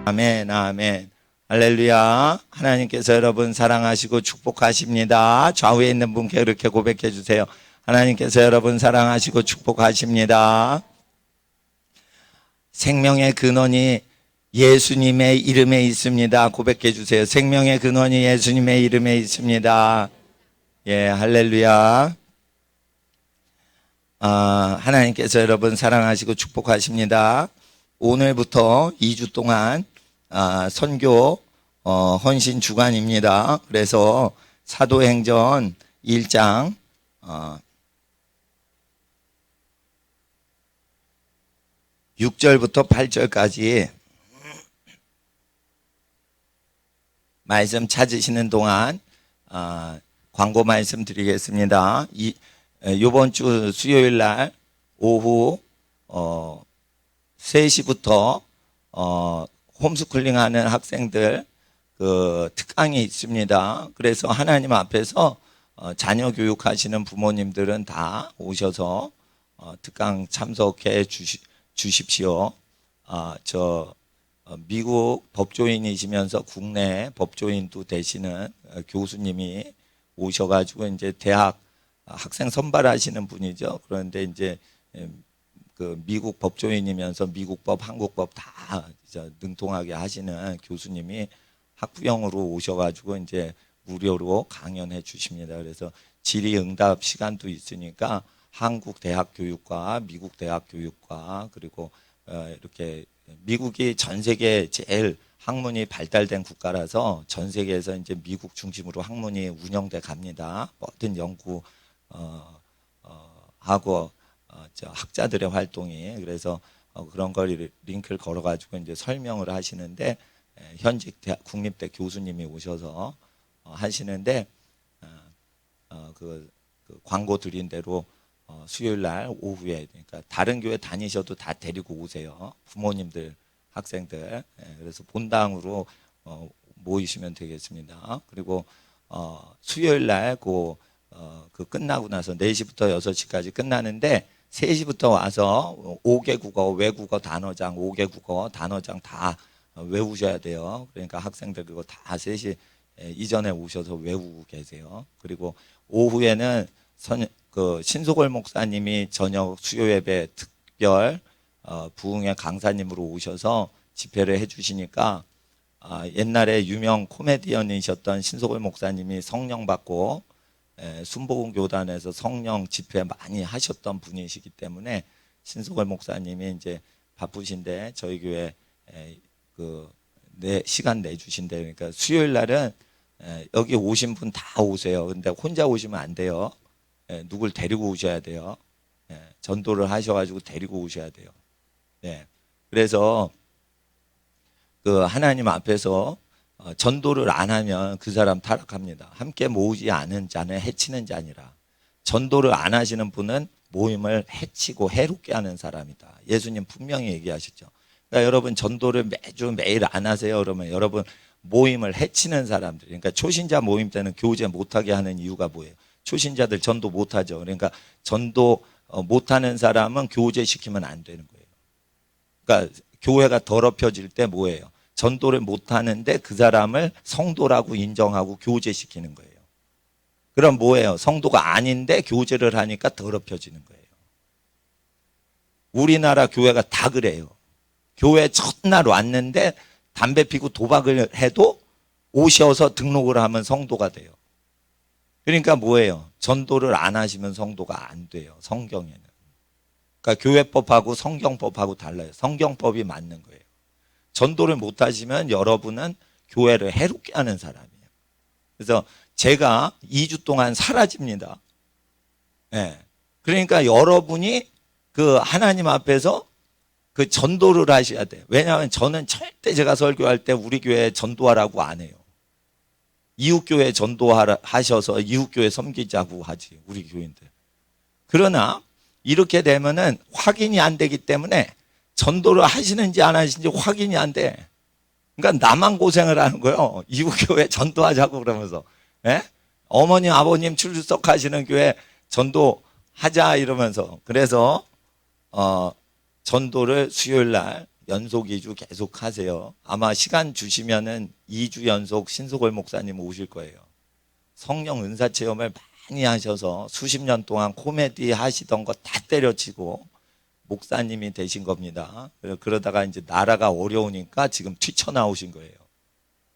아멘, 아멘. 할렐루야. 하나님께서 여러분 사랑하시고 축복하십니다. 좌우에 있는 분께 그렇게 고백해 주세요. 하나님께서 여러분 사랑하시고 축복하십니다. 생명의 근원이 예수님의 이름에 있습니다. 고백해 주세요. 생명의 근원이 예수님의 이름에 있습니다. 예, 할렐루야. 하나님께서 여러분 사랑하시고 축복하십니다. 오늘부터 2주 동안 선교 헌신 주간입니다. 그래서 사도행전 1장 6절부터 8절까지 말씀 찾으시는 동안 광고 말씀 드리겠습니다. 이번 주 수요일 날 오후 3시부터 홈스쿨링 하는 학생들 그 특강이 있습니다. 그래서 하나님 앞에서 자녀 교육하시는 부모님들은 다 오셔서 특강 참석해 주십시오. 미국 법조인이시면서 국내 법조인도 되시는 교수님이 오셔가지고 이제 대학 학생 선발하시는 분이죠. 그런데 이제 그 미국 법조인이면서 미국법, 한국법 다 능통하게 하시는 교수님이 학부형으로 오셔가지고 이제 무료로 강연해 주십니다. 그래서 질의응답 시간도 있으니까 한국 대학 교육과 미국 대학 교육과 그리고 이렇게 미국이 전 세계 제일 학문이 발달된 국가라서 전 세계에서 이제 미국 중심으로 학문이 운영돼 갑니다. 모든 연구 하고 학자들의 활동이 그래서 그런 걸 링크를 걸어가지고 이제 설명을 하시는데 현직 국립대 교수님이 오셔서 하시는데 그 광고 드린 대로 수요일 날 오후에 그러니까 다른 교회 다니셔도 다 데리고 오세요. 부모님들, 학생들. 그래서 본당으로 모이시면 되겠습니다. 그리고 수요일 날 그 끝나고 나서 4시부터 6시까지 끝나는데 3시부터 와서 5개 국어, 외국어 단어장, 5개 국어 단어장 다 외우셔야 돼요. 그러니까 학생들 그거 다 3시 이전에 오셔서 외우고 계세요. 그리고 오후에는 신소골 목사님이 저녁 수요 예배 특별 부흥회 강사님으로 오셔서 집회를 해주시니까 옛날에 유명 코미디언이셨던 신소골 목사님이 성령 받고 순복음 교단에서 성령 집회 많이 하셨던 분이시기 때문에 신소골 목사님이 이제 바쁘신데 저희 교회 시간 내주신대. 그러니까 수요일 날은 여기 오신 분 다 오세요. 근데 혼자 오시면 안 돼요. 누굴 데리고 오셔야 돼요. 전도를 하셔가지고 데리고 오셔야 돼요. 그래서 그 하나님 앞에서 전도를 안 하면 그 사람 타락합니다. 함께 모으지 않은 자는 해치는 자니라. 전도를 안 하시는 분은 모임을 해치고 해롭게 하는 사람이다. 예수님 분명히 얘기하셨죠. 그러니까 여러분 전도를 매일 안 하세요. 그러면 여러분 모임을 해치는 사람들. 그러니까 초신자 모임 때는 교제 못하게 하는 이유가 뭐예요? 초신자들 전도 못하죠. 그러니까 전도 못하는 사람은 교제시키면 안 되는 거예요. 그러니까 교회가 더럽혀질 때 뭐예요? 전도를 못하는데 그 사람을 성도라고 인정하고 교제시키는 거예요. 그럼 뭐예요? 성도가 아닌데 교제를 하니까 더럽혀지는 거예요. 우리나라 교회가 다 그래요. 교회 첫날 왔는데 담배 피고 도박을 해도 오셔서 등록을 하면 성도가 돼요. 그러니까 뭐예요? 전도를 안 하시면 성도가 안 돼요. 성경에는. 그러니까 교회법하고 성경법하고 달라요. 성경법이 맞는 거예요. 전도를 못 하시면 여러분은 교회를 해롭게 하는 사람이에요. 그래서 제가 2주 동안 사라집니다. 그러니까 여러분이 그 하나님 앞에서 그 전도를 하셔야 돼요. 왜냐하면 저는 절대 제가 설교할 때 우리 교회 전도하라고 안 해요. 이웃교회 전도하셔서 이웃교회 섬기자고 하지, 우리 교인들. 그러나 이렇게 되면은 확인이 안 되기 때문에 전도를 하시는지 안 하시는지 확인이 안 돼. 그러니까 나만 고생을 하는 거예요. 이웃교회 전도하자고 그러면서. 어머님, 아버님 출석하시는 교회 전도하자 이러면서. 그래서 전도를 수요일 날 연속 2주 계속 하세요. 아마 시간 주시면은 2주 연속 신소골 목사님 오실 거예요. 성령 은사 체험을 많이 하셔서 수십 년 동안 코미디 하시던 거 다 때려치고 목사님이 되신 겁니다. 그러다가 이제 나라가 어려우니까 지금 튀쳐나오신 거예요.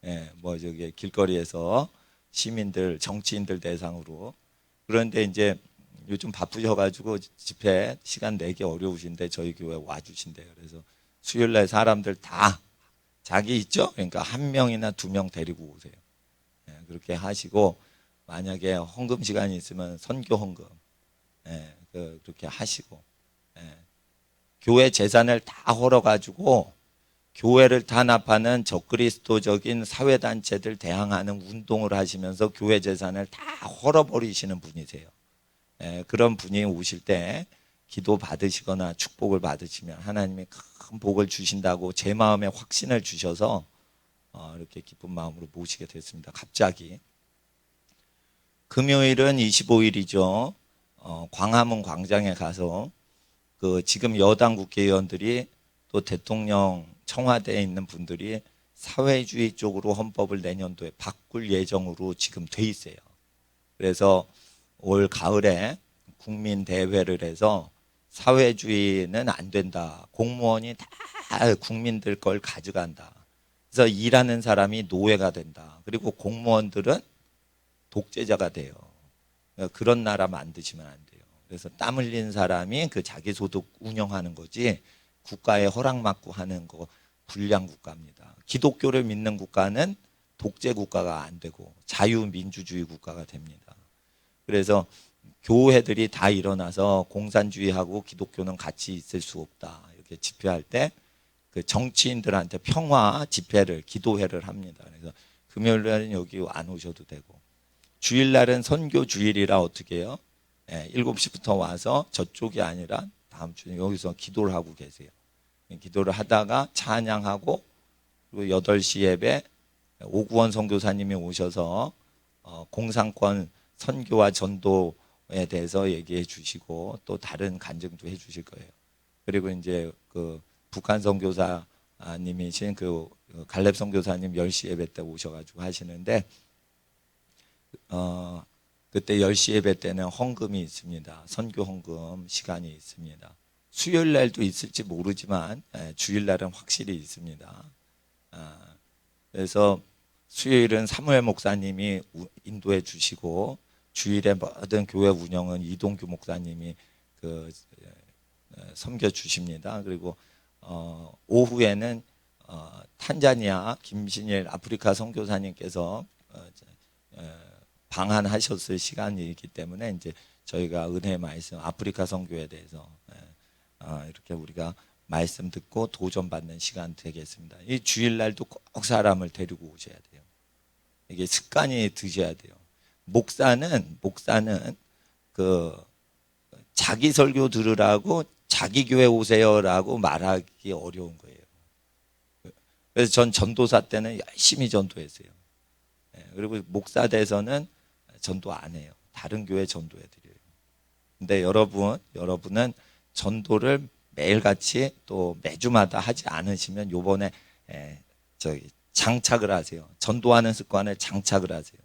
예, 뭐 저기 길거리에서 시민들, 정치인들 대상으로. 그런데 이제 요즘 바쁘셔가지고 집회 시간 내기 어려우신데 저희 교회 와주신대요. 그래서 수요일 날 사람들 다 자기 있죠? 그러니까 한 명이나 두 명 데리고 오세요. 예, 그렇게 하시고 만약에 헌금 시간이 있으면 선교 헌금 그렇게 하시고 교회 재산을 다 헐어가지고 교회를 탄압하는 적그리스도적인 사회단체들 대항하는 운동을 하시면서 교회 재산을 다 헐어버리시는 분이세요. 그런 분이 오실 때 기도 받으시거나 축복을 받으시면 하나님이 큰 복을 주신다고 제 마음에 확신을 주셔서 이렇게 기쁜 마음으로 모시게 됐습니다. 갑자기 금요일은 25일이죠. 광화문 광장에 가서 그 지금 여당 국회의원들이 또 대통령 청와대에 있는 분들이 사회주의 쪽으로 헌법을 내년도에 바꿀 예정으로 지금 돼 있어요. 그래서 올 가을에 국민대회를 해서 사회주의는 안 된다. 공무원이 다 국민들 걸 가져간다. 그래서 일하는 사람이 노예가 된다. 그리고 공무원들은 독재자가 돼요. 그런 나라 만드시면 안 돼요. 그래서 땀 흘린 사람이 그 자기 소득 운영하는 거지 국가에 허락받고 하는 거 불량 국가입니다. 기독교를 믿는 국가는 독재 국가가 안 되고 자유민주주의 국가가 됩니다. 그래서 교회들이 다 일어나서 공산주의하고 기독교는 같이 있을 수 없다. 이렇게 집회할 때 그 정치인들한테 평화 집회를 기도회를 합니다. 그래서 금요일날은 여기 안 오셔도 되고 주일날은 선교 주일이라 어떻게 해요? 7시부터 와서 저쪽이 아니라 다음 주에 여기서 기도를 하고 계세요. 기도를 하다가 찬양하고 그리고 8시 예배 오구원 선교사님이 오셔서 공산권 선교와 전도에 대해서 얘기해 주시고 또 다른 간증도 해 주실 거예요. 그리고 이제 그 북한 선교사님이신 그 갈렙 선교사님 10시 예배 때 오셔가지고 하시는데 그때 10시 예배 때는 헌금이 있습니다. 선교 헌금 시간이 있습니다. 수요일 날도 있을지 모르지만 주일 날은 확실히 있습니다. 그래서 수요일은 사무엘 목사님이 인도해 주시고 주일에 모든 교회 운영은 이동규 목사님이 섬겨 주십니다. 그리고 오후에는 탄자니아 김신일 아프리카 선교사님께서 방한하셨을 시간이기 때문에 이제 저희가 은혜 말씀 아프리카 선교에 대해서 이렇게 우리가 말씀 듣고 도전받는 시간 되겠습니다. 이 주일날도 꼭 사람을 데리고 오셔야 돼요. 이게 습관이 드셔야 돼요. 목사는 그 자기 설교 들으라고 자기 교회 오세요라고 말하기 어려운 거예요. 그래서 전 전도사 때는 열심히 전도했어요. 그리고 목사 돼서는 전도 안 해요. 다른 교회 전도해드려요. 근데 여러분은 전도를 매일같이 또 매주마다 하지 않으시면 요번에 장착을 하세요. 전도하는 습관을 장착을 하세요.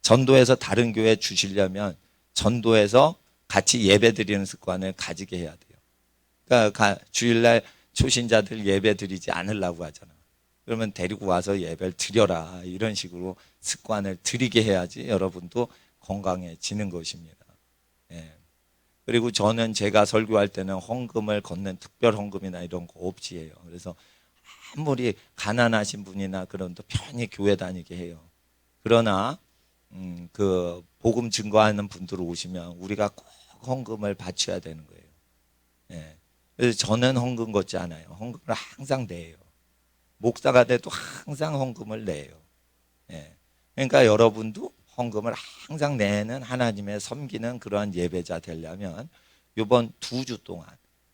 전도해서 다른 교회 주시려면 전도해서 같이 예배 드리는 습관을 가지게 해야 돼요. 그러니까 주일날 초신자들 예배 드리지 않으려고 하잖아. 그러면 데리고 와서 예배를 드려라. 이런 식으로 습관을 들이게 해야지 여러분도 건강해지는 것입니다. 그리고 저는 제가 설교할 때는 헌금을 걷는 특별 헌금이나 이런 거 없이 해요. 그래서 아무리 가난하신 분이나 그런 또 편히 교회 다니게 해요. 그러나 그 복음 증거하는 분들 오시면 우리가 꼭 헌금을 바쳐야 되는 거예요. 그래서 저는 헌금 걷지 않아요. 헌금을 항상 내요. 목사가 돼도 항상 헌금을 내요. 그러니까 여러분도 헌금을 항상 내는 하나님의 섬기는 그러한 예배자 되려면 이번 2주 동안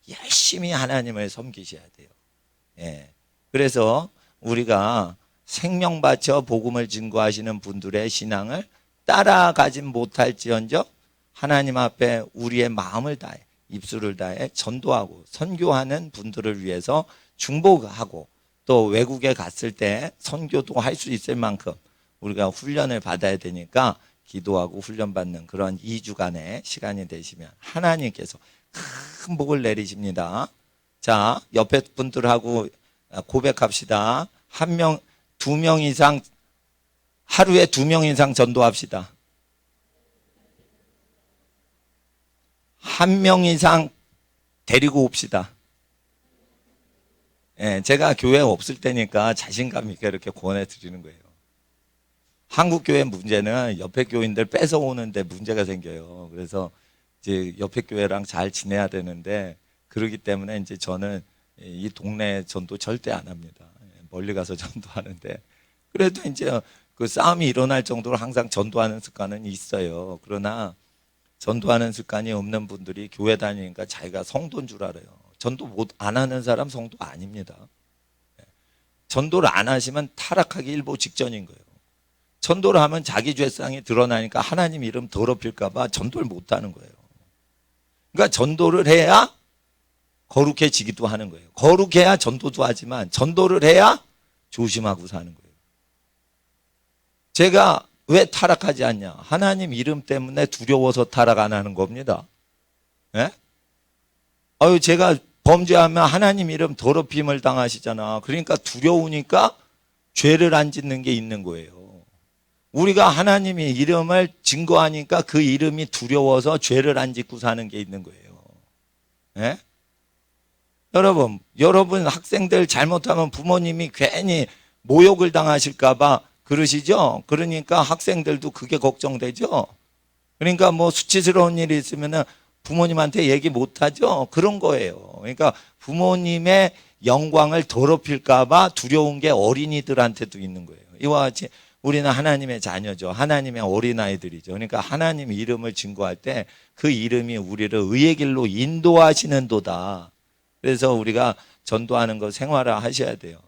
열심히 하나님을 섬기셔야 돼요. 그래서 우리가 생명 바쳐 복음을 증거하시는 분들의 신앙을 따라가진 못할지언정 하나님 앞에 우리의 마음을 다해 입술을 다해 전도하고 선교하는 분들을 위해서 중복하고 또 외국에 갔을 때 선교도 할 수 있을 만큼 우리가 훈련을 받아야 되니까 기도하고 훈련받는 그런 2주간의 시간이 되시면 하나님께서 큰 복을 내리십니다. 자, 옆에 분들하고 고백합시다. 두 명 이상, 하루에 2명 이상 전도합시다. 1명 이상 데리고 옵시다. 예, 제가 교회에 없을 때니까 자신감 있게 이렇게 권해 드리는 거예요. 한국 교회 문제는 옆에 교인들 뺏어오는데 문제가 생겨요. 그래서 이제 옆에 교회랑 잘 지내야 되는데 그러기 때문에 이제 저는 이 동네 전도 절대 안 합니다. 멀리 가서 전도하는데 그래도 이제 그 싸움이 일어날 정도로 항상 전도하는 습관은 있어요. 그러나 전도하는 습관이 없는 분들이 교회 다니니까 자기가 성도인 줄 알아요. 전도 안 하는 사람 성도 아닙니다. 전도를 안 하시면 타락하기 일보 직전인 거예요. 전도를 하면 자기 죄상이 드러나니까 하나님 이름 더럽힐까 봐 전도를 못 하는 거예요. 그러니까 전도를 해야 거룩해지기도 하는 거예요. 거룩해야 전도도 하지만 전도를 해야 조심하고 사는 거예요. 제가 왜 타락하지 않냐? 하나님 이름 때문에 두려워서 타락 안 하는 겁니다. 예? 제가 범죄하면 하나님 이름 더럽힘을 당하시잖아. 그러니까 두려우니까 죄를 안 짓는 게 있는 거예요. 우리가 하나님의 이름을 증거하니까 그 이름이 두려워서 죄를 안 짓고 사는 게 있는 거예요. 예? 여러분 학생들 잘못하면 부모님이 괜히 모욕을 당하실까 봐 그러시죠? 그러니까 학생들도 그게 걱정되죠? 그러니까 뭐 수치스러운 일이 있으면 부모님한테 얘기 못하죠? 그런 거예요. 그러니까 부모님의 영광을 더럽힐까 봐 두려운 게 어린이들한테도 있는 거예요. 이와 같이 우리는 하나님의 자녀죠. 하나님의 어린아이들이죠. 그러니까 하나님 이름을 증거할 때 그 이름이 우리를 의의 길로 인도하시는 도다. 그래서 우리가 전도하는 거 생활화 하셔야 돼요.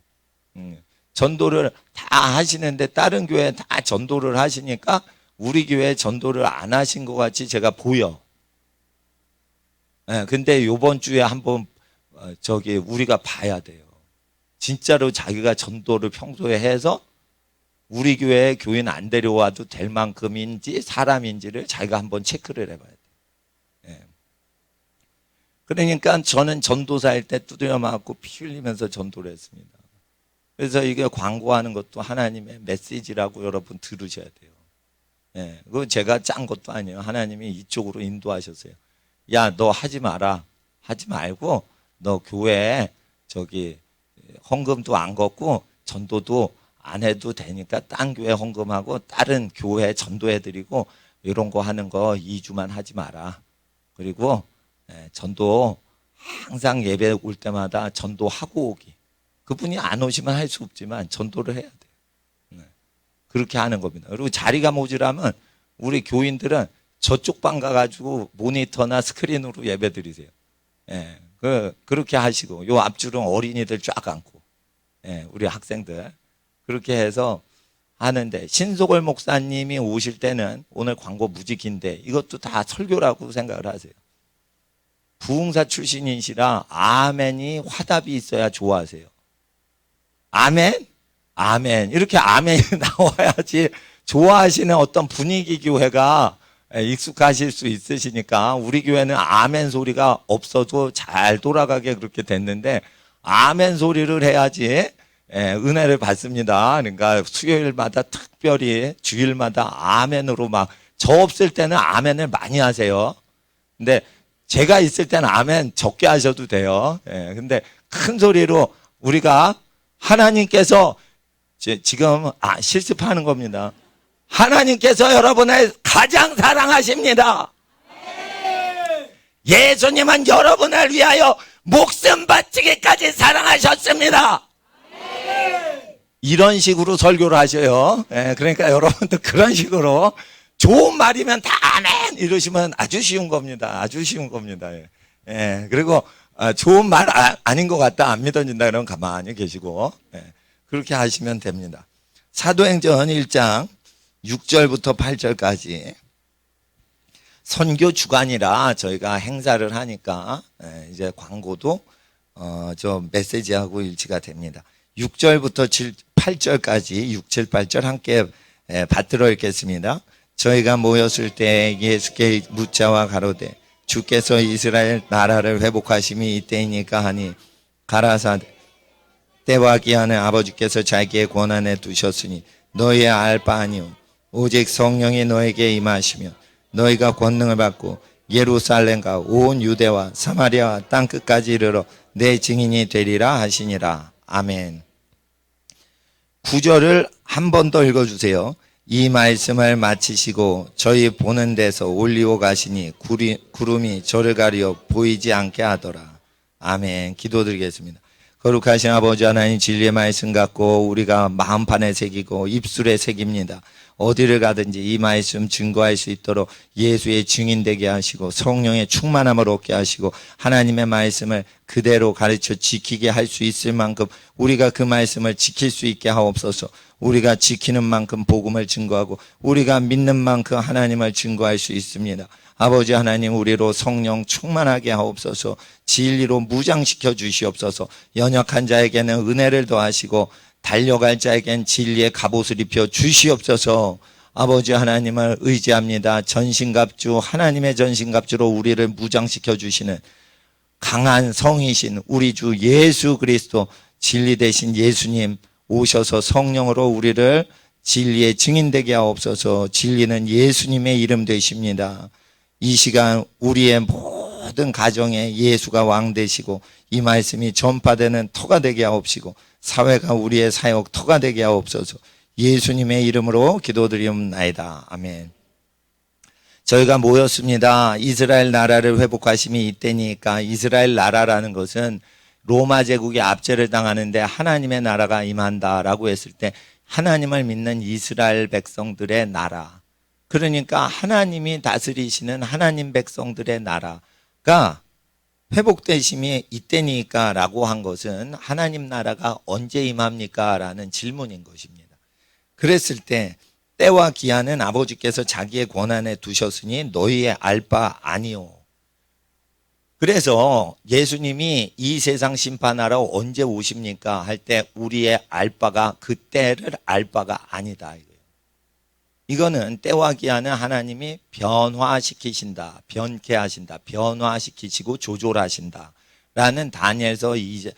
전도를 다 하시는데 다른 교회 다 전도를 하시니까 우리 교회 전도를 안 하신 것 같이 제가 보여. 근데 요번 주에 한번 우리가 봐야 돼요. 진짜로 자기가 전도를 평소에 해서 우리 교회에 교인 안 데려와도 될 만큼인지 사람인지를 자기가 한번 체크를 해봐야 돼요. 그러니까 저는 전도사일 때 두드려 맞고 피 흘리면서 전도를 했습니다. 그래서 이게 광고하는 것도 하나님의 메시지라고 여러분 들으셔야 돼요. 그거 제가 짠 것도 아니에요. 하나님이 이쪽으로 인도하셨어요. 야, 너 하지 마라. 하지 말고 너 교회에 헌금도 안 걷고 전도도 안 해도 되니까 딴 교회 헌금하고 다른 교회 전도해드리고 이런 거 하는 거 2주만 하지 마라. 그리고 전도 항상 예배 올 때마다 전도하고 오기. 그분이 안 오시면 할 수 없지만 전도를 해야 돼요. 그렇게 하는 겁니다. 그리고 자리가 모자라면 우리 교인들은 저쪽 방 가가지고 모니터나 스크린으로 예배 드리세요. 그렇게 하시고 요 앞줄은 어린이들 쫙 앉고 우리 학생들 그렇게 해서 하는데 신속월 목사님이 오실 때는 오늘 광고 무지 긴데 이것도 다 설교라고 생각을 하세요. 부흥사 출신이시라 아멘이 화답이 있어야 좋아하세요. 아멘? 아멘. 이렇게 아멘이 나와야지 좋아하시는 어떤 분위기 교회가 익숙하실 수 있으시니까 우리 교회는 아멘 소리가 없어도 잘 돌아가게 그렇게 됐는데 아멘 소리를 해야지 은혜를 받습니다. 그러니까 수요일마다 특별히 주일마다 아멘으로 막 저 없을 때는 아멘을 많이 하세요. 근데 제가 있을 때는 아멘 적게 하셔도 돼요. 근데 큰 소리로 우리가 하나님께서 지금 실습하는 겁니다. 하나님께서 여러분을 가장 사랑하십니다. 예수님은 여러분을 위하여 목숨 바치기까지 사랑하셨습니다. 이런 식으로 설교를 하셔요. 그러니까 여러분들 그런 식으로 좋은 말이면 다 아멘 이러시면 아주 쉬운 겁니다. 아주 쉬운 겁니다. 그리고 좋은 말 아닌 것 같다 안 믿어진다 그러면 가만히 계시고 그렇게 하시면 됩니다. 사도행전 1장 6절부터 8절까지 선교 주간이라 저희가 행사를 하니까 이제 광고도 좀 메시지하고 일치가 됩니다. 6절부터 8절까지 6, 7, 8절 함께 받들어 읽겠습니다. 저희가 모였을 때 예수께 묻자와 가로되 주께서 이스라엘 나라를 회복하심이 이때이니까 하니 가라사대 때와 기한에 아버지께서 자기의 권한에 두셨으니 너희의 알 바 아니오 오직 성령이 너에게 임하시며 너희가 권능을 받고 예루살렘과 온 유대와 사마리아와 땅끝까지 이르러 내 증인이 되리라 하시니라. 아멘. 9절을 한 번 더 읽어주세요. 이 말씀을 마치시고 저희 보는 데서 올리고 가시니 구름이 저를 가리어 보이지 않게 하더라. 아멘. 기도드리겠습니다. 거룩하신 아버지 하나님, 진리의 말씀 갖고 우리가 마음판에 새기고 입술에 새깁니다. 어디를 가든지 이 말씀 증거할 수 있도록 예수의 증인 되게 하시고 성령의 충만함을 얻게 하시고 하나님의 말씀을 그대로 가르쳐 지키게 할 수 있을 만큼 우리가 그 말씀을 지킬 수 있게 하옵소서. 우리가 지키는 만큼 복음을 증거하고 우리가 믿는 만큼 하나님을 증거할 수 있습니다. 아버지 하나님, 우리로 성령 충만하게 하옵소서. 진리로 무장시켜 주시옵소서. 연약한 자에게는 은혜를 더하시고 달려갈 자에겐 진리의 갑옷을 입혀 주시옵소서. 아버지 하나님을 의지합니다. 전신갑주, 하나님의 전신갑주로 우리를 무장시켜 주시는 강한 성이신 우리 주 예수 그리스도, 진리 대신 예수님 오셔서 성령으로 우리를 진리의 증인되게 하옵소서. 진리는 예수님의 이름 되십니다. 이 시간 우리의 모든 가정에 예수가 왕 되시고 이 말씀이 전파되는 터가 되게 하옵시고 사회가 우리의 사역 터가 되게 하옵소서. 예수님의 이름으로 기도드리옵나이다. 아멘. 저희가 모였습니다. 이스라엘 나라를 회복하심이 이때니까 이스라엘 나라라는 것은 로마 제국이 압제를 당하는데 하나님의 나라가 임한다라고 했을 때 하나님을 믿는 이스라엘 백성들의 나라, 그러니까 하나님이 다스리시는 하나님 백성들의 나라가 회복되심이 이때니까 라고 한 것은 하나님 나라가 언제 임합니까? 라는 질문인 것입니다. 그랬을 때 때와 기한은 아버지께서 자기의 권한에 두셨으니 너희의 알 바 아니오. 그래서 예수님이 이 세상 심판하러 언제 오십니까? 할 때 우리의 알 바가 그때를 알 바가 아니다. 이거는 때와 기한은 하나님이 변화시키신다, 변케하신다, 변화시키시고 조절하신다 라는 다니엘서 1,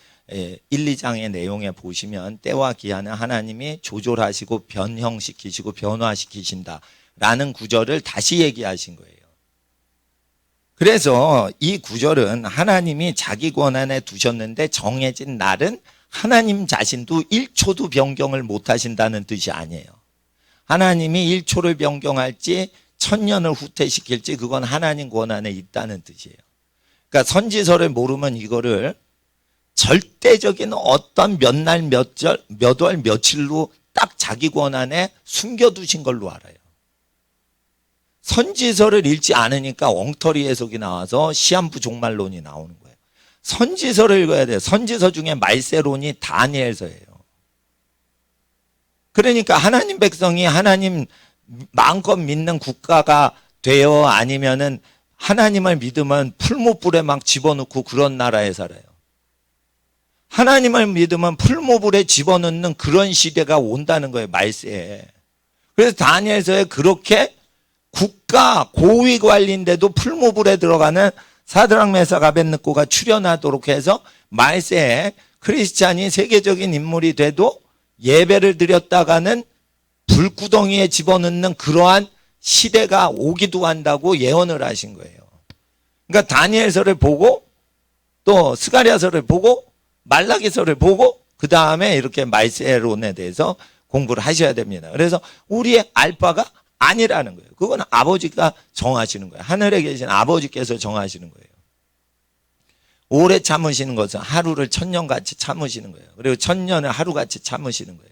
2장의 내용에 보시면 때와 기한은 하나님이 조절하시고 변형시키시고 변화시키신다 라는 구절을 다시 얘기하신 거예요. 그래서 이 구절은 하나님이 자기 권한에 두셨는데 정해진 날은 하나님 자신도 1초도 변경을 못 하신다는 뜻이 아니에요. 하나님이 1초를 변경할지 1000년을 후퇴시킬지 그건 하나님 권한에 있다는 뜻이에요. 그러니까 선지서를 모르면 이거를 절대적인 어떤 몇 날, 몇 절, 몇 월, 며칠로 딱 자기 권한에 숨겨두신 걸로 알아요. 선지서를 읽지 않으니까 엉터리 해석이 나와서 시한부 종말론이 나오는 거예요. 선지서를 읽어야 돼요. 선지서 중에 말세론이 다니엘서예요. 그러니까 하나님 백성이 하나님 마음껏 믿는 국가가 되어 아니면은 하나님을 믿으면 풀무불에 막 집어넣고 그런 나라에 살아요. 하나님을 믿으면 풀무불에 집어넣는 그런 시대가 온다는 거예요, 말세에. 그래서 다니엘서에 그렇게 국가 고위 관리인데도 풀무불에 들어가는 사드락 메삭 아벳느고가 출현하도록 해서 말세에 크리스찬이 세계적인 인물이 돼도 예배를 드렸다가는 불구덩이에 집어넣는 그러한 시대가 오기도 한다고 예언을 하신 거예요. 그러니까 다니엘서를 보고 또 스가랴서를 보고 말라기서를 보고 그 다음에 이렇게 말세론에 대해서 공부를 하셔야 됩니다. 그래서 우리의 알바가 아니라는 거예요. 그건 아버지가 정하시는 거예요. 하늘에 계신 아버지께서 정하시는 거예요. 오래 참으시는 것은 하루를 1000년같이 참으시는 거예요. 그리고 1000년을 하루같이 참으시는 거예요.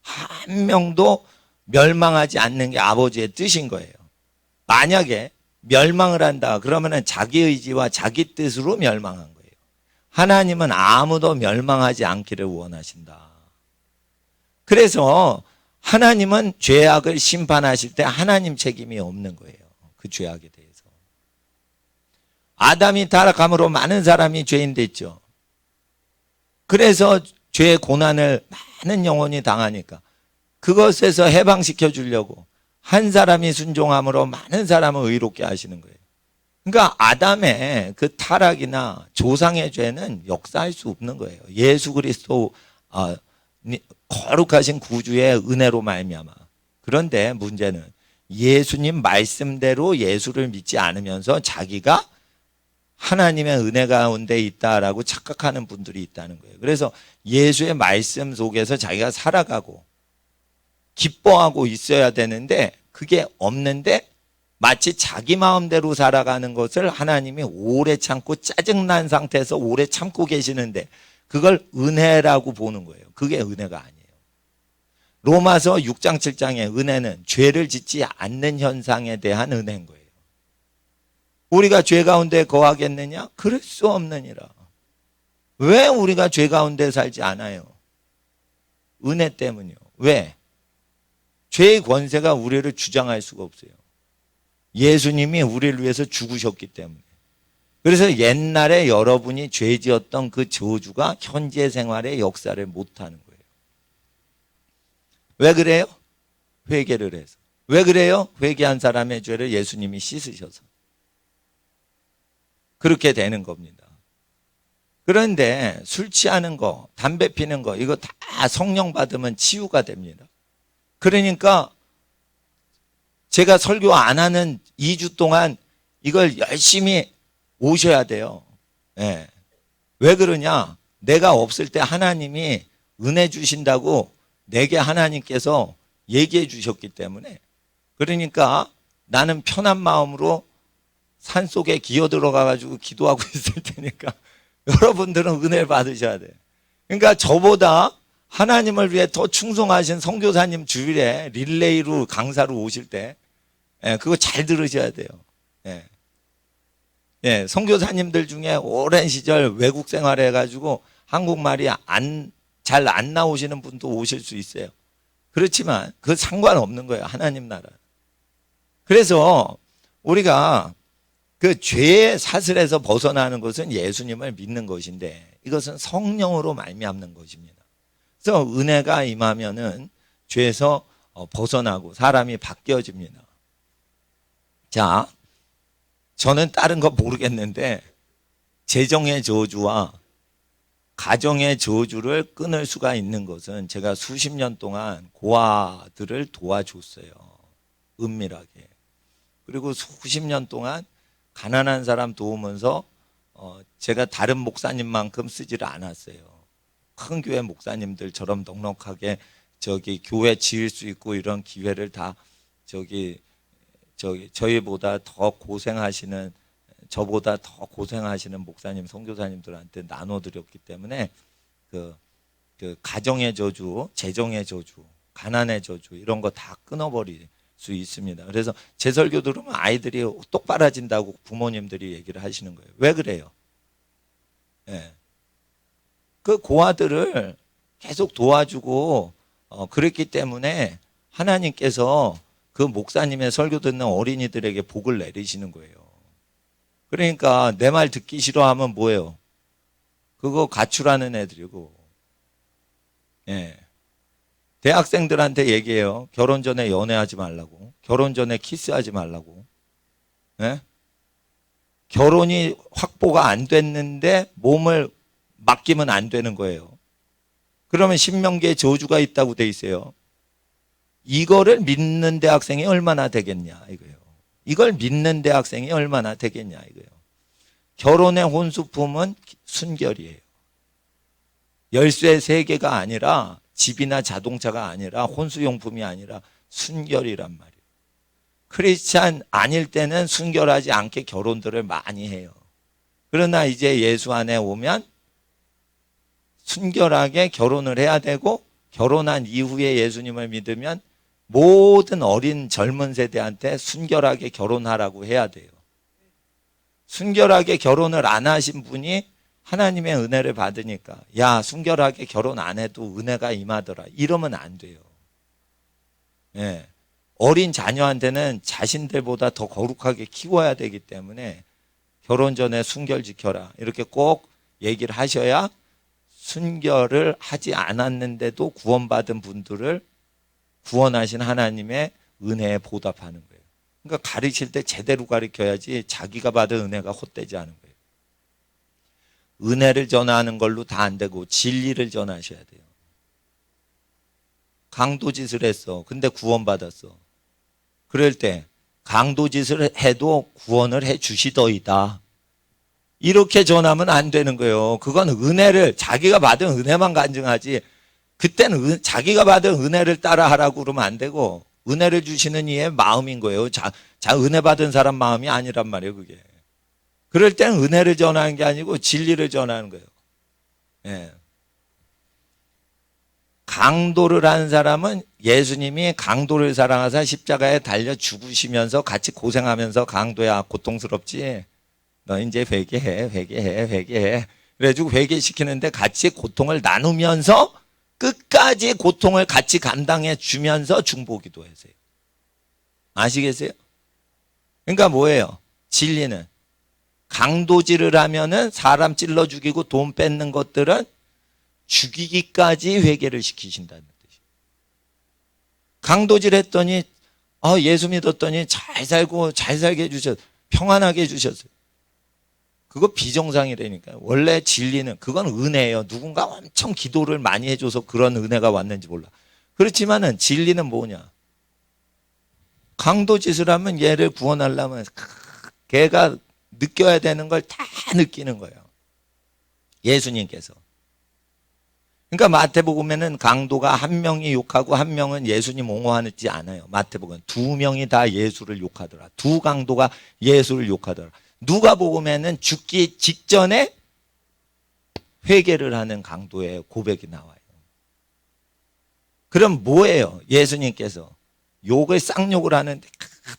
한 명도 멸망하지 않는 게 아버지의 뜻인 거예요. 만약에 멸망을 한다 그러면은 자기 의지와 자기 뜻으로 멸망한 거예요. 하나님은 아무도 멸망하지 않기를 원하신다. 그래서 하나님은 죄악을 심판하실 때 하나님 책임이 없는 거예요. 그 죄악에 대해서. 아담이 타락함으로 많은 사람이 죄인 됐죠. 그래서 죄의 고난을 많은 영혼이 당하니까 그것에서 해방시켜 주려고 한 사람이 순종함으로 많은 사람을 의롭게 하시는 거예요. 그러니까 아담의 그 타락이나 조상의 죄는 역사할 수 없는 거예요. 예수 그리스도 거룩하신 구주의 은혜로 말미암아. 그런데 문제는 예수님 말씀대로 예수를 믿지 않으면서 자기가 하나님의 은혜 가운데 있다라고 착각하는 분들이 있다는 거예요. 그래서 예수의 말씀 속에서 자기가 살아가고 기뻐하고 있어야 되는데 그게 없는데 마치 자기 마음대로 살아가는 것을 하나님이 오래 참고 짜증난 상태에서 오래 참고 계시는데 그걸 은혜라고 보는 거예요. 그게 은혜가 아니에요. 로마서 6장 7장의 은혜는 죄를 짓지 않는 현상에 대한 은혜인 거예요. 우리가 죄 가운데 거하겠느냐? 그럴 수 없느니라. 왜 우리가 죄 가운데 살지 않아요? 은혜 때문이요. 왜? 죄의 권세가 우리를 주장할 수가 없어요. 예수님이 우리를 위해서 죽으셨기 때문에. 그래서 옛날에 여러분이 죄 지었던 그 저주가 현재 생활의 역사를 못하는 거예요. 왜 그래요? 회개를 해서. 왜 그래요? 회개한 사람의 죄를 예수님이 씻으셔서. 그렇게 되는 겁니다. 그런데 술 취하는 거, 담배 피는 거, 이거 다 성령 받으면 치유가 됩니다. 그러니까 제가 설교 안 하는 2주 동안 이걸 열심히 오셔야 돼요. 네. 왜 그러냐? 내가 없을 때 하나님이 은혜 주신다고 내게 하나님께서 얘기해 주셨기 때문에. 그러니까 나는 편한 마음으로 산속에 기어 들어가가지고 기도하고 있을 테니까 여러분들은 은혜를 받으셔야 돼요. 그러니까 저보다 하나님을 위해 더 충성하신 선교사님 주일에 릴레이로 강사로 오실 때 그거 잘 들으셔야 돼요. 선교사님들 중에 오랜 시절 외국 생활해가지고 한국말이 잘 안 나오시는 분도 오실 수 있어요. 그렇지만 그 상관없는 거예요. 하나님 나라. 그래서 우리가 그 죄의 사슬에서 벗어나는 것은 예수님을 믿는 것인데 이것은 성령으로 말미암는 것입니다. 그래서 은혜가 임하면은 죄에서 벗어나고 사람이 바뀌어집니다. 자, 저는 다른 거 모르겠는데 재정의 저주와 가정의 저주를 끊을 수가 있는 것은 제가 수십 년 동안 고아들을 도와줬어요. 은밀하게. 그리고 수십 년 동안 가난한 사람 도우면서 제가 다른 목사님만큼 쓰지를 않았어요. 큰 교회 목사님들처럼 넉넉하게 교회 지을 수 있고 이런 기회를 다 저희보다 더 고생하시는 저보다 더 고생하시는 목사님, 선교사님들한테 나눠드렸기 때문에 그 가정의 저주, 재정의 저주, 가난의 저주 이런 거 다 끊어버릴 수 있습니다. 그래서 제 설교 들으면 아이들이 똑바라진다고 부모님들이 얘기를 하시는 거예요. 왜 그래요? 그 고아들을 계속 도와주고 그랬기 때문에 하나님께서 그 목사님의 설교 듣는 어린이들에게 복을 내리시는 거예요. 그러니까 내 말 듣기 싫어하면 뭐예요? 그거 가출하는 애들이고. 대학생들한테 얘기해요. 결혼 전에 연애하지 말라고. 결혼 전에 키스하지 말라고. 결혼이 확보가 안 됐는데 몸을 맡기면 안 되는 거예요. 그러면 신명기에 저주가 있다고 돼 있어요. 이거를 믿는 대학생이 얼마나 되겠냐 이거예요. 이걸 믿는 대학생이 얼마나 되겠냐 이거예요. 결혼의 혼수품은 순결이에요. 열쇠 3개가 아니라 집이나 자동차가 아니라 혼수용품이 아니라 순결이란 말이에요. 크리스찬 아닐 때는 순결하지 않게 결혼들을 많이 해요. 그러나 이제 예수 안에 오면 순결하게 결혼을 해야 되고 결혼한 이후에 예수님을 믿으면 모든 어린 젊은 세대한테 순결하게 결혼하라고 해야 돼요. 순결하게 결혼을 안 하신 분이 하나님의 은혜를 받으니까 야 순결하게 결혼 안 해도 은혜가 임하더라 이러면 안 돼요. 어린 자녀한테는 자신들보다 더 거룩하게 키워야 되기 때문에 결혼 전에 순결 지켜라 이렇게 꼭 얘기를 하셔야 순결을 하지 않았는데도 구원받은 분들을 구원하신 하나님의 은혜에 보답하는 거예요. 그러니까 가르칠 때 제대로 가르쳐야지 자기가 받은 은혜가 헛되지 않은 거예요. 은혜를 전하는 걸로 다 안 되고 진리를 전하셔야 돼요. 강도짓을 했어. 근데 구원받았어. 그럴 때 강도짓을 해도 구원을 해 주시더이다. 이렇게 전하면 안 되는 거예요. 그건 은혜를 자기가 받은 은혜만 간증하지 그때는 자기가 받은 은혜를 따라하라고 그러면 안 되고 은혜를 주시는 이의 마음인 거예요. 자 은혜 받은 사람 마음이 아니란 말이에요. 그게. 그럴 때는 은혜를 전하는 게 아니고 진리를 전하는 거예요. 예. 강도를 한 사람은 예수님이 강도를 사랑하사 십자가에 달려 죽으시면서 같이 고생하면서 강도야 고통스럽지? 너 이제 회개해. 그래가지고 회개시키는데 같이 고통을 나누면서 끝까지 고통을 같이 감당해 주면서 중보기도 하세요. 아시겠어요? 그러니까 뭐예요? 진리는 강도질을 하면은 사람 찔러 죽이고 돈 뺏는 것들은 죽이기까지 회개를 시키신다는 뜻이에요. 강도질 했더니 예수 믿었더니 잘 살고 잘 살게 해주셨어요. 평안하게 해주셨어요. 그거 비정상이라니까요. 원래 진리는 그건 은혜예요. 누군가 엄청 기도를 많이 해줘서 그런 은혜가 왔는지 몰라. 그렇지만은 진리는 뭐냐? 강도짓을 하면 얘를 구원하려면 걔가 느껴야 되는 걸 다 느끼는 거예요. 예수님께서. 그러니까 마태복음에는 강도가 한 명이 욕하고 한 명은 예수님 옹호하지 않아요. 마태복음은 두 명이 다 예수를 욕하더라. 두 강도가 예수를 욕하더라. 누가복음에는 죽기 직전에 회개를 하는 강도의 고백이 나와요. 그럼 뭐예요? 예수님께서 욕을 쌍욕을 하는데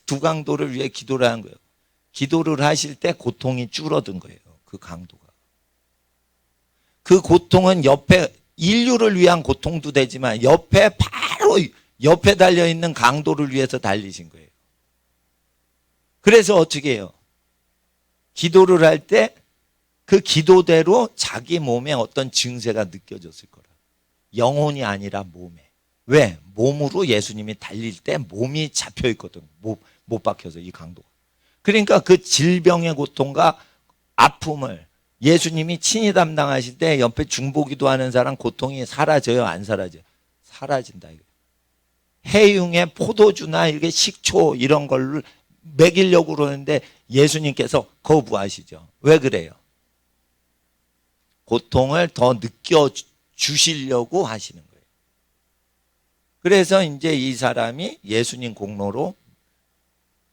두 강도를 위해 기도를 한 거예요. 기도를 하실 때 고통이 줄어든 거예요. 그 강도가. 그 고통은 옆에 인류를 위한 고통도 되지만 바로 옆에 달려있는 강도를 위해서 달리신 거예요. 그래서 어떻게 해요? 기도를 할 때 그 기도대로 자기 몸에 어떤 증세가 느껴졌을 거라. 영혼이 아니라 몸에. 왜? 몸으로 예수님이 달릴 때 몸이 잡혀 있거든. 못 박혀서 이 강도가. 그러니까 그 질병의 고통과 아픔을 예수님이 친히 담당하실 때 옆에 중보기도 하는 사람 고통이 사라져요? 안 사라져요? 사라진다. 해융에 포도주나 이렇게 식초 이런 걸 먹이려고 그러는데 예수님께서 거부하시죠. 왜 그래요? 고통을 더 느껴주시려고 하시는 거예요. 그래서 이제 이 사람이 예수님 공로로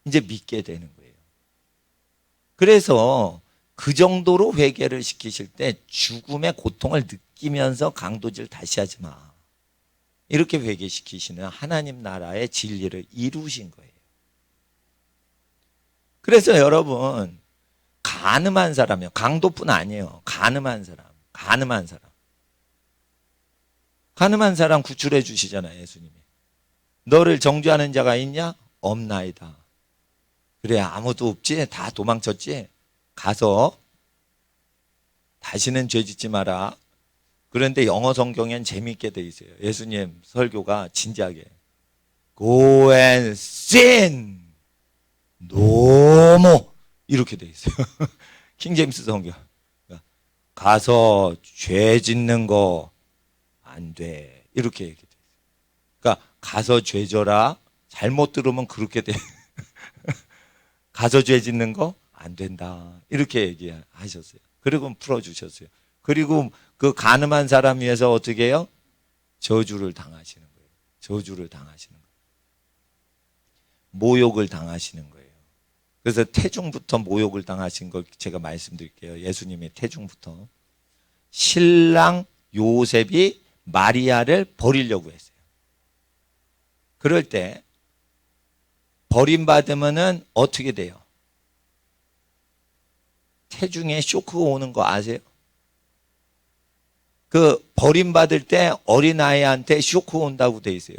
이제 믿게 되는 거예요. 그래서 그 정도로 회개를 시키실 때 죽음의 고통을 느끼면서 강도질 다시 하지 마. 이렇게 회개시키시는 하나님 나라의 진리를 이루신 거예요. 그래서 여러분 가늠한 사람이요. 강도뿐 아니에요. 가늠한 사람 구출해 주시잖아요. 예수님이. 너를 정죄하는 자가 있냐? 없나이다. 그래 아무도 없지? 다 도망쳤지? 가서 다시는 죄 짓지 마라. 그런데 영어 성경엔 재미있게 돼 있어요. 예수님 설교가 진지하게 Go and sin no more 이렇게 돼 있어요. 킹제임스 성경. 가서 죄 짓는 거 안 돼. 이렇게 얘기해. 그러니까 가서 죄 져라. 잘못 들으면 그렇게 돼. 가서 죄 짓는 거 안 된다. 이렇게 얘기하셨어요. 그리고 풀어주셨어요. 그리고 그 가늠한 사람 위해서 어떻게 해요? 저주를 당하시는 거예요. 저주를 당하시는 거예요. 모욕을 당하시는 거예요. 그래서 태중부터 모욕을 당하신 걸 제가 말씀드릴게요. 예수님이 태중부터. 신랑 요셉이 마리아를 버리려고 했어요. 그럴 때 버림받으면은 어떻게 돼요? 태중에 쇼크가 오는 거 아세요? 그 버림받을 때 어린아이한테 쇼크가 온다고 돼 있어요.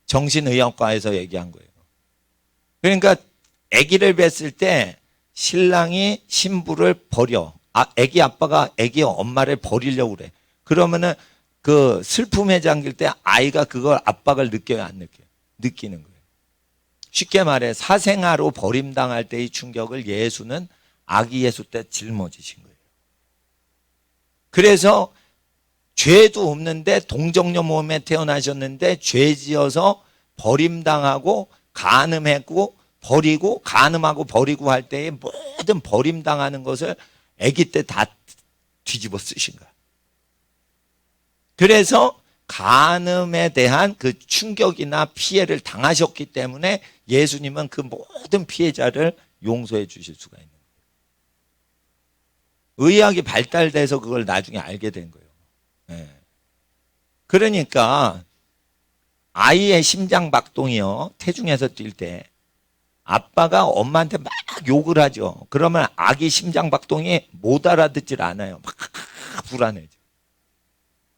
정신의학과에서 얘기한 거예요. 그러니까 아기를 뵀을 때 신랑이 신부를 버려. 애기 아빠가 애기 엄마를 버리려고 그래. 그러면은 그 슬픔에 잠길 때 아이가 그걸 압박을 느껴요, 안 느껴요? 느끼는 거예요. 쉽게 말해 사생아로 버림당할 때의 충격을 예수는 아기 예수 때 짊어지신 거예요. 그래서 죄도 없는데 동정녀 몸에 태어나셨는데 죄 지어서 버림당하고 간음했고 버리고 간음하고 버리고 할 때에 모든 버림당하는 것을 아기 때 다 뒤집어 쓰신 거야. 그래서 간음에 대한 그 충격이나 피해를 당하셨기 때문에 예수님은 그 모든 피해자를 용서해 주실 수가 있는 거예요. 의학이 발달돼서 그걸 나중에 알게 된 거예요. 네. 그러니까 아이의 심장 박동이요, 태중에서 뛸 때 아빠가 엄마한테 막 욕을 하죠. 그러면 아기 심장 박동이 못 알아듣질 않아요. 막 불안해져.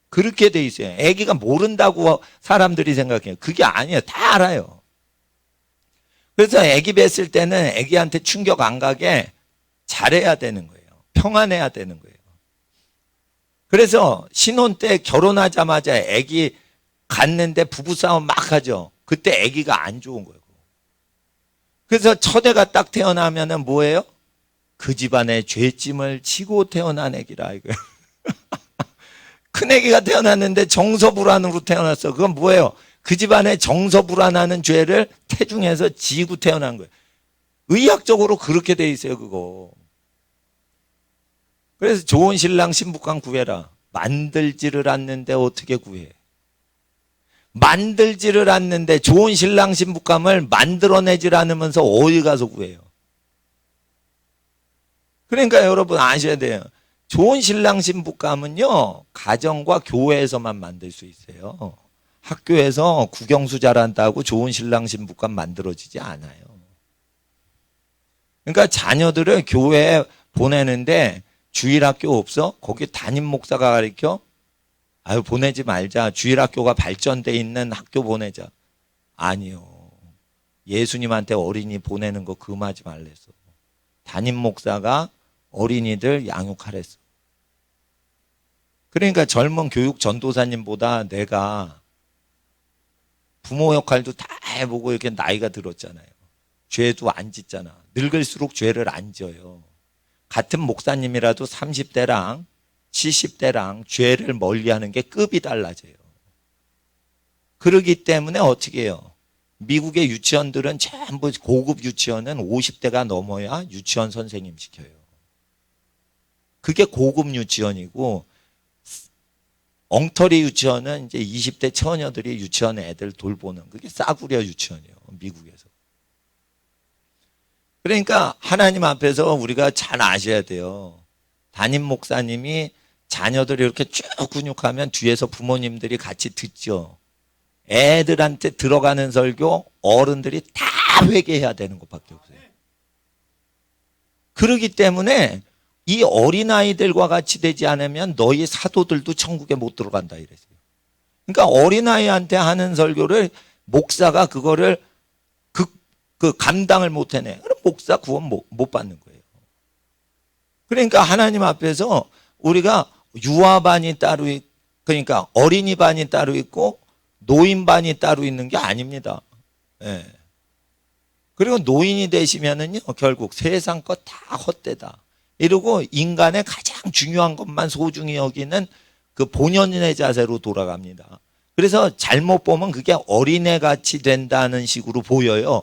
그렇게 돼 있어요. 아기가 모른다고 사람들이 생각해요. 그게 아니에요. 다 알아요. 그래서 아기 뵀을 때는 아기한테 충격 안 가게 잘해야 되는 거예요. 평안해야 되는 거예요. 그래서 신혼 때 결혼하자마자 아기 갔는데 부부싸움 막 하죠. 그때 아기가 안 좋은 거예요. 그래서 첫애가 딱 태어나면은 뭐예요? 그 집안의 죄짐을 지고 태어난 아기라 이거예요. 큰 아기가 태어났는데 정서불안으로 태어났어. 그건 뭐예요? 그 집안에 정서불안하는 죄를 태중에서 지고 태어난 거예요. 의학적으로 그렇게 돼 있어요, 그거. 그래서 좋은 신랑 신부감 구해라. 만들지를 않는데 어떻게 구해? 만들지를 않는데 좋은 신랑 신부감을 만들어내질 않으면서 어디 가서 구해요? 그러니까 여러분 아셔야 돼요. 좋은 신랑 신부감은요, 가정과 교회에서만 만들 수 있어요. 학교에서 국영수 잘한다고 좋은 신랑 신부감 만들어지지 않아요. 그러니까 자녀들을 교회에 보내는데 주일학교 없어? 거기 담임 목사가 가르쳐? 아유, 보내지 말자. 주일학교가 발전돼 있는 학교 보내자. 아니요. 예수님한테 어린이 보내는 거 금하지 말랬어. 담임 목사가 어린이들 양육하랬어. 그러니까 젊은 교육 전도사님보다 내가 부모 역할도 다 해보고 이렇게 나이가 들었잖아요. 죄도 안 짓잖아. 늙을수록 죄를 안 져요. 같은 목사님이라도 30대랑 70대랑 죄를 멀리하는 게 급이 달라져요. 그러기 때문에 어떻게 해요? 미국의 유치원들은 전부 고급 유치원은 50대가 넘어야 유치원 선생님 시켜요. 그게 고급 유치원이고 엉터리 유치원은 이제 20대 처녀들이 유치원 애들 돌보는 그게 싸구려 유치원이에요. 미국에서. 그러니까 하나님 앞에서 우리가 잘 아셔야 돼요. 담임 목사님이 자녀들이 이렇게 쭉 근육하면 뒤에서 부모님들이 같이 듣죠. 애들한테 들어가는 설교 어른들이 다 회개해야 되는 것밖에 없어요. 그렇기 때문에 이 어린아이들과 같이 되지 않으면 너희 사도들도 천국에 못 들어간다 이랬어요. 그러니까 어린아이한테 하는 설교를 목사가 그거를 그 감당을 못 해내. 그럼 목사 구원 못 받는 거예요. 그러니까 하나님 앞에서 우리가 유아반이 따로 그러니까 어린이반이 따로 있고 노인반이 따로 있는 게 아닙니다. 예. 그리고 노인이 되시면은요, 결국 세상 것 다 헛되다. 이러고 인간의 가장 중요한 것만 소중히 여기는 그 본연의 자세로 돌아갑니다. 그래서 잘못 보면 그게 어린애 같이 된다는 식으로 보여요.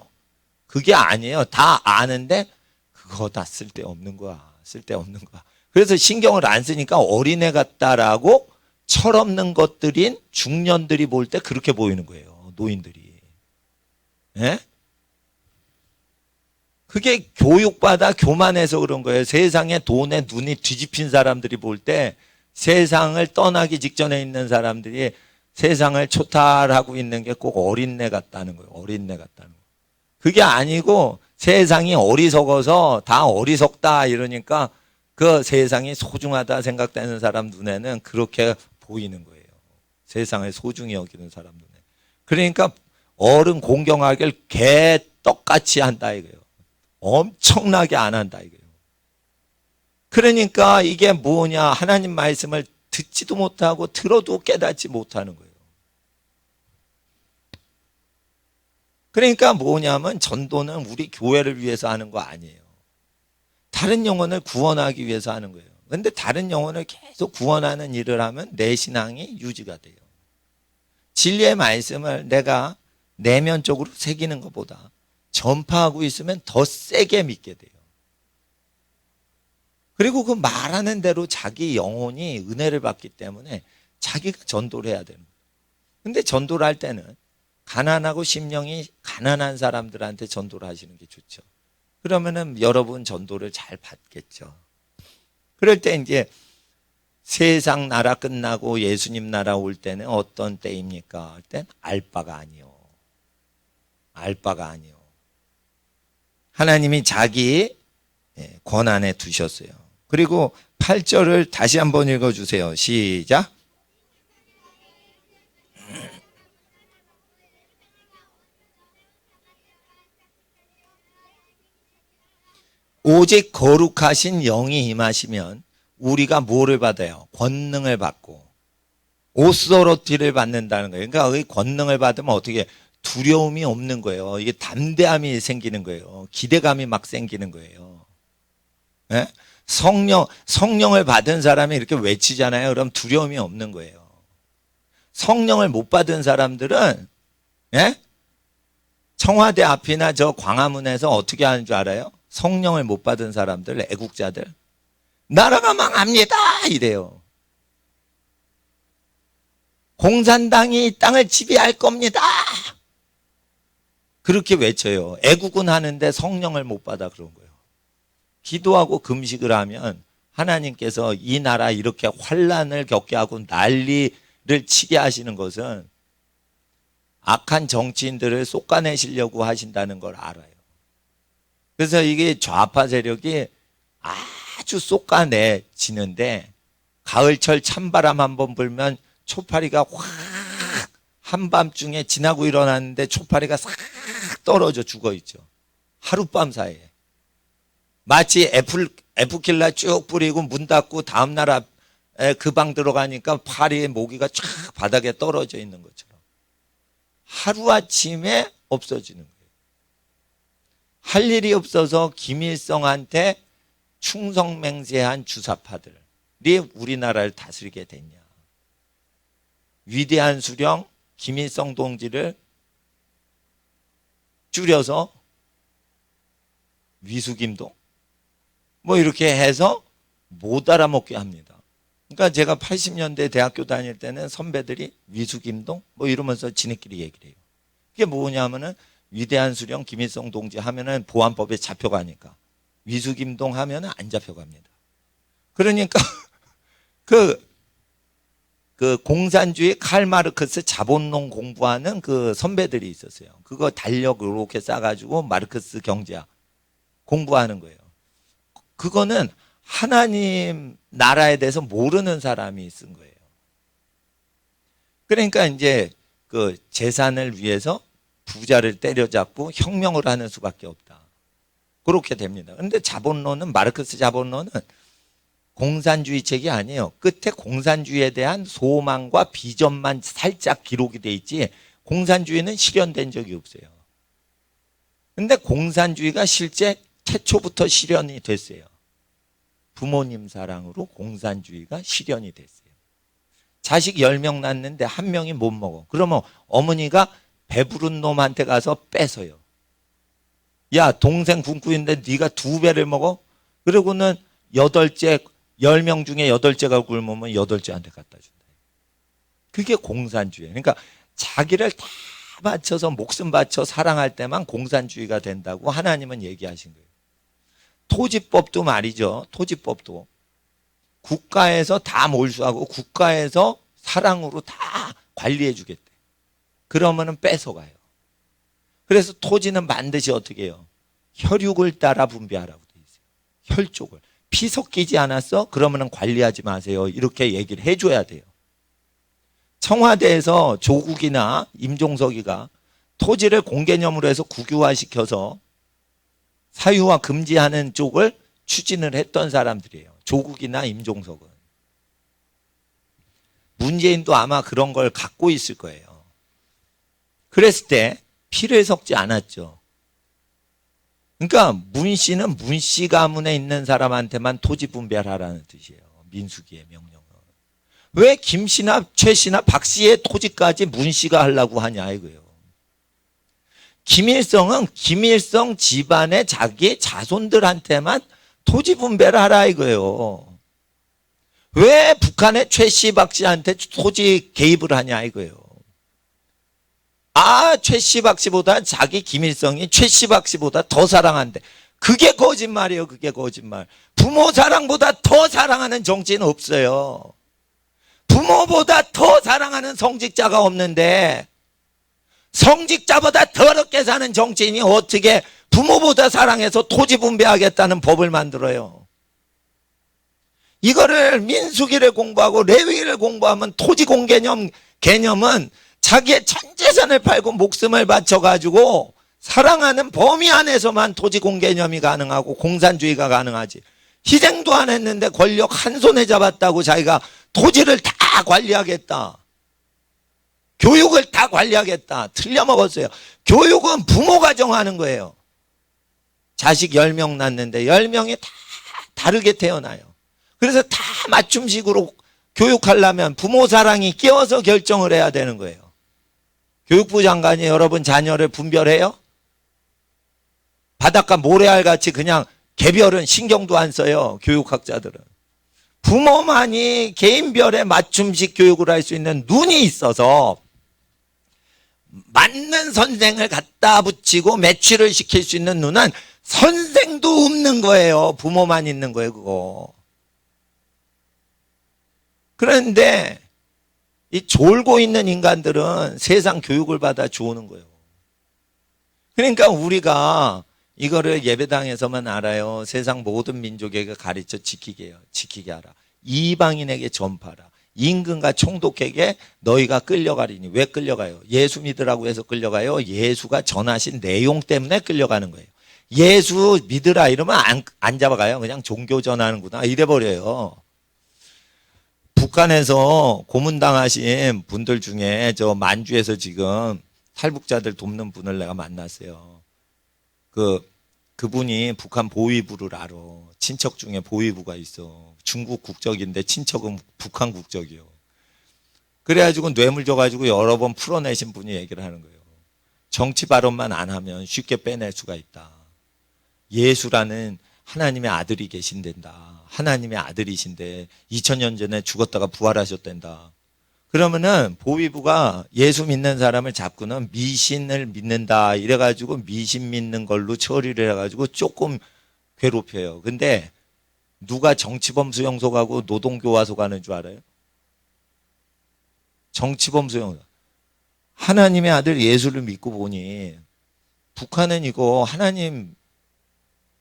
그게 아니에요. 다 아는데 그거 다 쓸데없는 거야. 쓸데없는 거야. 그래서 신경을 안 쓰니까 어린애 같다라고 철없는 것들인 중년들이 볼 때 그렇게 보이는 거예요. 노인들이. 예? 그게 교육받아 교만해서 그런 거예요. 세상에 돈에 눈이 뒤집힌 사람들이 볼 때 세상을 떠나기 직전에 있는 사람들이 세상을 초탈하고 있는 게 꼭 어린애 같다는 거예요. 어린애 같다는 거예요. 그게 아니고 세상이 어리석어서 다 어리석다 이러니까 그 세상이 소중하다 생각되는 사람 눈에는 그렇게 보이는 거예요. 세상을 소중히 여기는 사람 눈에. 그러니까 어른 공경하기를 개떡같이 한다 이거예요. 엄청나게 안 한다 이거예요. 그러니까 이게 뭐냐, 하나님 말씀을 듣지도 못하고 들어도 깨닫지 못하는 거예요. 그러니까 뭐냐면 전도는 우리 교회를 위해서 하는 거 아니에요. 다른 영혼을 구원하기 위해서 하는 거예요. 그런데 다른 영혼을 계속 구원하는 일을 하면 내 신앙이 유지가 돼요. 진리의 말씀을 내가 내면적으로 새기는 것보다 전파하고 있으면 더 세게 믿게 돼요. 그리고 그 말하는 대로 자기 영혼이 은혜를 받기 때문에 자기가 전도를 해야 되는 거예요. 근데 전도를 할 때는 가난하고 심령이 가난한 사람들한테 전도를 하시는 게 좋죠. 그러면은 여러분 전도를 잘 받겠죠. 그럴 때 이제 세상 나라 끝나고 예수님 나라 올 때는 어떤 때입니까? 할 땐 알바가 아니요. 알바가 아니요. 하나님이 자기 권한에 두셨어요. 그리고 8절을 다시 한번 읽어주세요. 시작. 오직 거룩하신 영이 임하시면 우리가 뭐를 받아요? 권능을 받고 오소로티를 받는다는 거예요. 그러니까 이 권능을 받으면 어떻게 두려움이 없는 거예요. 이게 담대함이 생기는 거예요. 기대감이 막 생기는 거예요. 네? 성령을 받은 사람이 이렇게 외치잖아요. 그럼 두려움이 없는 거예요. 성령을 못 받은 사람들은 네? 청와대 앞이나 저 광화문에서 어떻게 하는 줄 알아요? 성령을 못 받은 사람들, 애국자들 나라가 망합니다 이래요. 공산당이 이 땅을 지배할 겁니다 그렇게 외쳐요. 애국은 하는데 성령을 못 받아 그런 거예요. 기도하고 금식을 하면 하나님께서 이 나라 이렇게 환란을 겪게 하고 난리를 치게 하시는 것은 악한 정치인들을 솎아내시려고 하신다는 걸 알아요. 그래서 이게 좌파 세력이 아주 솎아내지는데 가을철 찬바람 한번 불면 초파리가 확 한밤중에 지나고 일어났는데 초파리가 싹 떨어져 죽어있죠. 하룻밤 사이에. 마치 에프킬라 쭉 뿌리고 문 닫고 다음날 그 방 들어가니까 파리의 모기가 쫙 바닥에 떨어져 있는 것처럼 하루아침에 없어지는 거예요. 할 일이 없어서 김일성한테 충성맹세한 주사파들이 우리나라를 다스리게 됐냐. 위대한 수령 김일성 동지를 줄여서 위수김동 뭐 이렇게 해서 못 알아먹게 합니다. 그러니까 제가 80년대 대학교 다닐 때는 선배들이 위수김동 뭐 이러면서 지네끼리 얘기를 해요. 그게 뭐냐면은 위대한 수령 김일성 동지 하면은 보안법에 잡혀가니까 위수김동 하면은 안 잡혀갑니다. 그러니까 그 공산주의 칼마르크스 자본론 공부하는 그 선배들이 있었어요. 그거 달력 이렇게 싸가지고 마르크스 경제학 공부하는 거예요. 그거는 하나님 나라에 대해서 모르는 사람이 쓴 거예요. 그러니까 이제 그 재산을 위해서 부자를 때려잡고 혁명을 하는 수밖에 없다. 그렇게 됩니다. 그런데 자본론은 마르크스 자본론은 공산주의 책이 아니에요. 끝에 공산주의에 대한 소망과 비전만 살짝 기록이 돼 있지 공산주의는 실현된 적이 없어요. 그런데 공산주의가 실제 태초부터 실현이 됐어요. 부모님 사랑으로 공산주의가 실현이 됐어요. 자식 10명 낳는데 한 명이 못 먹어. 그러면 어머니가 배부른 놈한테 가서 뺏어요. 야, 동생 굶고 있는데 네가 2배를 먹어? 그러고는 10명 중에 8째가 굶으면 8째한테 갖다 준다. 그게 공산주의예요. 그러니까 자기를 다 바쳐서 목숨 바쳐 사랑할 때만 공산주의가 된다고 하나님은 얘기하신 거예요. 토지법도 말이죠. 토지법도 국가에서 다 몰수하고 국가에서 사랑으로 다 관리해 주겠대. 그러면은 뺏어가요. 그래서 토지는 반드시 어떻게 해요? 혈육을 따라 분배하라고 돼 있어요. 혈족을. 피 섞이지 않았어? 그러면은 관리하지 마세요. 이렇게 얘기를 해줘야 돼요. 청와대에서 조국이나 임종석이가 토지를 공개념으로 해서 국유화시켜서 사유화 금지하는 쪽을 추진을 했던 사람들이에요. 조국이나 임종석은. 문재인도 아마 그런 걸 갖고 있을 거예요. 그랬을 때 피를 섞지 않았죠. 그러니까 문 씨는 문 씨 가문에 있는 사람한테만 토지 분배하라는 뜻이에요. 민수기의 명령은. 왜 김 씨나 최 씨나 박 씨의 토지까지 문 씨가 하려고 하냐 이거예요. 김일성은 김일성 집안의 자기 자손들한테만 토지 분배를 하라 이거예요. 왜 북한의 최 씨, 박 씨한테 토지 개입을 하냐 이거예요. 최 씨, 박 씨보다 자기 김일성이 최 씨, 박 씨보다 더 사랑한대. 그게 거짓말이에요. 그게 거짓말. 부모 사랑보다 더 사랑하는 정치는 없어요. 부모보다 더 사랑하는 성직자가 없는데 성직자보다 더럽게 사는 정치인이 어떻게 부모보다 사랑해서 토지 분배하겠다는 법을 만들어요. 이거를 민수기를 공부하고 레위기를 공부하면 토지 개념은 자기의 전 재산을 팔고 목숨을 바쳐가지고 사랑하는 범위 안에서만 토지 공개념이 가능하고 공산주의가 가능하지. 희생도 안 했는데 권력 한 손에 잡았다고 자기가 토지를 다 관리하겠다. 교육을 다 관리하겠다. 틀려먹었어요. 교육은 부모가 정하는 거예요. 자식 10명 낳는데 10명이 다 다르게 태어나요. 그래서 다 맞춤식으로 교육하려면 부모 사랑이 끼어서 결정을 해야 되는 거예요. 교육부 장관이 여러분 자녀를 분별해요? 바닷가 모래알같이 그냥 개별은 신경도 안 써요. 교육학자들은. 부모만이 개인별의 맞춤식 교육을 할 수 있는 눈이 있어서 맞는 선생을 갖다 붙이고 매치를 시킬 수 있는 눈은 선생도 없는 거예요. 부모만 있는 거예요. 그거. 그런데 이 졸고 있는 인간들은 세상 교육을 받아 좋은 거예요. 그러니까 우리가 이거를 예배당에서만 알아요. 세상 모든 민족에게 가르쳐 지키게 하라. 이방인에게 전파하라. 임금과 총독에게 너희가 끌려가리니. 왜 끌려가요? 예수 믿으라고 해서 끌려가요? 예수가 전하신 내용 때문에 끌려가는 거예요. 예수 믿으라 이러면 안 잡아가요. 그냥 종교 전하는구나 이래버려요. 북한에서 고문당하신 분들 중에 저 만주에서 지금 탈북자들 돕는 분을 내가 만났어요. 그분이 북한 보위부를 알아. 친척 중에 보위부가 있어. 중국 국적인데 친척은 북한 국적이요. 그래가지고 뇌물 줘가지고 여러 번 풀어내신 분이 얘기를 하는 거예요. 정치 발언만 안 하면 쉽게 빼낼 수가 있다. 예수라는 하나님의 아들이 계신단다. 하나님의 아들이신데 2000년 전에 죽었다가 부활하셨단다. 그러면은 보위부가 예수 믿는 사람을 잡고는 미신을 믿는다 이래가지고 미신 믿는 걸로 처리를 해가지고 조금 괴롭혀요. 근데 누가 정치범 수용소 가고 노동교화소 가는 줄 알아요? 정치범 수용소. 하나님의 아들 예수를 믿고 보니 북한은 이거 하나님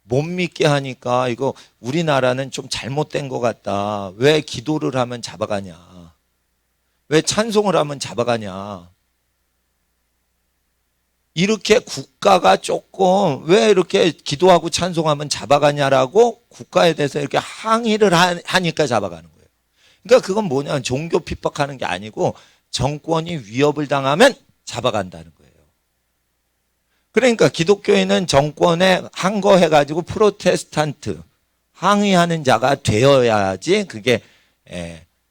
못 믿게 하니까 이거 우리나라는 좀 잘못된 것 같다. 왜 기도를 하면 잡아가냐. 왜 찬송을 하면 잡아가냐. 이렇게 국가가 조금 왜 이렇게 기도하고 찬송하면 잡아가냐라고 국가에 대해서 이렇게 항의를 하니까 잡아가는 거예요. 그러니까 그건 뭐냐면 종교 핍박하는 게 아니고 정권이 위협을 당하면 잡아간다는 거예요. 그러니까 기독교인은 정권에 항거해가지고 프로테스탄트 항의하는 자가 되어야지 그게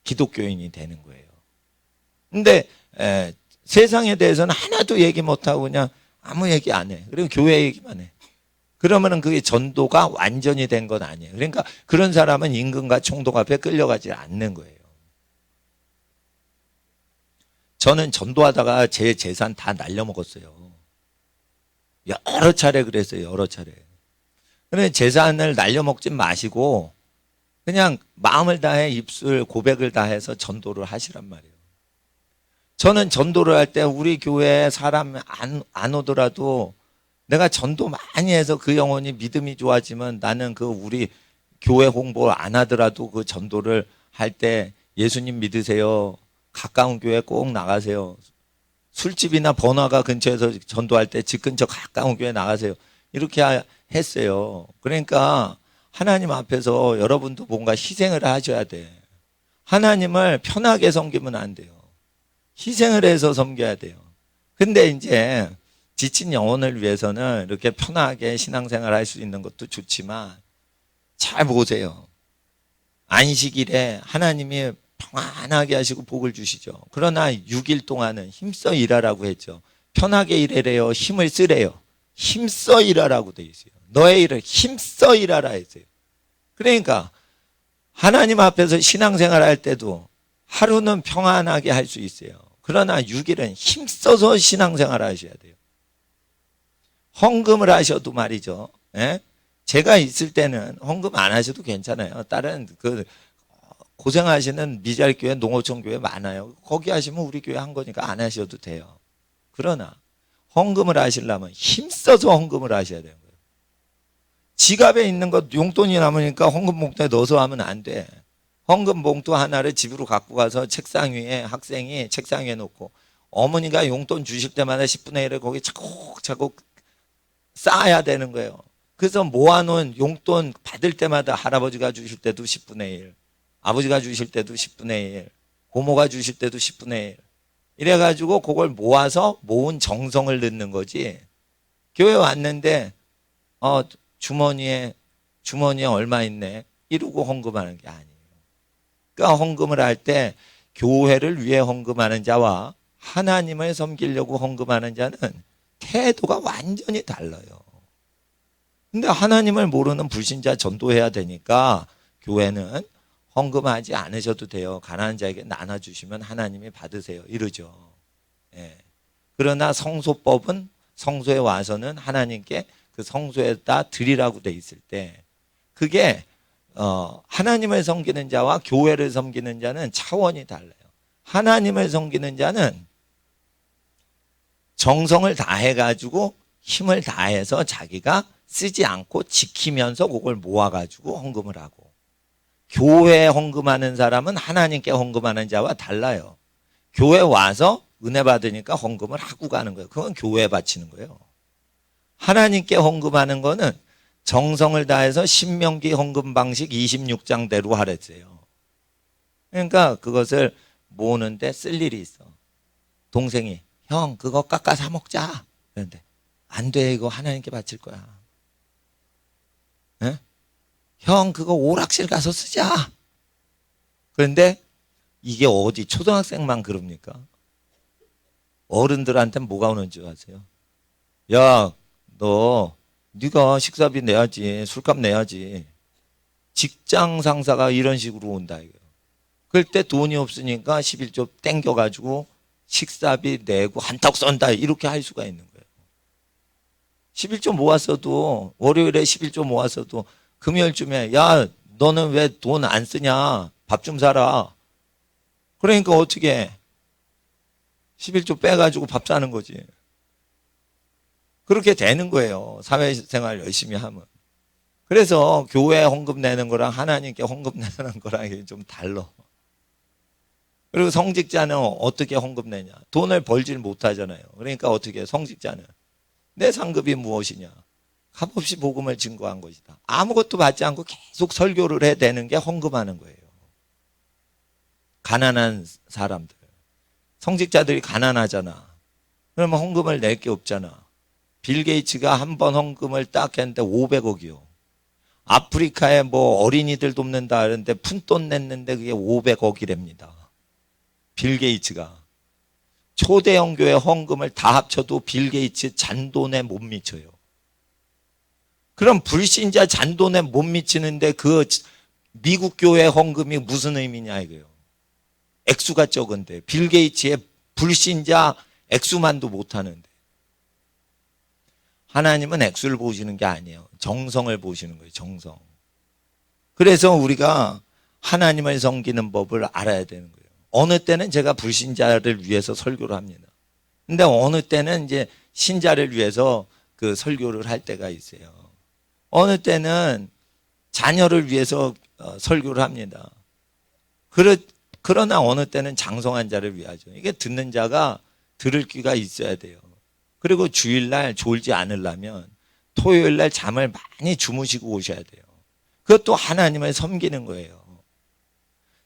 기독교인이 되는 거예요. 근데 세상에 대해서는 하나도 얘기 못하고 그냥 아무 얘기 안 해. 그리고 교회 얘기만 해. 그러면은 그게 전도가 완전히 된 건 아니에요. 그러니까 그런 사람은 임금과 총독 앞에 끌려가지 않는 거예요. 저는 전도하다가 제 재산 다 날려먹었어요. 여러 차례 그랬어요. 여러 차례. 그런데 재산을 날려먹지 마시고 그냥 마음을 다해 입술 고백을 다해서 전도를 하시란 말이에요. 저는 전도를 할 때 우리 교회에 사람 안 오더라도 내가 전도 많이 해서 그 영혼이 믿음이 좋아지면 나는 그 우리 교회 홍보 안 하더라도 그 전도를 할 때 예수님 믿으세요. 가까운 교회 꼭 나가세요. 술집이나 번화가 근처에서 전도할 때 집 근처 가까운 교회 나가세요. 이렇게 했어요. 그러니까 하나님 앞에서 여러분도 뭔가 희생을 하셔야 돼. 하나님을 편하게 섬기면 안 돼요. 희생을 해서 섬겨야 돼요. 근데 이제 지친 영혼을 위해서는 이렇게 편하게 신앙생활 할 수 있는 것도 좋지만 잘 보세요. 안식일에 하나님이 평안하게 하시고 복을 주시죠. 그러나 6일 동안은 힘써 일하라고 했죠. 편하게 일하래요? 힘을 쓰래요? 힘써 일하라고 돼 있어요. 너의 일을 힘써 일하라 했어요. 그러니까 하나님 앞에서 신앙생활 할 때도 하루는 평안하게 할 수 있어요. 그러나 6일은 힘써서 신앙생활 하셔야 돼요. 헌금을 하셔도 말이죠. 예? 제가 있을 때는 헌금 안 하셔도 괜찮아요. 다른 고생하시는 미잘교회, 농어촌교회 많아요. 거기 하시면 우리 교회 한 거니까 안 하셔도 돼요. 그러나 헌금을 하시려면 힘써서 헌금을 하셔야 되는 거예요. 지갑에 있는 것 용돈이 남으니까 헌금 봉투에 넣어서 하면 안 돼. 헌금 봉투 하나를 집으로 갖고 가서 책상 위에 학생이 책상 위에 놓고 어머니가 용돈 주실 때마다 10분의 1을 거기 차곡차곡 쌓아야 되는 거예요. 그래서 모아놓은 용돈 받을 때마다 할아버지가 주실 때도 10분의 1, 아버지가 주실 때도 10분의 1, 고모가 주실 때도 10분의 1. 이래가지고 그걸 모아서 모은 정성을 넣는 거지. 교회 왔는데 주머니에 얼마 있네 이러고 헌금하는 게 아니에요. 그러니까 헌금을 할 때 교회를 위해 헌금하는 자와 하나님을 섬기려고 헌금하는 자는 태도가 완전히 달라요. 근데 하나님을 모르는 불신자 전도해야 되니까 교회는 헌금하지 않으셔도 돼요. 가난한 자에게 나눠주시면 하나님이 받으세요. 이러죠. 예. 그러나 성소법은 성소에 와서는 하나님께 그 성소에다 드리라고 돼 있을 때 그게 하나님을 섬기는 자와 교회를 섬기는 자는 차원이 달라요. 하나님을 섬기는 자는 정성을 다해가지고 힘을 다해서 자기가 쓰지 않고 지키면서 그걸 모아가지고 헌금을 하고 교회에 헌금하는 사람은 하나님께 헌금하는 자와 달라요. 교회 와서 은혜 받으니까 헌금을 하고 가는 거예요. 그건 교회에 바치는 거예요. 하나님께 헌금하는 거는 정성을 다해서 신명기 헌금 방식 26장대로 하랬어요. 그러니까 그것을 모으는데 쓸 일이 있어. 동생이 형 그거 깎아 사 먹자. 그런데 안 돼 이거 하나님께 바칠 거야. 네? 형 그거 오락실 가서 쓰자. 그런데 이게 어디 초등학생만 그럽니까? 어른들한테는 뭐가 오는 줄 아세요? 야, 네가 식사비 내야지, 술값 내야지. 직장 상사가 이런 식으로 온다 이거예요. 그럴 때 돈이 없으니까 11조 땡겨가지고 식사비 내고 한턱 쏜다 이렇게 할 수가 있는 거예요. 11조 모았어도 월요일에 11조 모았어도 금요일쯤에 야 너는 왜 돈 안 쓰냐 밥 좀 사라. 그러니까 어떻게 해? 11조 빼가지고 밥 사는 거지. 그렇게 되는 거예요. 사회생활 열심히 하면. 그래서 교회 헌금 내는 거랑 하나님께 헌금 내는 거랑 좀 달라. 그리고 성직자는 어떻게 헌금 내냐? 돈을 벌질 못하잖아요. 그러니까 어떻게 해? 성직자는 내 상급이 무엇이냐? 값없이 복음을 증거한 것이다. 아무것도 받지 않고 계속 설교를 해대는 게 헌금하는 거예요. 가난한 사람들. 성직자들이 가난하잖아. 그러면 헌금을 낼 게 없잖아. 빌 게이츠가 한 번 헌금을 딱 했는데 500억이요. 아프리카에 뭐 어린이들 돕는다 하는데 푼돈 냈는데 그게 500억이랍니다. 빌 게이츠가. 초대형 교회 헌금을 다 합쳐도 빌 게이츠 잔돈에 못 미쳐요. 그럼 불신자 잔돈에 못 미치는데 그 미국 교회 헌금이 무슨 의미냐 이거예요. 액수가 적은데 빌 게이츠의 불신자 액수만도 못하는데 하나님은 액수를 보시는 게 아니에요. 정성을 보시는 거예요. 정성. 그래서 우리가 하나님을 섬기는 법을 알아야 되는 거예요. 어느 때는 제가 불신자를 위해서 설교를 합니다. 근데 어느 때는 이제 신자를 위해서 그 설교를 할 때가 있어요. 어느 때는 자녀를 위해서 설교를 합니다. 그러나 어느 때는 장성한 자를 위하죠. 이게 듣는 자가 들을 귀가 있어야 돼요. 그리고 주일날 졸지 않으려면 토요일날 잠을 많이 주무시고 오셔야 돼요. 그것도 하나님을 섬기는 거예요.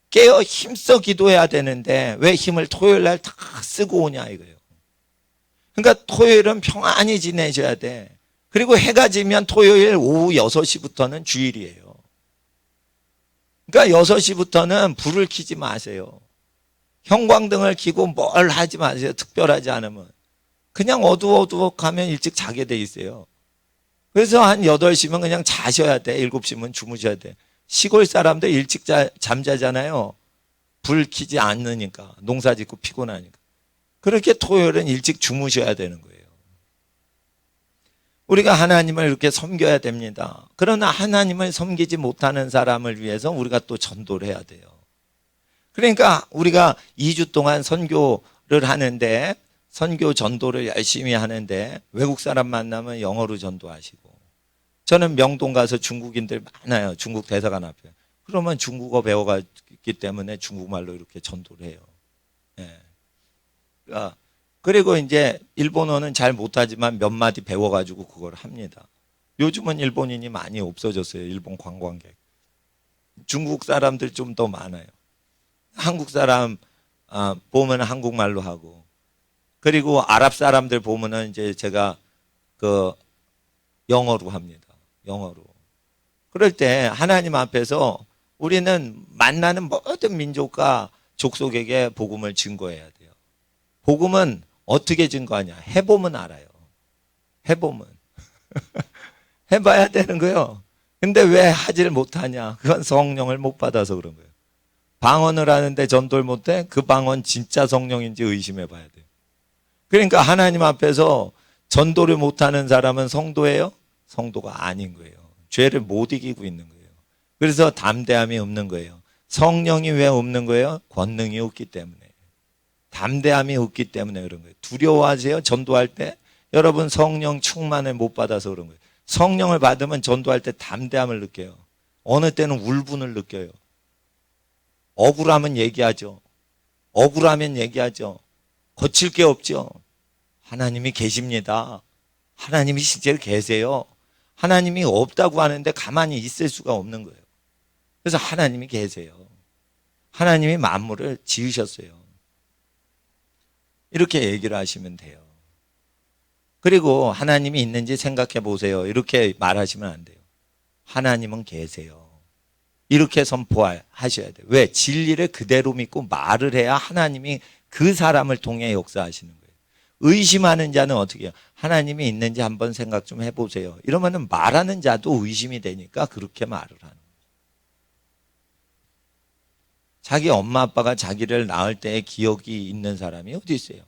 깨어 힘써 기도해야 되는데 왜 힘을 토요일 날 다 쓰고 오냐 이거예요. 그러니까 토요일은 평안히 지내셔야 돼. 그리고 해가 지면 토요일 오후 6시부터는 주일이에요. 그러니까 6시부터는 불을 켜지 마세요. 형광등을 켜고 뭘 하지 마세요. 특별하지 않으면. 그냥 어두워가면 일찍 자게 돼 있어요. 그래서 한 8시면 그냥 자셔야 돼. 7시면 주무셔야 돼. 시골 사람들 일찍 잠자잖아요. 불 켜지 않으니까. 농사 짓고 피곤하니까. 그렇게 토요일은 일찍 주무셔야 되는 거예요. 우리가 하나님을 이렇게 섬겨야 됩니다. 그러나 하나님을 섬기지 못하는 사람을 위해서 우리가 또 전도를 해야 돼요. 그러니까 우리가 2주 동안 선교를 하는데, 선교 전도를 열심히 하는데 외국 사람 만나면 영어로 전도하시고, 저는 명동 가서 중국인들 많아요. 중국 대사관 앞에. 그러면 중국어 배워갔기 때문에 중국말로 이렇게 전도를 해요. 예. 그리고 이제 일본어는 잘 못하지만 몇 마디 배워가지고 그걸 합니다. 요즘은 일본인이 많이 없어졌어요. 일본 관광객. 중국 사람들 좀 더 많아요. 한국 사람 보면 한국말로 하고, 그리고 아랍 사람들 보면은 이제 제가 그 영어로 합니다. 영어로. 그럴 때 하나님 앞에서 우리는 만나는 모든 민족과 족속에게 복음을 증거해야 돼요. 복음은 어떻게 증거하냐? 해보면 알아요. 해보면. 해봐야 되는 거예요. 근데 왜 하질 못하냐? 그건 성령을 못 받아서 그런 거예요. 방언을 하는데 전도를 못해? 그 방언 진짜 성령인지 의심해 봐야 돼요. 그러니까 하나님 앞에서 전도를 못하는 사람은 성도예요? 성도가 아닌 거예요. 죄를 못 이기고 있는 거예요. 그래서 담대함이 없는 거예요. 성령이 왜 없는 거예요? 권능이 없기 때문에. 담대함이 없기 때문에 그런 거예요. 두려워하세요? 전도할 때? 여러분 성령 충만을 못 받아서 그런 거예요. 성령을 받으면 전도할 때 담대함을 느껴요. 어느 때는 울분을 느껴요. 억울하면 얘기하죠. 억울하면 얘기하죠. 거칠 게 없죠. 하나님이 계십니다. 하나님이 실제로 계세요. 하나님이 없다고 하는데 가만히 있을 수가 없는 거예요. 그래서 하나님이 계세요. 하나님이 만물을 지으셨어요. 이렇게 얘기를 하시면 돼요. 그리고 하나님이 있는지 생각해 보세요. 이렇게 말하시면 안 돼요. 하나님은 계세요. 이렇게 선포하셔야 돼요. 왜? 진리를 그대로 믿고 말을 해야 하나님이 그 사람을 통해 역사하시는 거예요. 의심하는 자는 어떻게 해요? 하나님이 있는지 한번 생각 좀 해보세요. 이러면은 말하는 자도 의심이 되니까 그렇게 말을 하는 거예요. 자기 엄마 아빠가 자기를 낳을 때의 기억이 있는 사람이 어디 있어요?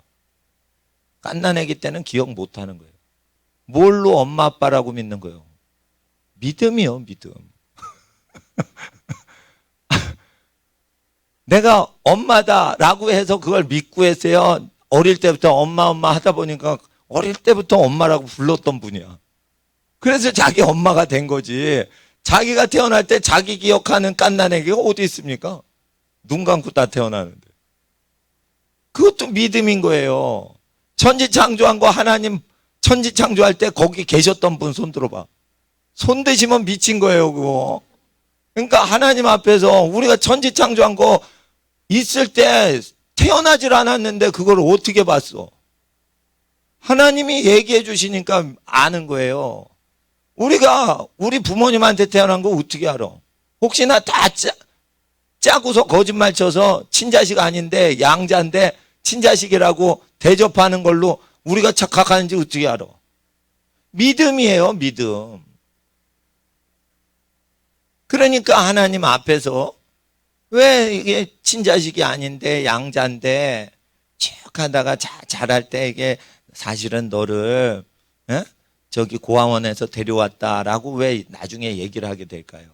갓난아기 때는 기억 못 하는 거예요. 뭘로 엄마 아빠라고 믿는 거예요? 믿음이요, 믿음. 내가 엄마다라고 해서 그걸 믿고 했어요. 어릴 때부터 엄마 하다 보니까 어릴 때부터 엄마라고 불렀던 분이야. 그래서 자기 엄마가 된 거지. 자기가 태어날 때 자기 기억하는 갓난아기가 어디 있습니까? 눈 감고 다 태어나는데. 그것도 믿음인 거예요. 천지 창조한 거 하나님 천지 창조할 때 거기 계셨던 분 손 들어봐. 손 대시면 미친 거예요, 그거. 그러니까 하나님 앞에서 우리가 천지 창조한 거 있을 때 태어나질 않았는데 그걸 어떻게 봤어? 하나님이 얘기해 주시니까 아는 거예요. 우리가 우리 부모님한테 태어난 거 어떻게 알아? 혹시나 다 짜고서 거짓말 쳐서 친자식 아닌데 양자인데 친자식이라고 대접하는 걸로 우리가 착각하는지 어떻게 알아? 믿음이에요, 믿음. 그러니까 하나님 앞에서 왜 이게 친자식이 아닌데 양자인데 쭉 하다가 자랄 때 이게 사실은 너를 저기 고아원에서 데려왔다라고 왜 나중에 얘기를 하게 될까요?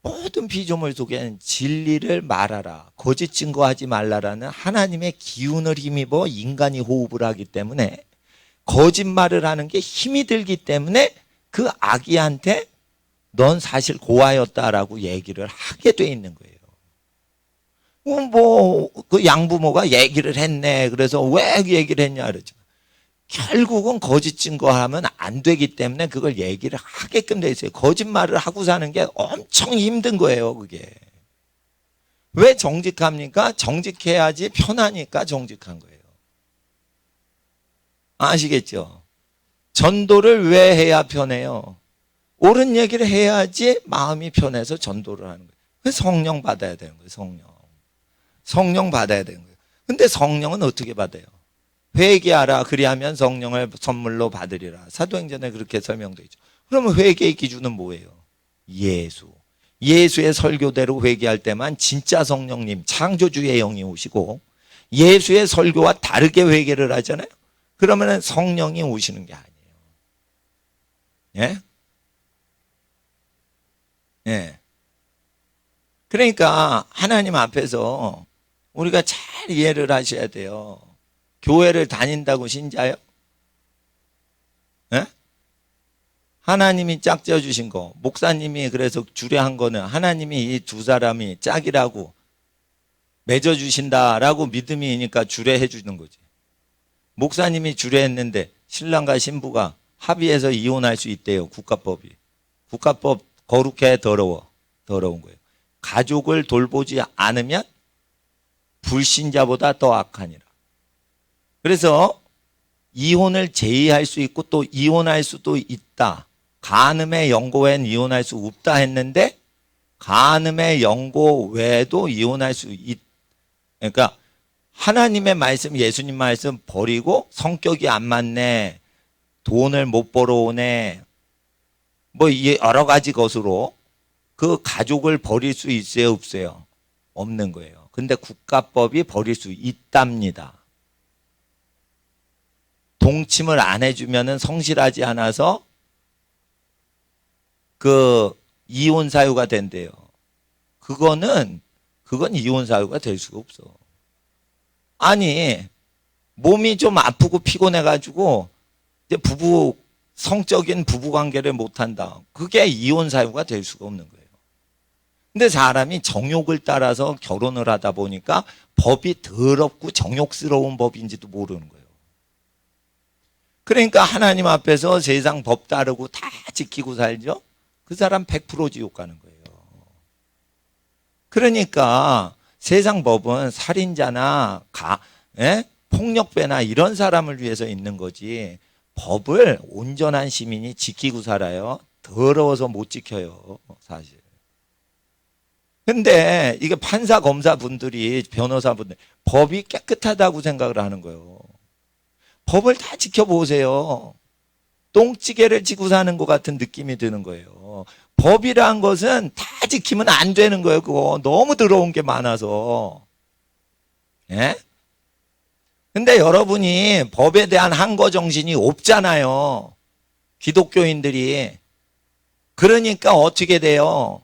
모든 피조물 속에는 진리를 말하라, 거짓 증거하지 말라라는 하나님의 기운을 힘입어 인간이 호흡을 하기 때문에 거짓말을 하는 게 힘이 들기 때문에 그 아기한테 넌 사실 고아였다라고 얘기를 하게 돼 있는 거예요. 그 양부모가 얘기를 했네. 그래서 왜 얘기를 했냐 그러죠. 결국은 거짓 증거하면 안 되기 때문에 그걸 얘기를 하게끔 돼 있어요. 거짓말을 하고 사는 게 엄청 힘든 거예요, 그게. 왜 정직합니까? 정직해야지 편하니까 정직한 거예요. 아시겠죠? 전도를 왜 해야 편해요? 옳은 얘기를 해야지 마음이 편해서 전도를 하는 거예요. 그래서 성령 받아야 되는 거예요, 성령. 성령 받아야 되는 거예요. 근데 성령은 어떻게 받아요? 회개하라, 그리하면 성령을 선물로 받으리라. 사도행전에 그렇게 설명되어 있죠. 그러면 회개의 기준은 뭐예요? 예수. 예수의 설교대로 회개할 때만 진짜 성령님, 창조주의 영이 오시고, 예수의 설교와 다르게 회개를 하잖아요. 그러면 성령이 오시는 게 아니에요. 예? 예. 그러니까 하나님 앞에서 우리가 잘 이해를 하셔야 돼요. 교회를 다닌다고 신자요? 예? 하나님이 짝지어 주신 거, 목사님이 그래서 주례한 거는 하나님이 이 두 사람이 짝이라고 맺어주신다라고 믿음이니까 주례해 주는 거지. 목사님이 주례했는데 신랑과 신부가 합의해서 이혼할 수 있대요, 국가법이. 국가법 거룩해, 더러운 거예요. 가족을 돌보지 않으면 불신자보다 더 악하니라. 그래서 이혼을 제의할 수 있고 또 이혼할 수도 있다. 간음의 연고 외엔 이혼할 수 없다 했는데 간음의 연고 외에도 이혼할 수 그러니까 하나님의 말씀, 예수님 말씀 버리고 성격이 안 맞네, 돈을 못 벌어오네, 뭐 여러 가지 것으로 그 가족을 버릴 수 있어요, 없어요? 없는 거예요. 근데 국가법이 버릴 수 있답니다. 동침을 안 해주면은 성실하지 않아서 그 이혼 사유가 된대요. 그건 이혼 사유가 될 수가 없어. 아니, 몸이 좀 아프고 피곤해가지고 이제 성적인 부부 관계를 못한다. 그게 이혼 사유가 될 수가 없는 거예요. 근데 사람이 정욕을 따라서 결혼을 하다 보니까 법이 더럽고 정욕스러운 법인지도 모르는 거예요. 그러니까 하나님 앞에서 세상 법 따르고 다 지키고 살죠? 그 사람 100% 지옥 가는 거예요. 그러니까 세상 법은 살인자나 폭력배나 이런 사람을 위해서 있는 거지, 법을 온전한 시민이 지키고 살아요. 더러워서 못 지켜요, 사실. 근데 이게 판사, 검사분들이, 변호사분들, 법이 깨끗하다고 생각을 하는 거예요. 법을 다 지켜보세요. 똥찌개를 지고 사는 것 같은 느낌이 드는 거예요. 법이란 것은 다 지키면 안 되는 거예요. 그거 너무 더러운 게 많아서. 예? 근데 여러분이 법에 대한 항거 정신이 없잖아요, 기독교인들이. 그러니까 어떻게 돼요?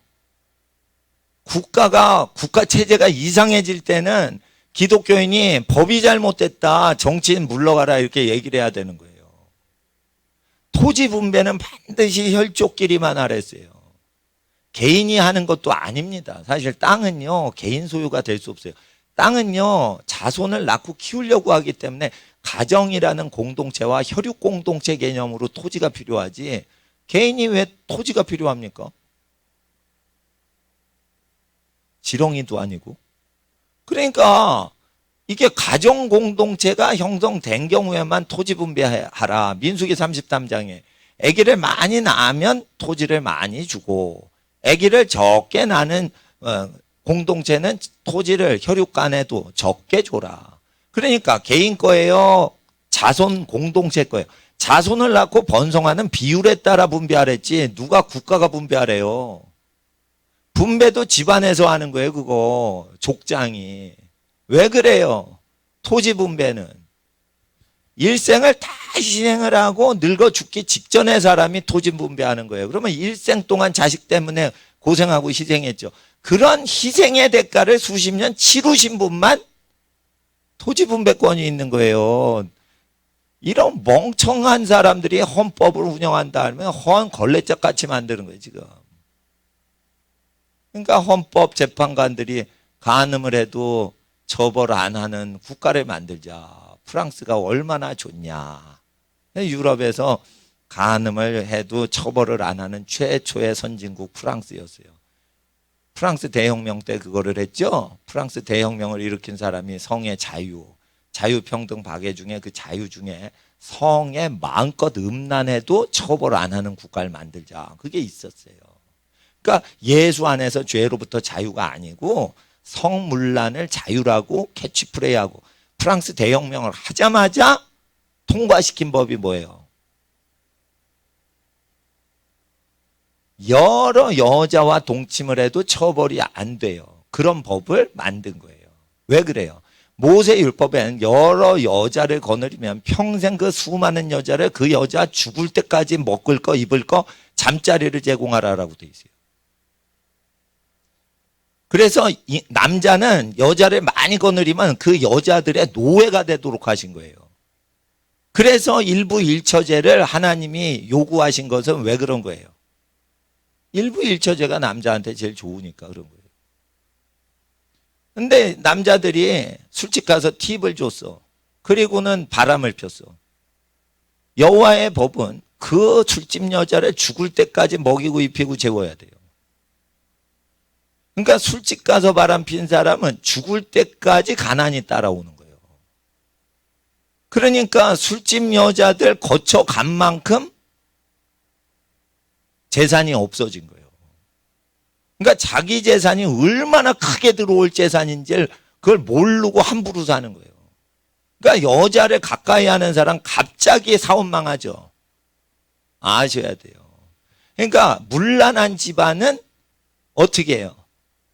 국가 체제가 이상해질 때는 기독교인이 법이 잘못됐다, 정치인 물러가라, 이렇게 얘기를 해야 되는 거예요. 토지 분배는 반드시 혈족끼리만 하랬어요. 개인이 하는 것도 아닙니다. 사실 땅은요, 개인 소유가 될 수 없어요. 땅은요, 자손을 낳고 키우려고 하기 때문에 가정이라는 공동체와 혈육 공동체 개념으로 토지가 필요하지, 개인이 왜 토지가 필요합니까? 지렁이도 아니고. 그러니까 이게 가정 공동체가 형성된 경우에만 토지 분배하라. 민수기 33장에 아기를 많이 낳으면 토지를 많이 주고, 아기를 적게 낳는 공동체는 토지를 혈육 간에도 적게 줘라. 그러니까 개인 거예요, 자손 공동체 거예요. 자손을 낳고 번성하는 비율에 따라 분배하랬지 누가 국가가 분배하래요. 분배도 집안에서 하는 거예요, 그거. 족장이. 왜 그래요? 토지 분배는 일생을 다 희생을 하고 늙어 죽기 직전에 사람이 토지 분배하는 거예요. 그러면 일생 동안 자식 때문에 고생하고 희생했죠. 그런 희생의 대가를 수십 년 치르신 분만 토지 분배권이 있는 거예요. 이런 멍청한 사람들이 헌법을 운영한다 하면 헌 걸레짝 같이 만드는 거예요, 지금. 그러니까 헌법 재판관들이 간음을 해도 처벌 안 하는 국가를 만들자. 프랑스가 얼마나 좋냐. 유럽에서 간음을 해도 처벌을 안 하는 최초의 선진국 프랑스였어요. 프랑스 대혁명 때 그거를 했죠. 프랑스 대혁명을 일으킨 사람이 성의 자유, 자유평등 박애 중에 그 자유 중에 성에 마음껏 음란해도 처벌 안 하는 국가를 만들자. 그게 있었어요. 그러니까 예수 안에서 죄로부터 자유가 아니고 성문란을 자유라고 캐치프레이하고 프랑스 대혁명을 하자마자 통과시킨 법이 뭐예요? 여러 여자와 동침을 해도 처벌이 안 돼요. 그런 법을 만든 거예요. 왜 그래요? 모세율법엔 여러 여자를 거느리면 평생 그 수많은 여자를 그 여자 죽을 때까지 먹을 거 입을 거 잠자리를 제공하라라고 돼 있어요. 그래서 이 남자는 여자를 많이 거느리면 그 여자들의 노예가 되도록 하신 거예요. 그래서 일부 일처제를 하나님이 요구하신 것은 왜 그런 거예요? 일부 일처제가 남자한테 제일 좋으니까 그런 거예요. 근데 남자들이 술집 가서 팁을 줬어. 그리고는 바람을 폈어. 여호와의 법은 그 술집 여자를 죽을 때까지 먹이고 입히고 재워야 돼요. 그러니까 술집 가서 바람 핀 사람은 죽을 때까지 가난이 따라오는 거예요. 그러니까 술집 여자들 거쳐간 만큼 재산이 없어진 거예요. 그러니까 자기 재산이 얼마나 크게 들어올 재산인지를 그걸 모르고 함부로 사는 거예요. 그러니까 여자를 가까이 하는 사람 갑자기 사업 망하죠. 아셔야 돼요. 그러니까 문란한 집안은 어떻게 해요?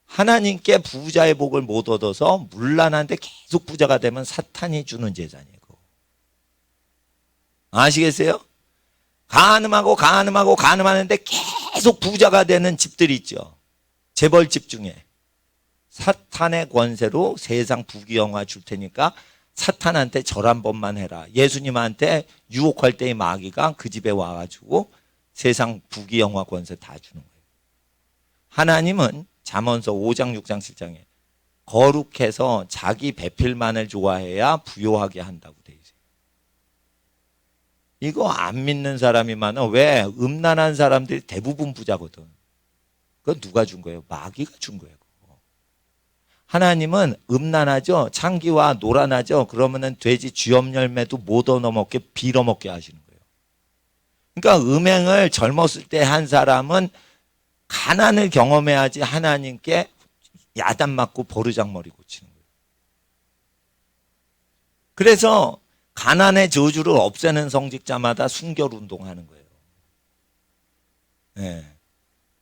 하나님께 부자의 복을 못 얻어서 문란한데 계속 부자가 되면 사탄이 주는 재산이고. 아시겠어요? 가늠하는데 계속 부자가 되는 집들이 있죠. 재벌집 중에 사탄의 권세로 세상 부귀영화 줄 테니까 사탄한테 절 한 번만 해라. 예수님한테 유혹할 때의 마귀가 그 집에 와가지고 세상 부귀영화 권세 다 주는 거예요. 하나님은 잠언서 5장 6장 7장에 거룩해서 자기 배필만을 좋아해야 부요하게 한다고 돼 있어요. 이거 안 믿는 사람이 많아. 왜? 음란한 사람들이 대부분 부자거든. 그건 누가 준 거예요? 마귀가 준 거예요. 하나님은 음란하죠? 창기와 노란하죠? 그러면은 돼지 쥐염 열매도 못 얻어먹게 빌어먹게 하시는 거예요. 그러니까 음행을 젊었을 때 한 사람은 가난을 경험해야지 하나님께 야단 맞고 버르장머리 고치는 거예요. 그래서 가난의 저주를 없애는 성직자마다 순결 운동하는 거예요. 네.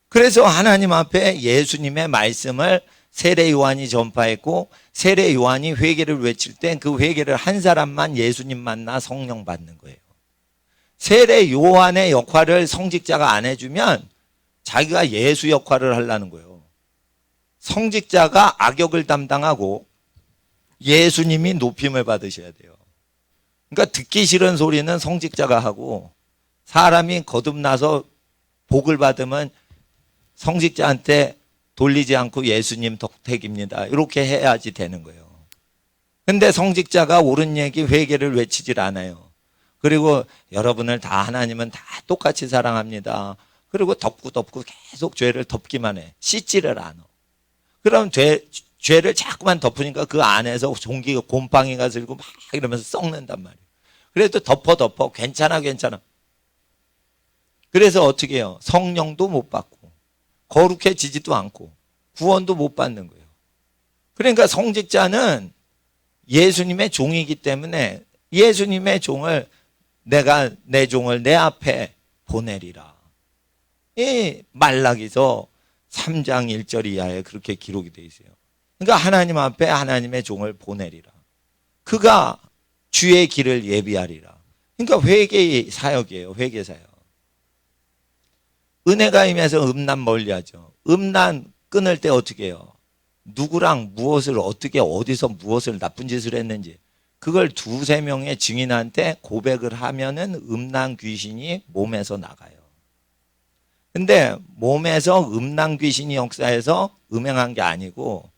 그래서 하나님 앞에 예수님의 말씀을 세례 요한이 전파했고 세례 요한이 회개를 외칠 때 그 회개를 한 사람만 예수님 만나 성령 받는 거예요. 세례 요한의 역할을 성직자가 안 해주면 자기가 예수 역할을 하려는 거예요. 성직자가 악역을 담당하고 예수님이 높임을 받으셔야 돼요. 그러니까 듣기 싫은 소리는 성직자가 하고 사람이 거듭나서 복을 받으면 성직자한테 돌리지 않고 예수님 덕택입니다. 이렇게 해야지 되는 거예요. 근데 성직자가 옳은 얘기 회개를 외치질 않아요. 그리고 여러분을 다 하나님은 다 똑같이 사랑합니다. 그리고 덮고 계속 죄를 덮기만 해. 씻지를 않아. 그럼 죄를 자꾸만 덮으니까 그 안에서 종기가 곰팡이가 들고 막 이러면서 썩는단 말이에요. 그래도 덮어 괜찮아. 그래서 어떻게 해요? 성령도 못 받고 거룩해지지도 않고 구원도 못 받는 거예요. 그러니까 성직자는 예수님의 종이기 때문에 예수님의 종을 내가 내 종을 내 앞에 보내리라. 이 말라기서 3장 1절 이하에 그렇게 기록이 되어 있어요. 그러니까 하나님 앞에 하나님의 종을 보내리라. 그가 주의 길을 예비하리라. 그러니까 회개의 사역이에요. 회개 사역. 은혜가 임해서 음란 멀리하죠. 음란 끊을 때 어떻게 해요? 누구랑 무엇을 어떻게 어디서 무엇을 나쁜 짓을 했는지 그걸 2-3명의 증인한테 고백을 하면은 음란 귀신이 몸에서 나가요. 근데 몸에서 음란 귀신이 역사해서 음행한 게 아니고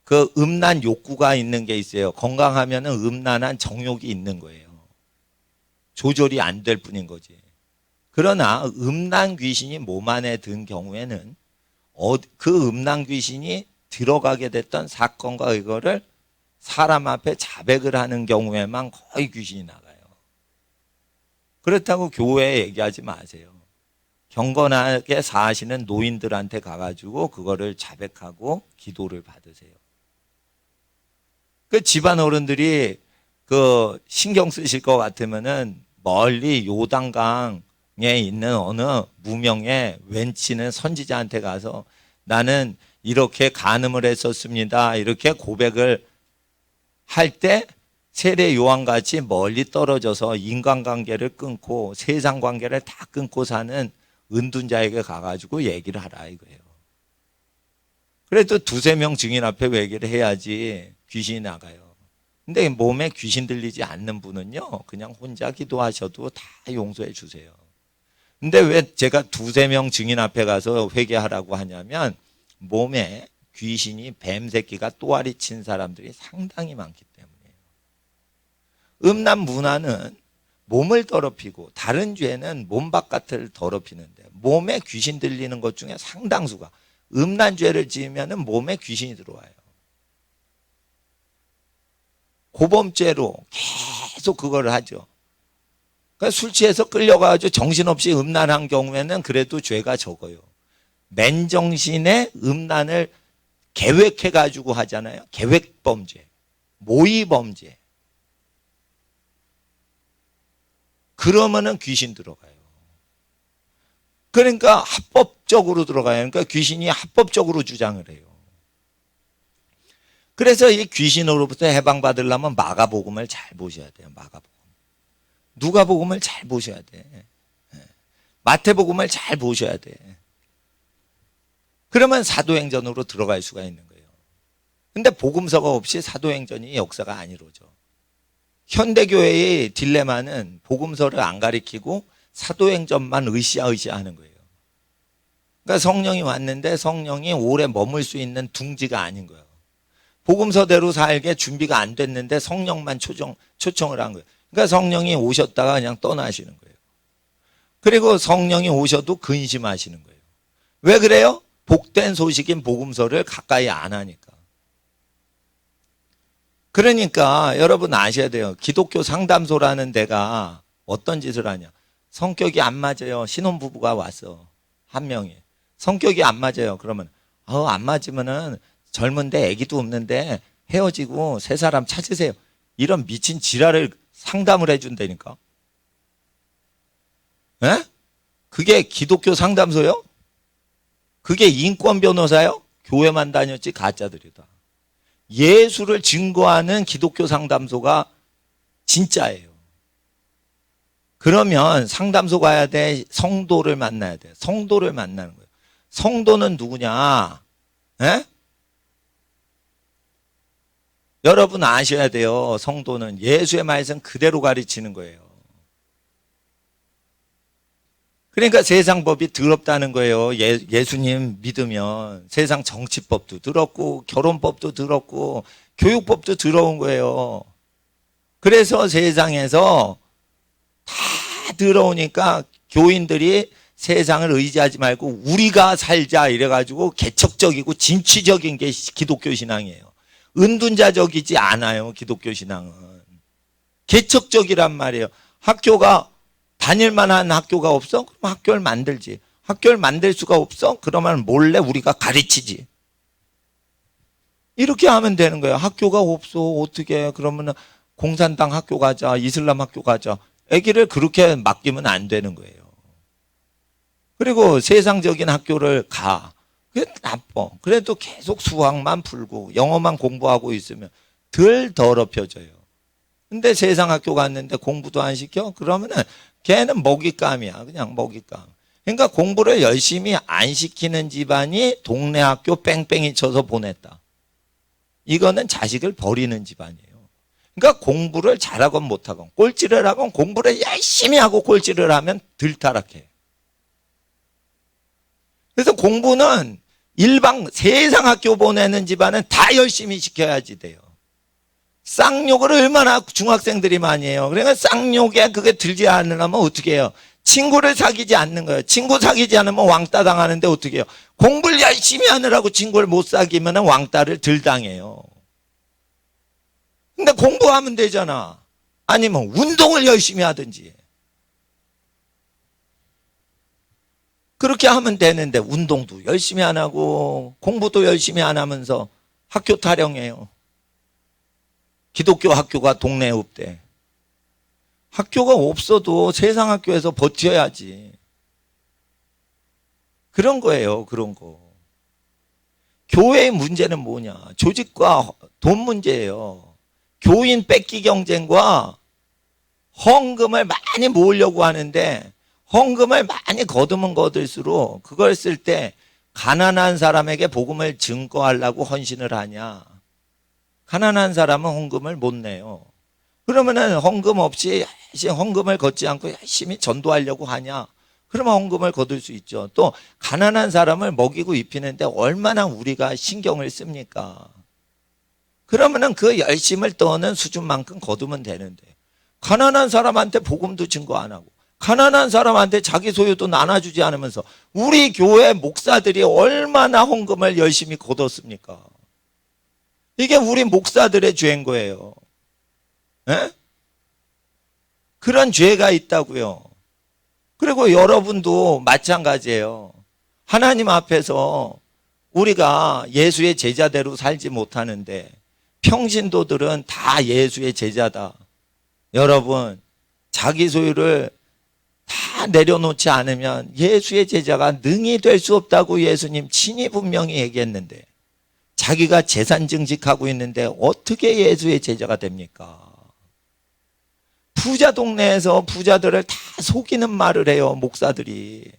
그 음란 욕구가 있는 게 있어요. 건강하면은 음란한 정욕이 있는 거예요. 조절이 안 될 뿐인 거지. 그러나 음란 귀신이 몸 안에 든 경우에는 그 음란 귀신이 들어가게 됐던 사건과 이거를 사람 앞에 자백을 하는 경우에만 거의 귀신이 나가요. 그렇다고 교회에 얘기하지 마세요. 경건하게 사시는 노인들한테 가가지고 그거를 자백하고 기도를 받으세요. 그 집안 어른들이 그 신경 쓰실 것 같으면은 멀리 요단강에 있는 어느 무명의 웬치는 선지자한테 가서 나는 이렇게 간음을 했었습니다. 이렇게 고백을 할 때 세례 요한같이 멀리 떨어져서 인간관계를 끊고 세상 관계를 다 끊고 사는 은둔자에게 가가지고 얘기를 하라 이거예요. 그래도 두세 명 증인 앞에 얘기를 해야지 귀신이 나가요. 근데 몸에 귀신 들리지 않는 분은요, 그냥 혼자 기도하셔도 다 용서해 주세요. 근데 왜 제가 두세 명 증인 앞에 가서 회개하라고 하냐면 몸에 귀신이 뱀 새끼가 또아리 친 사람들이 상당히 많기 때문이에요. 음란 문화는 몸을 더럽히고 다른 죄는 몸 바깥을 더럽히는데 몸에 귀신 들리는 것 중에 상당수가 음란 죄를 지으면 몸에 귀신이 들어와요. 고범죄로 계속 그걸 하죠. 그러니까 술 취해서 끌려가지고 정신없이 음란한 경우에는 그래도 죄가 적어요. 맨정신에 음란을 계획해가지고 하잖아요. 계획범죄, 모의범죄. 그러면은 귀신 들어가요. 그러니까 합법적으로 들어가요. 그러니까 귀신이 합법적으로 주장을 해요. 그래서 이 귀신으로부터 해방받으려면 마가복음을 잘 보셔야 돼요. 마가복음. 누가복음을 잘 보셔야 돼. 마태복음을 잘 보셔야 돼. 그러면 사도행전으로 들어갈 수가 있는 거예요. 근데 복음서가 없이 사도행전이 역사가 안 이루어져. 현대교회의 딜레마는 복음서를 안 가리키고 사도행전만 으쌰으쌰 하는 거예요. 그러니까 성령이 왔는데 성령이 오래 머물 수 있는 둥지가 아닌 거예요. 복음서대로 살게 준비가 안 됐는데 성령만 초청을 한 거예요. 그러니까 성령이 오셨다가 그냥 떠나시는 거예요. 그리고 성령이 오셔도 근심하시는 거예요. 왜 그래요? 복된 소식인 복음서를 가까이 안 하니까. 그러니까 여러분 아셔야 돼요. 기독교 상담소라는 데가 어떤 짓을 하냐. 성격이 안 맞아요. 신혼부부가 왔어. 한 명이. 성격이 안 맞아요. 그러면 안 맞으면은 젊은데 애기도 없는데 헤어지고 새 사람 찾으세요. 이런 미친 지랄을 상담을 해준다니까. 에? 그게 기독교 상담소요? 그게 인권 변호사요? 교회만 다녔지 가짜들이다. 예수를 증거하는 기독교 상담소가 진짜예요. 그러면 상담소 가야 돼. 성도를 만나야 돼. 성도를 만나는 거예요. 성도는 누구냐? 에? 여러분 아셔야 돼요. 성도는 예수의 말씀 그대로 가르치는 거예요. 그러니까 세상 법이 더럽다는 거예요. 예수님 믿으면 세상 정치법도 더럽고 결혼법도 더럽고 교육법도 더러운 거예요. 그래서 세상에서 다 더러우니까 교인들이 세상을 의지하지 말고 우리가 살자 이래가지고 개척적이고 진취적인 게 기독교 신앙이에요. 은둔자적이지 않아요. 기독교 신앙은. 개척적이란 말이에요. 학교가 다닐 만한 학교가 없어? 그럼 학교를 만들지. 학교를 만들 수가 없어? 그러면 몰래 우리가 가르치지. 이렇게 하면 되는 거예요. 학교가 없어. 어떻게? 그러면 공산당 학교 가자. 이슬람 학교 가자. 아기를 그렇게 맡기면 안 되는 거예요. 그리고 세상적인 학교를 가. 그게 나빠. 그래도 계속 수학만 풀고 영어만 공부하고 있으면 덜 더럽혀져요. 근데 세상 학교 갔는데 공부도 안 시켜? 그러면은 걔는 먹잇감이야. 그냥 먹잇감. 그러니까 공부를 열심히 안 시키는 집안이 동네 학교 뺑뺑이 쳐서 보냈다. 이거는 자식을 버리는 집안이에요. 그러니까 공부를 잘하건 못하건 꼴찌를 하건 공부를 열심히 하고 꼴찌를 하면 덜 타락해. 그래서 공부는 일방 세상 학교 보내는 집안은 다 열심히 시켜야지 돼요. 쌍욕을 얼마나 중학생들이 많이 해요. 그러니까 쌍욕에 그게 들지 않으려면 어떻게 해요? 친구를 사귀지 않는 거예요. 친구 사귀지 않으면 왕따 당하는데 어떻게 해요? 공부를 열심히 하느라고 친구를 못 사귀면 왕따를 덜 당해요. 근데 공부하면 되잖아. 아니면 운동을 열심히 하든지. 그렇게 하면 되는데 운동도 열심히 안 하고 공부도 열심히 안 하면서 학교 타령해요. 기독교 학교가 동네에 없대. 학교가 없어도 세상 학교에서 버텨야지. 그런 거예요. 그런 거. 교회의 문제는 뭐냐? 조직과 돈 문제예요. 교인 뺏기 경쟁과 헌금을 많이 모으려고 하는데 헌금을 많이 거두면 거둘수록 그걸 쓸 때 가난한 사람에게 복음을 증거하려고 헌신을 하냐. 가난한 사람은 헌금을 못 내요. 그러면은 헌금 없이 헌금을 걷지 않고 열심히 전도하려고 하냐. 그러면 헌금을 거둘 수 있죠. 또 가난한 사람을 먹이고 입히는데 얼마나 우리가 신경을 씁니까? 그러면은 그 열심을 떠는 수준만큼 거두면 되는데 가난한 사람한테 복음도 증거 안 하고 가난한 사람한테 자기 소유도 나눠주지 않으면서 우리 교회 목사들이 얼마나 헌금을 열심히 거뒀습니까? 이게 우리 목사들의 죄인 거예요. 에? 그런 죄가 있다고요. 그리고 여러분도 마찬가지예요. 하나님 앞에서 우리가 예수의 제자대로 살지 못하는데 평신도들은 다 예수의 제자다. 여러분, 자기 소유를 다 내려놓지 않으면 예수의 제자가 능히 될 수 없다고 예수님 친히 분명히 얘기했는데 자기가 재산 증식하고 있는데 어떻게 예수의 제자가 됩니까? 부자 동네에서 부자들을 다 속이는 말을 해요, 목사들이.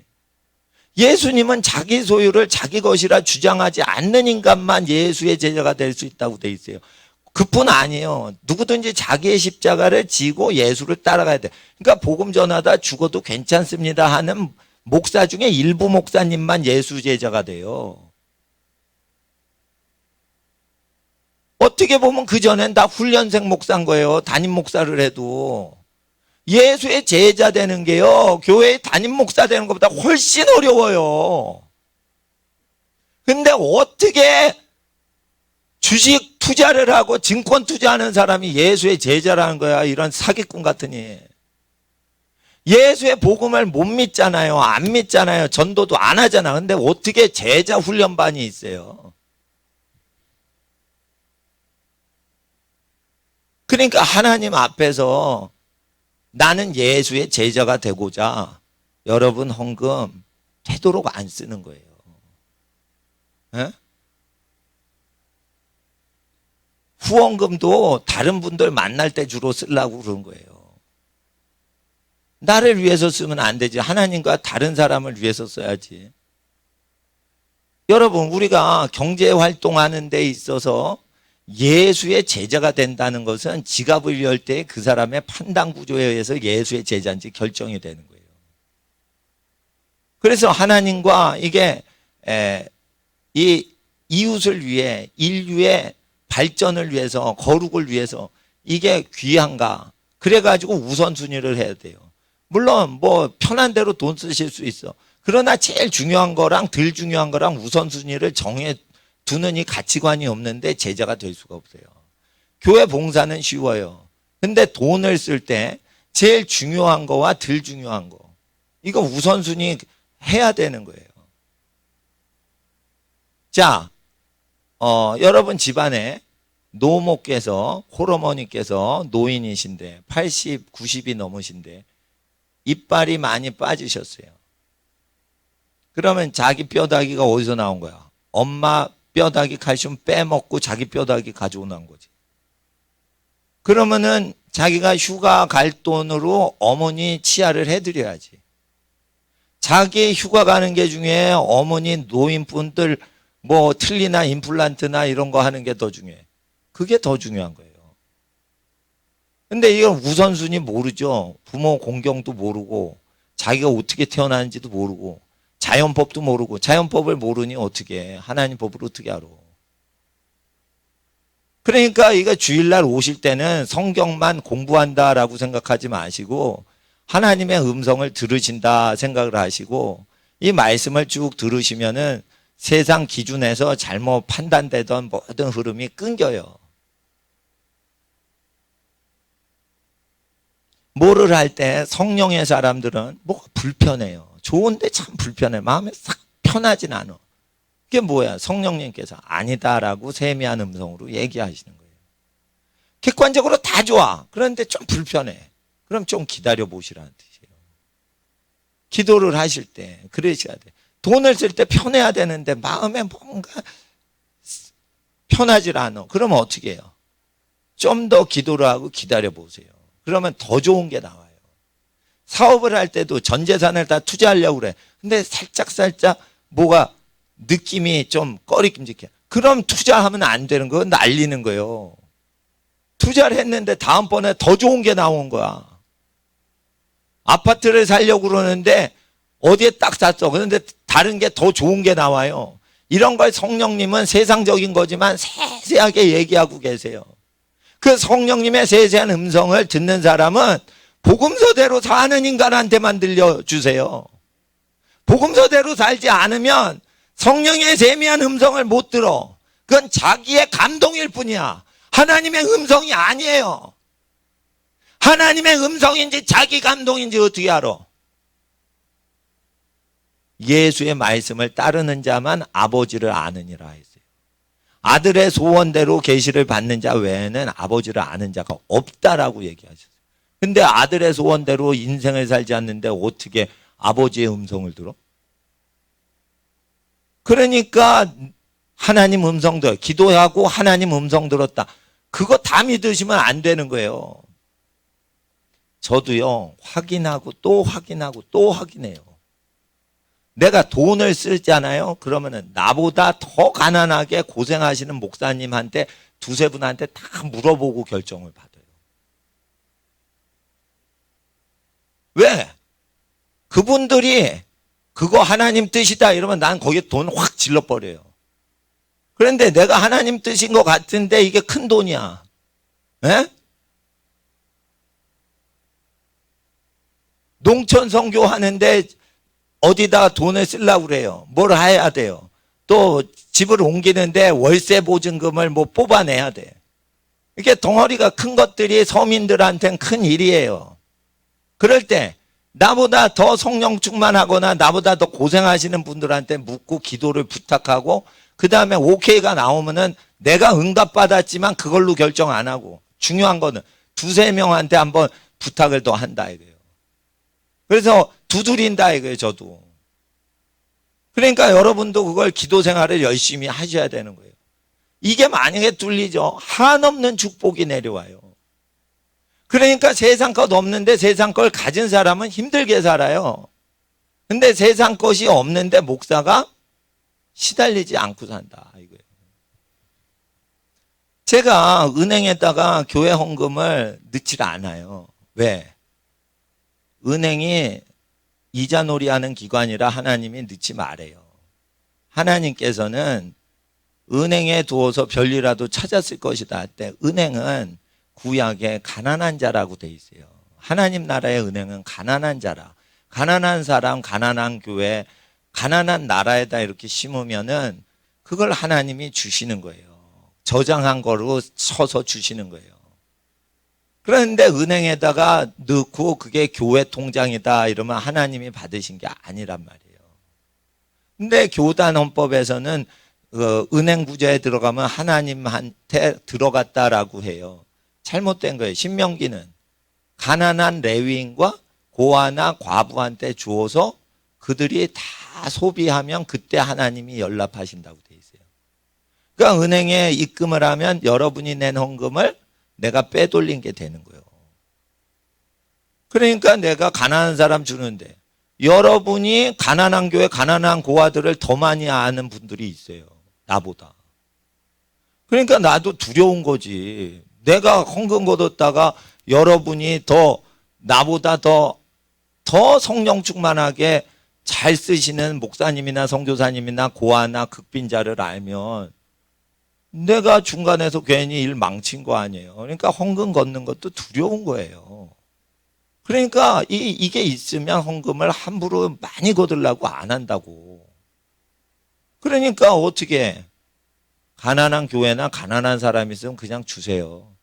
예수님은 자기 소유를 자기 것이라 주장하지 않는 인간만 예수의 제자가 될 수 있다고 돼 있어요. 그뿐 아니에요. 누구든지 자기의 십자가를 지고 예수를 따라가야 돼. 그러니까 복음 전하다 죽어도 괜찮습니다 하는 목사 중에 일부 목사님만 예수 제자가 돼요. 어떻게 보면 그전엔 다 훈련생 목사인 거예요. 담임 목사를 해도. 예수의 제자 되는 게요, 교회의 담임 목사 되는 것보다 훨씬 어려워요. 근데 어떻게 주식 투자를 하고 증권 투자하는 사람이 예수의 제자라는 거야. 이런 사기꾼 같으니. 예수의 복음을 못 믿잖아요. 안 믿잖아요. 전도도 안 하잖아. 근데 어떻게 제자 훈련반이 있어요? 그러니까 하나님 앞에서 나는 예수의 제자가 되고자 여러분 헌금 되도록 안 쓰는 거예요. 에? 후원금도 다른 분들 만날 때 주로 쓰려고 그런 거예요. 나를 위해서 쓰면 안 되지. 하나님과 다른 사람을 위해서 써야지. 여러분, 우리가 경제 활동하는 데 있어서 예수의 제자가 된다는 것은 지갑을 열 때 그 사람의 판단 구조에 의해서 예수의 제자인지 결정이 되는 거예요. 그래서 하나님과 이게 이 이웃을 위해 인류의 발전을 위해서 거룩을 위해서 이게 귀한가 그래가지고 우선순위를 해야 돼요. 물론 뭐 편한 대로 돈 쓰실 수 있어. 그러나 제일 중요한 거랑 덜 중요한 거랑 우선순위를 정해 두는 이 가치관이 없는데 제자가 될 수가 없어요. 교회 봉사는 쉬워요. 근데 돈을 쓸 때 제일 중요한 거와 덜 중요한 거 이거 우선순위 해야 되는 거예요. 자, 여러분 집안에 노모께서 홀어머니께서 노인이신데 80, 90이 넘으신데 이빨이 많이 빠지셨어요. 그러면 자기 뼈다귀가 어디서 나온 거야? 엄마 뼈다귀 칼슘 빼먹고 자기 뼈다귀 가져오는 거지. 그러면은 자기가 휴가 갈 돈으로 어머니 치아를 해드려야지. 자기 휴가 가는 게 중에 어머니 노인분들 뭐 틀니나 임플란트나 이런 거 하는 게 더 중요해. 그게 더 중요한 거예요. 근데 이건 우선순위 모르죠. 부모 공경도 모르고 자기가 어떻게 태어나는지도 모르고 자연법도 모르고 자연법을 모르니 어떻게 해. 하나님 법을 어떻게 알아. 그러니까 이거 주일날 오실 때는 성경만 공부한다라고 생각하지 마시고 하나님의 음성을 들으신다 생각을 하시고 이 말씀을 쭉 들으시면은 세상 기준에서 잘못 판단되던 모든 흐름이 끊겨요. 뭐를 할 때 성령의 사람들은 뭐가 불편해요. 좋은데 참 불편해. 마음에 싹 편하진 않아. 그게 뭐야? 성령님께서 아니다라고 세미한 음성으로 얘기하시는 거예요. 객관적으로 다 좋아. 그런데 좀 불편해. 그럼 좀 기다려 보시라는 뜻이에요. 기도를 하실 때 그러셔야 돼. 돈을 쓸 때 편해야 되는데 마음에 뭔가 편하질 않아. 그러면 어떻게 해요? 좀 더 기도를 하고 기다려 보세요. 그러면 더 좋은 게 나와요. 사업을 할 때도 전 재산을 다 투자하려고 그래. 근데 살짝 뭐가 느낌이 좀 꺼리낌직해. 그럼 투자하면 안 되는 거 날리는 거예요. 투자를 했는데 다음번에 더 좋은 게 나온 거야. 아파트를 살려고 그러는데 어디에 딱 샀어. 그런데 다른 게 더 좋은 게 나와요. 이런 걸 성령님은 세상적인 거지만 세세하게 얘기하고 계세요. 그 성령님의 세세한 음성을 듣는 사람은 복음서대로 사는 인간한테만 들려주세요. 복음서대로 살지 않으면 성령의 세미한 음성을 못 들어. 그건 자기의 감동일 뿐이야. 하나님의 음성이 아니에요. 하나님의 음성인지 자기 감동인지 어떻게 알아? 예수의 말씀을 따르는 자만 아버지를 아느니라 했어요. 아들의 소원대로 계시를 받는 자 외에는 아버지를 아는 자가 없다라고 얘기하셨어요. 근데 아들의 소원대로 인생을 살지 않는데 어떻게 아버지의 음성을 들어? 그러니까 하나님 음성도 기도하고 하나님 음성 들었다. 그거 다 믿으시면 안 되는 거예요. 저도요, 확인하고 또 확인하고 또 확인해요. 내가 돈을 쓰잖아요. 그러면은 나보다 더 가난하게 고생하시는 목사님한테 두세 분한테 다 물어보고 결정을 받아요. 왜? 그분들이 그거 하나님 뜻이다 이러면 난 거기에 돈 확 질러버려요. 그런데 내가 하나님 뜻인 것 같은데 이게 큰 돈이야. 에? 농촌 선교하는데 어디다 돈을 쓰려고 그래요. 뭘 해야 돼요. 또 집을 옮기는데 월세 보증금을 뭐 뽑아내야 돼. 이게 덩어리가 큰 것들이 서민들한테는 큰 일이에요. 그럴 때 나보다 더 성령 충만하거나 나보다 더 고생하시는 분들한테 묻고 기도를 부탁하고 그 다음에 오케이가 나오면은 내가 응답받았지만 그걸로 결정 안 하고 중요한 거는 두세 명한테 한번 부탁을 더 한다 이거예요. 그래서 두드린다 이거예요, 저도. 그러니까 여러분도 그걸 기도 생활을 열심히 하셔야 되는 거예요. 이게 만약에 뚫리죠. 한없는 축복이 내려와요. 그러니까 세상 것 없는데 세상 걸 가진 사람은 힘들게 살아요. 근데 세상 것이 없는데 목사가 시달리지 않고 산다 이거예요. 제가 은행에다가 교회 헌금을 넣질 않아요. 왜? 은행이 이자놀이하는 기관이라 하나님이 넣지 말아요. 하나님께서는 은행에 두어서 별일이라도 찾았을 것이다 할 때 은행은 구약에 가난한 자라고 돼 있어요. 하나님 나라의 은행은 가난한 자라. 가난한 사람, 가난한 교회, 가난한 나라에다 이렇게 심으면은 그걸 하나님이 주시는 거예요. 저장한 거로 쳐서 주시는 거예요. 그런데 은행에다가 넣고 그게 교회 통장이다 이러면 하나님이 받으신 게 아니란 말이에요. 근데 교단 헌법에서는 은행 구조에 들어가면 하나님한테 들어갔다라고 해요. 잘못된 거예요. 신명기는 가난한 레위인과 고아나 과부한테 주어서 그들이 다 소비하면 그때 하나님이 연락하신다고 돼 있어요. 그러니까 은행에 입금을 하면 여러분이 낸 헌금을 내가 빼돌린 게 되는 거예요. 그러니까 내가 가난한 사람 주는데 여러분이 가난한 교회, 가난한 고아들을 더 많이 아는 분들이 있어요. 나보다. 그러니까 나도 두려운 거지. 내가 헌금 걷었다가 여러분이 더 나보다 더 성령 충만하게 잘 쓰시는 목사님이나 선교사님이나 고아나 극빈자를 알면 내가 중간에서 괜히 일 망친 거 아니에요. 그러니까 헌금 걷는 것도 두려운 거예요. 그러니까 이게 있으면 헌금을 함부로 많이 거들라고 안 한다고. 그러니까 어떻게 가난한 교회나 가난한 사람이 있으면 그냥 주세요.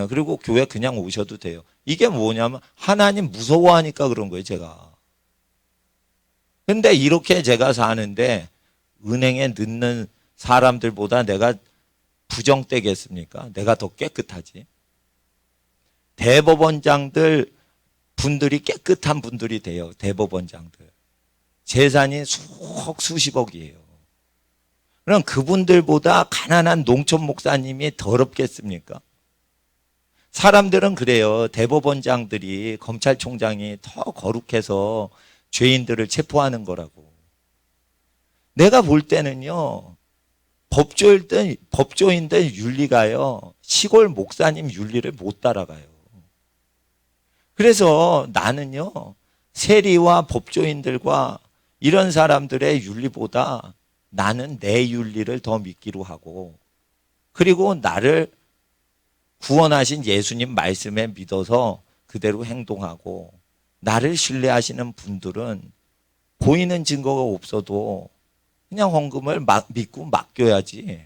그리고 교회 그냥 오셔도 돼요. 이게 뭐냐면 하나님 무서워하니까 그런 거예요, 제가. 근데 이렇게 제가 사는데 은행에 넣는 사람들보다 내가 부정되겠습니까? 내가 더 깨끗하지. 대법원장들 분들이 깨끗한 분들이 돼요. 대법원장들. 재산이 수십억이에요. 그럼 그분들보다 가난한 농촌 목사님이 더럽겠습니까? 사람들은 그래요. 대법원장들이 검찰총장이 더 거룩해서 죄인들을 체포하는 거라고. 내가 볼 때는요. 법조인들 윤리가요. 시골 목사님 윤리를 못 따라가요. 그래서 나는요. 세리와 법조인들과 이런 사람들의 윤리보다 나는 내 윤리를 더 믿기로 하고 그리고 나를 구원하신 예수님 말씀에 믿어서 그대로 행동하고 나를 신뢰하시는 분들은 보이는 증거가 없어도 그냥 헌금을 믿고 맡겨야지.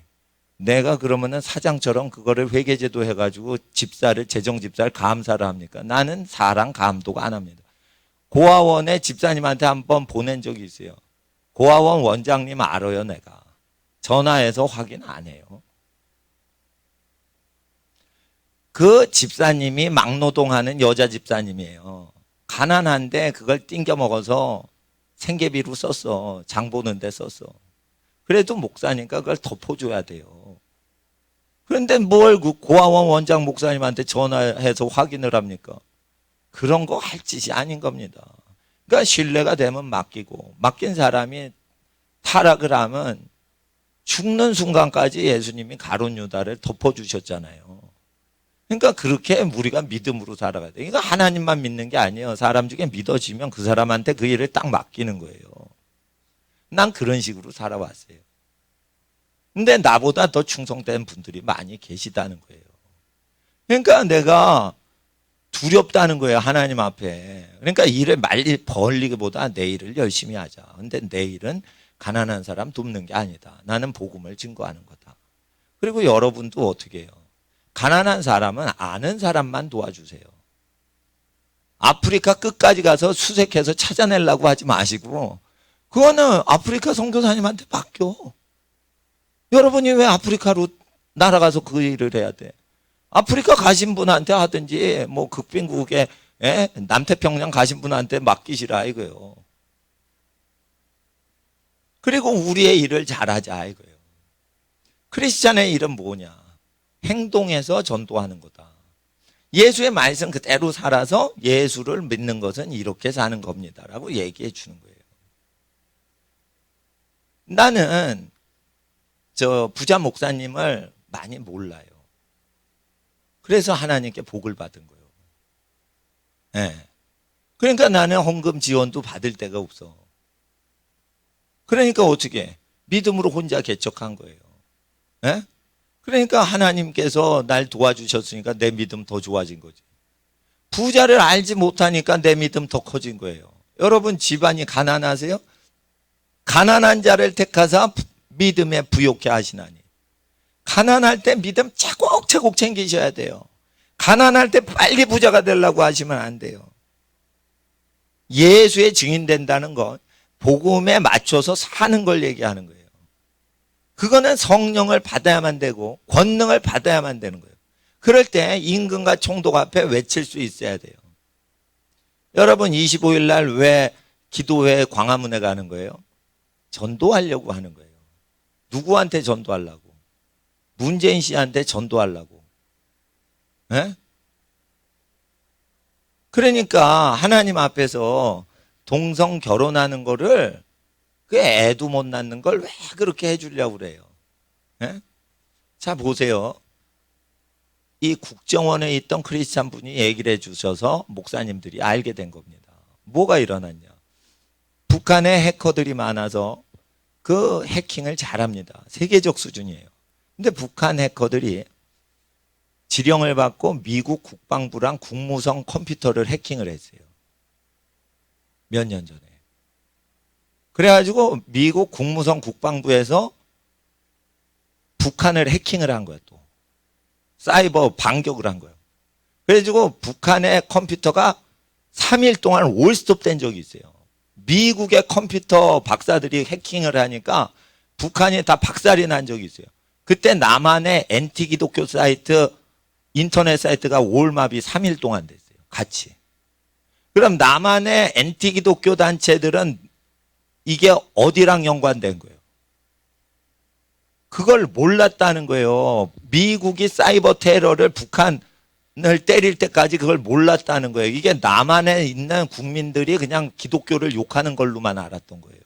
내가 그러면은 사장처럼 그거를 회계제도 해가지고 재정집사를 감사를 합니까? 나는 사랑 감독 안 합니다. 고아원에 집사님한테 한번 보낸 적이 있어요. 고아원 원장님 알아요, 내가. 전화해서 확인 안 해요. 그 집사님이 막노동하는 여자 집사님이에요. 가난한데 그걸 띵겨 먹어서 생계비로 썼어. 장 보는데 썼어. 그래도 목사니까 그걸 덮어줘야 돼요. 그런데 뭘 그 고아원 원장 목사님한테 전화해서 확인을 합니까? 그런 거 할 짓이 아닌 겁니다. 그러니까 신뢰가 되면 맡기고 맡긴 사람이 타락을 하면 죽는 순간까지 예수님이 가룟 유다를 덮어주셨잖아요. 그러니까 그렇게 우리가 믿음으로 살아가야 돼. 그러니까 하나님만 믿는 게 아니에요. 사람 중에 믿어지면 그 사람한테 그 일을 딱 맡기는 거예요. 난 그런 식으로 살아왔어요. 근데 나보다 더 충성된 분들이 많이 계시다는 거예요. 그러니까 내가 두렵다는 거예요. 하나님 앞에. 그러니까 일을 말리 벌리기보다 내 일을 열심히 하자. 근데 내 일은 가난한 사람 돕는 게 아니다. 나는 복음을 증거하는 거다. 그리고 여러분도 어떻게 해요? 가난한 사람은 아는 사람만 도와주세요. 아프리카 끝까지 가서 수색해서 찾아내려고 하지 마시고 그거는 아프리카 선교사님한테 맡겨. 여러분이 왜 아프리카로 날아가서 그 일을 해야 돼? 아프리카 가신 분한테 하든지 뭐 극빈국에 남태평양 가신 분한테 맡기시라 이거예요. 그리고 우리의 일을 잘하자 이거예요. 크리스찬의 일은 뭐냐? 행동해서 전도하는 거다. 예수의 말씀 그대로 살아서 예수를 믿는 것은 이렇게 사는 겁니다라고 얘기해 주는 거예요. 나는 저 부자 목사님을 많이 몰라요. 그래서 하나님께 복을 받은 거예요. 네. 그러니까 나는 헌금 지원도 받을 데가 없어. 그러니까 어떻게 믿음으로 혼자 개척한 거예요. 네? 그러니까 하나님께서 날 도와주셨으니까 내 믿음 더 좋아진 거지. 부자를 알지 못하니까 내 믿음 더 커진 거예요. 여러분 집안이 가난하세요? 가난한 자를 택하사 믿음에 부욕해 하시나니. 가난할 때 믿음 차곡차곡 챙기셔야 돼요. 가난할 때 빨리 부자가 되려고 하시면 안 돼요. 예수의 증인 된다는 건 복음에 맞춰서 사는 걸 얘기하는 거예요. 그거는 성령을 받아야만 되고 권능을 받아야만 되는 거예요. 그럴 때 임금과 총독 앞에 외칠 수 있어야 돼요. 여러분 25일 날 왜 기도회 광화문에 가는 거예요? 전도하려고 하는 거예요. 누구한테 전도하려고? 문재인 씨한테 전도하려고. 네? 그러니까 하나님 앞에서 동성 결혼하는 거를 그 애도 못 낳는 걸 왜 그렇게 해주려고 그래요? 네? 자 보세요. 이 국정원에 있던 크리스찬 분이 얘기를 해주셔서 목사님들이 알게 된 겁니다. 뭐가 일어났냐? 북한에 해커들이 많아서 그 해킹을 잘합니다. 세계적 수준이에요. 근데 북한 해커들이 지령을 받고 미국 국방부랑 국무성 컴퓨터를 해킹을 했어요. 몇 년 전에. 그래가지고 미국 국무성 국방부에서 북한을 해킹을 한 거예요. 또 사이버 반격을 한 거예요. 그래가지고 북한의 컴퓨터가 3일 동안 올스톱 된 적이 있어요. 미국의 컴퓨터 박사들이 해킹을 하니까 북한이 다 박살이 난 적이 있어요. 그때 남한의 엔티 기독교 사이트, 인터넷 사이트가 올마비 3일 동안 됐어요. 같이. 그럼 남한의 엔티 기독교 단체들은 이게 어디랑 연관된 거예요? 그걸 몰랐다는 거예요. 미국이 사이버 테러를 북한을 때릴 때까지 그걸 몰랐다는 거예요. 이게 남한에 있는 국민들이 그냥 기독교를 욕하는 걸로만 알았던 거예요.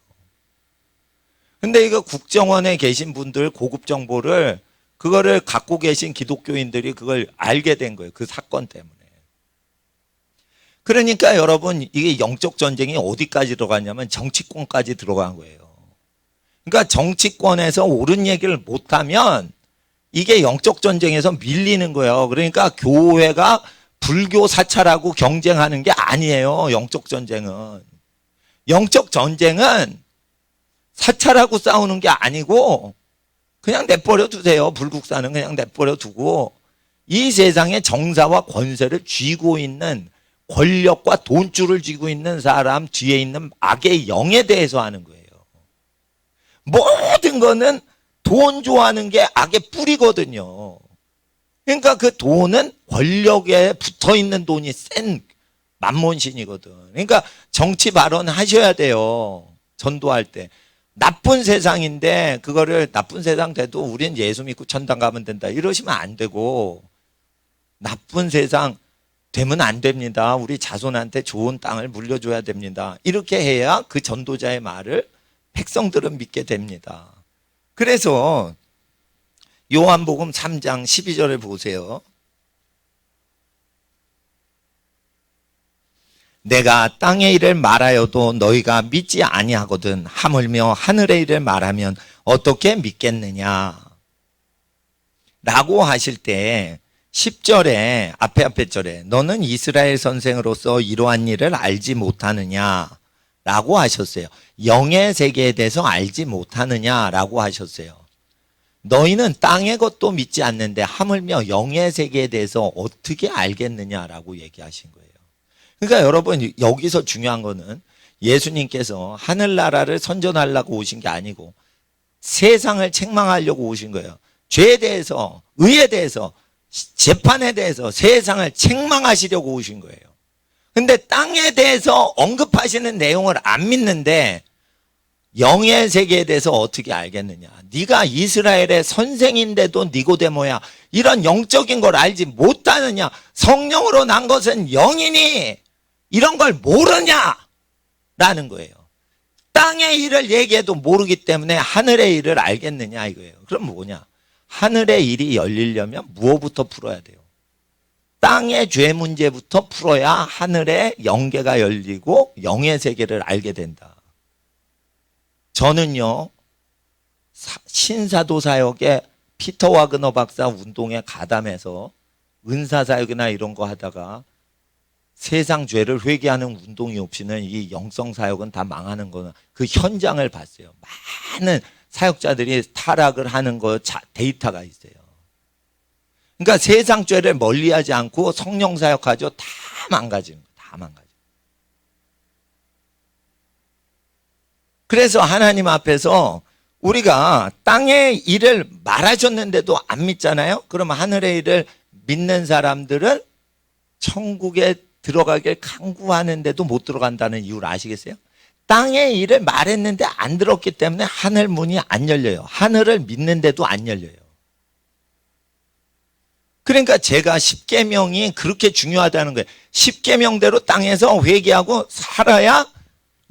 근데 이거 국정원에 계신 분들 고급 정보를 그거를 갖고 계신 기독교인들이 그걸 알게 된 거예요. 그 사건 때문에. 그러니까 여러분 이게 영적 전쟁이 어디까지 들어갔냐면 정치권까지 들어간 거예요. 그러니까 정치권에서 옳은 얘기를 못하면 이게 영적 전쟁에서 밀리는 거예요. 그러니까 교회가 불교 사찰하고 경쟁하는 게 아니에요. 영적 전쟁은. 영적 전쟁은 사찰하고 싸우는 게 아니고 그냥 내버려 두세요. 불국사는 그냥 내버려 두고 이 세상의 정사와 권세를 쥐고 있는 권력과 돈줄을 쥐고 있는 사람 뒤에 있는 악의 영에 대해서 하는 거예요. 모든 거는 돈 좋아하는 게 악의 뿌리거든요. 그러니까 그 돈은 권력에 붙어 있는 돈이 센 만몬신이거든. 그러니까 정치 발언 하셔야 돼요. 전도할 때. 나쁜 세상인데 그거를 나쁜 세상 돼도 우린 예수 믿고 천당 가면 된다. 이러시면 안 되고 나쁜 세상 되면 안 됩니다. 우리 자손한테 좋은 땅을 물려줘야 됩니다. 이렇게 해야 그 전도자의 말을 백성들은 믿게 됩니다. 그래서 요한복음 3장 12절을 보세요. 내가 땅의 일을 말하여도 너희가 믿지 아니하거든 하물며 하늘의 일을 말하면 어떻게 믿겠느냐 라고 하실 때 10절에 앞에 절에 너는 이스라엘 선생으로서 이러한 일을 알지 못하느냐 라고 하셨어요. 영의 세계에 대해서 알지 못하느냐 라고 하셨어요. 너희는 땅의 것도 믿지 않는데 하물며 영의 세계에 대해서 어떻게 알겠느냐라고 얘기하신 거예요. 그러니까 여러분 여기서 중요한 거는 예수님께서 하늘나라를 선전하려고 오신 게 아니고 세상을 책망하려고 오신 거예요. 죄에 대해서, 의에 대해서, 재판에 대해서 세상을 책망하시려고 오신 거예요. 근데 땅에 대해서 언급하시는 내용을 안 믿는데 영의 세계에 대해서 어떻게 알겠느냐. 네가 이스라엘의 선생인데도 니고데모야. 이런 영적인 걸 알지 못하느냐. 성령으로 난 것은 영이니 이런 걸 모르냐 라는 거예요. 땅의 일을 얘기해도 모르기 때문에 하늘의 일을 알겠느냐 이거예요. 그럼 뭐냐. 하늘의 일이 열리려면 무엇부터 풀어야 돼요? 땅의 죄 문제부터 풀어야 하늘의 영계가 열리고 영의 세계를 알게 된다. 저는요 신사도 사역에 피터 와그너 박사 운동에 가담해서 은사 사역이나 이런 거 하다가 세상 죄를 회개하는 운동이 없이는 이 영성 사역은 다 망하는 거는 그 현장을 봤어요. 많은 사역자들이 타락을 하는 거 데이터가 있어요. 그러니까 세상 죄를 멀리하지 않고 성령 사역하죠. 다 망가지는 거예요. 다 망가져. 그래서 하나님 앞에서 우리가 땅의 일을 말하셨는데도 안 믿잖아요. 그럼 하늘의 일을 믿는 사람들은 천국에 들어가길 강구하는데도 못 들어간다는 이유를 아시겠어요? 땅의 일을 말했는데 안 들었기 때문에 하늘 문이 안 열려요. 하늘을 믿는데도 안 열려요. 그러니까 제가 10계명이 그렇게 중요하다는 거예요. 10계명대로 땅에서 회개하고 살아야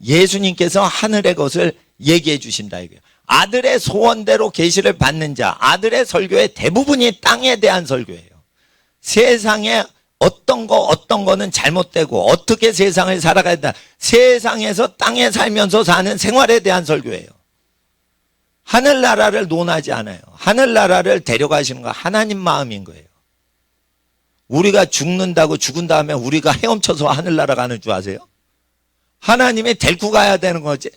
예수님께서 하늘의 것을 얘기해 주신다 이거예요. 아들의 소원대로 계시를 받는 자, 아들의 설교의 대부분이 땅에 대한 설교예요. 세상에 어떤 거는 잘못되고 어떻게 세상을 살아가야 된다. 세상에서 땅에 살면서 사는 생활에 대한 설교예요. 하늘나라를 논하지 않아요. 하늘나라를 데려가시는 거 하나님 마음인 거예요. 우리가 죽는다고 죽은 다음에 우리가 헤엄쳐서 하늘나라 가는 줄 아세요? 하나님이 데리고 가야 되는 거지.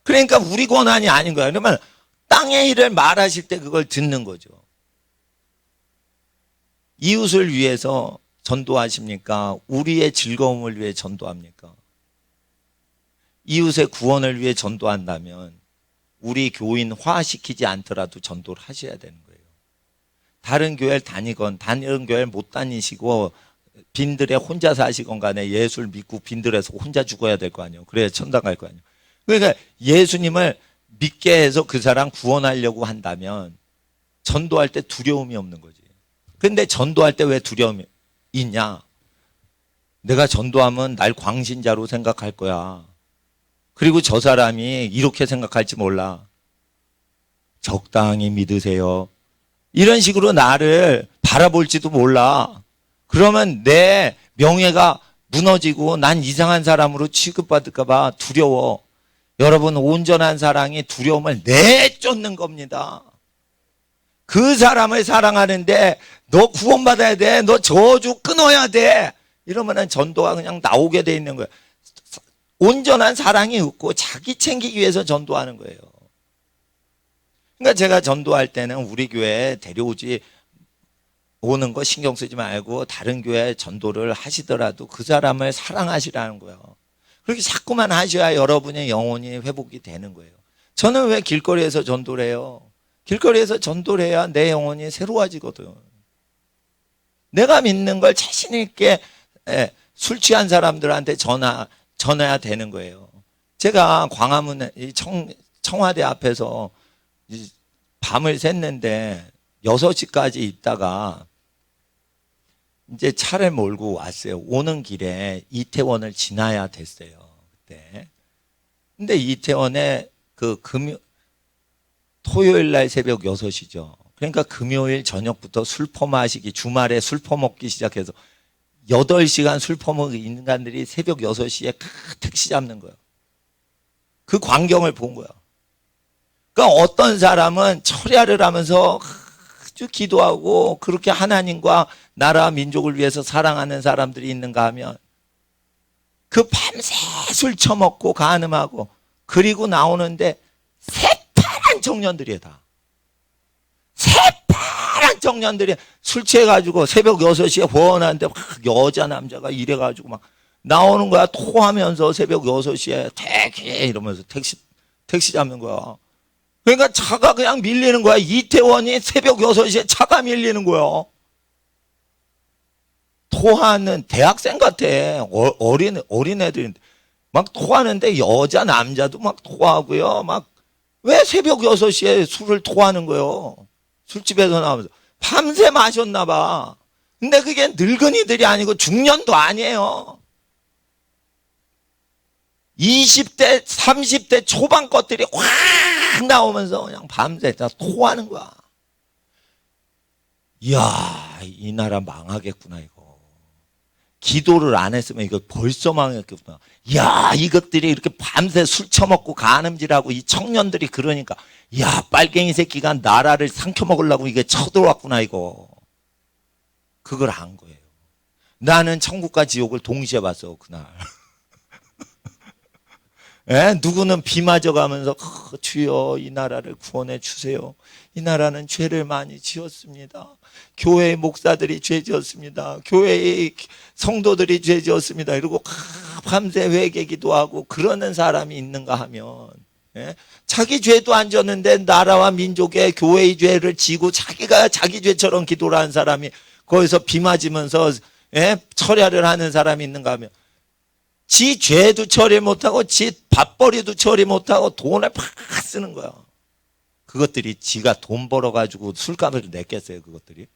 그러니까 우리 권한이 아닌 거야. 그러면 땅의 일을 말하실 때 그걸 듣는 거죠. 이웃을 위해서 전도하십니까? 우리의 즐거움을 위해 전도합니까? 이웃의 구원을 위해 전도한다면 우리 교인화시키지 않더라도 전도를 하셔야 되는 거예요. 다른 교회를 다니건 다른 교회를 못 다니시고 빈들에 혼자 사시건 간에 예수를 믿고 빈들에서 혼자 죽어야 될 거 아니에요. 그래야 천당 갈 거 아니에요. 그러니까 예수님을 믿게 해서 그 사람 구원하려고 한다면 전도할 때 두려움이 없는 거지. 근데 전도할 때 왜 두려움이 있냐? 내가 전도하면 날 광신자로 생각할 거야. 그리고 저 사람이 이렇게 생각할지 몰라. 적당히 믿으세요. 이런 식으로 나를 바라볼지도 몰라. 그러면 내 명예가 무너지고 난 이상한 사람으로 취급받을까 봐 두려워. 여러분, 온전한 사랑이 두려움을 내쫓는 겁니다. 그 사람을 사랑하는데 너 구원받아야 돼. 너 저주 끊어야 돼. 이러면은 전도가 그냥 나오게 돼 있는 거예요. 온전한 사랑이 없고 자기 챙기기 위해서 전도하는 거예요. 그러니까 제가 전도할 때는 우리 교회에 데려오지 오는 거 신경 쓰지 말고 다른 교회에 전도를 하시더라도 그 사람을 사랑하시라는 거예요. 그렇게 자꾸만 하셔야 여러분의 영혼이 회복이 되는 거예요. 저는 왜 길거리에서 전도를 해요? 길거리에서 전도를 해야 내 영혼이 새로워지거든. 내가 믿는 걸 자신 있게 술 취한 사람들한테 전해야 되는 거예요. 제가 광화문 청와대 앞에서 밤을 샜는데 6시까지 있다가 이제 차를 몰고 왔어요. 오는 길에 이태원을 지나야 됐어요. 그때. 근데 이태원에 토요일 날 새벽 6시죠. 그러니까 금요일 저녁부터 술 퍼마시기, 주말에 술 퍼먹기 시작해서 8시간 술 퍼먹은 인간들이 새벽 6시에 택시 잡는 거예요. 그 광경을 본 거예요. 그러니까 어떤 사람은 철야를 하면서 아주 기도하고 그렇게 하나님과 나라 민족을 위해서 사랑하는 사람들이 있는가 하면 그 밤새 술 처먹고 간음하고 그리고 나오는데 새파란 청년들이에요. 다 새파란 청년들이 술 취해가지고 새벽 6시에 훤한데 막 여자 남자가 이래가지고 막 나오는 거야. 토하면서 새벽 6시에 택시 이러면서 택시 잡는 거야. 그러니까 차가 그냥 밀리는 거야. 이태원이 새벽 6시에 차가 밀리는 거야. 토하는 대학생 같아. 어린애들인데. 막 토하는데 여자, 남자도 막 토하고요. 막 왜 새벽 6시에 술을 토하는 거예요? 술집에서 나오면서. 밤새 마셨나 봐. 근데 그게 늙은이들이 아니고 중년도 아니에요. 20대, 30대 초반 것들이 확 나오면서 그냥 밤새 다 토하는 거야. 이야, 이 나라 망하겠구나, 이거. 기도를 안 했으면 이거 벌써 망했겠구나. 이야, 이것들이 이렇게 밤새 술 처먹고 간음질하고 이 청년들이 그러니까, 이야, 빨갱이 새끼가 나라를 삼켜먹으려고 이게 쳐들어왔구나, 이거. 그걸 안 거예요. 나는 천국과 지옥을 동시에 봤어, 그날. 누구는 비 맞아가면서 주여 이 나라를 구원해 주세요. 이 나라는 죄를 많이 지었습니다. 교회의 목사들이 죄 지었습니다. 교회의 성도들이 죄 지었습니다. 이러고 밤새 회개 기도하고 그러는 사람이 있는가 하면 자기 죄도 안 졌는데 나라와 민족의 교회의 죄를 지고 자기가 자기 죄처럼 기도를 한 사람이 거기서 비 맞으면서 철야를 하는 사람이 있는가 하면 지 죄도 처리 못하고 지 밥벌이도 처리 못하고 돈을 팍 쓰는 거야. 그것들이 지가 돈 벌어가지고 술값을 냈겠어요. 그것들이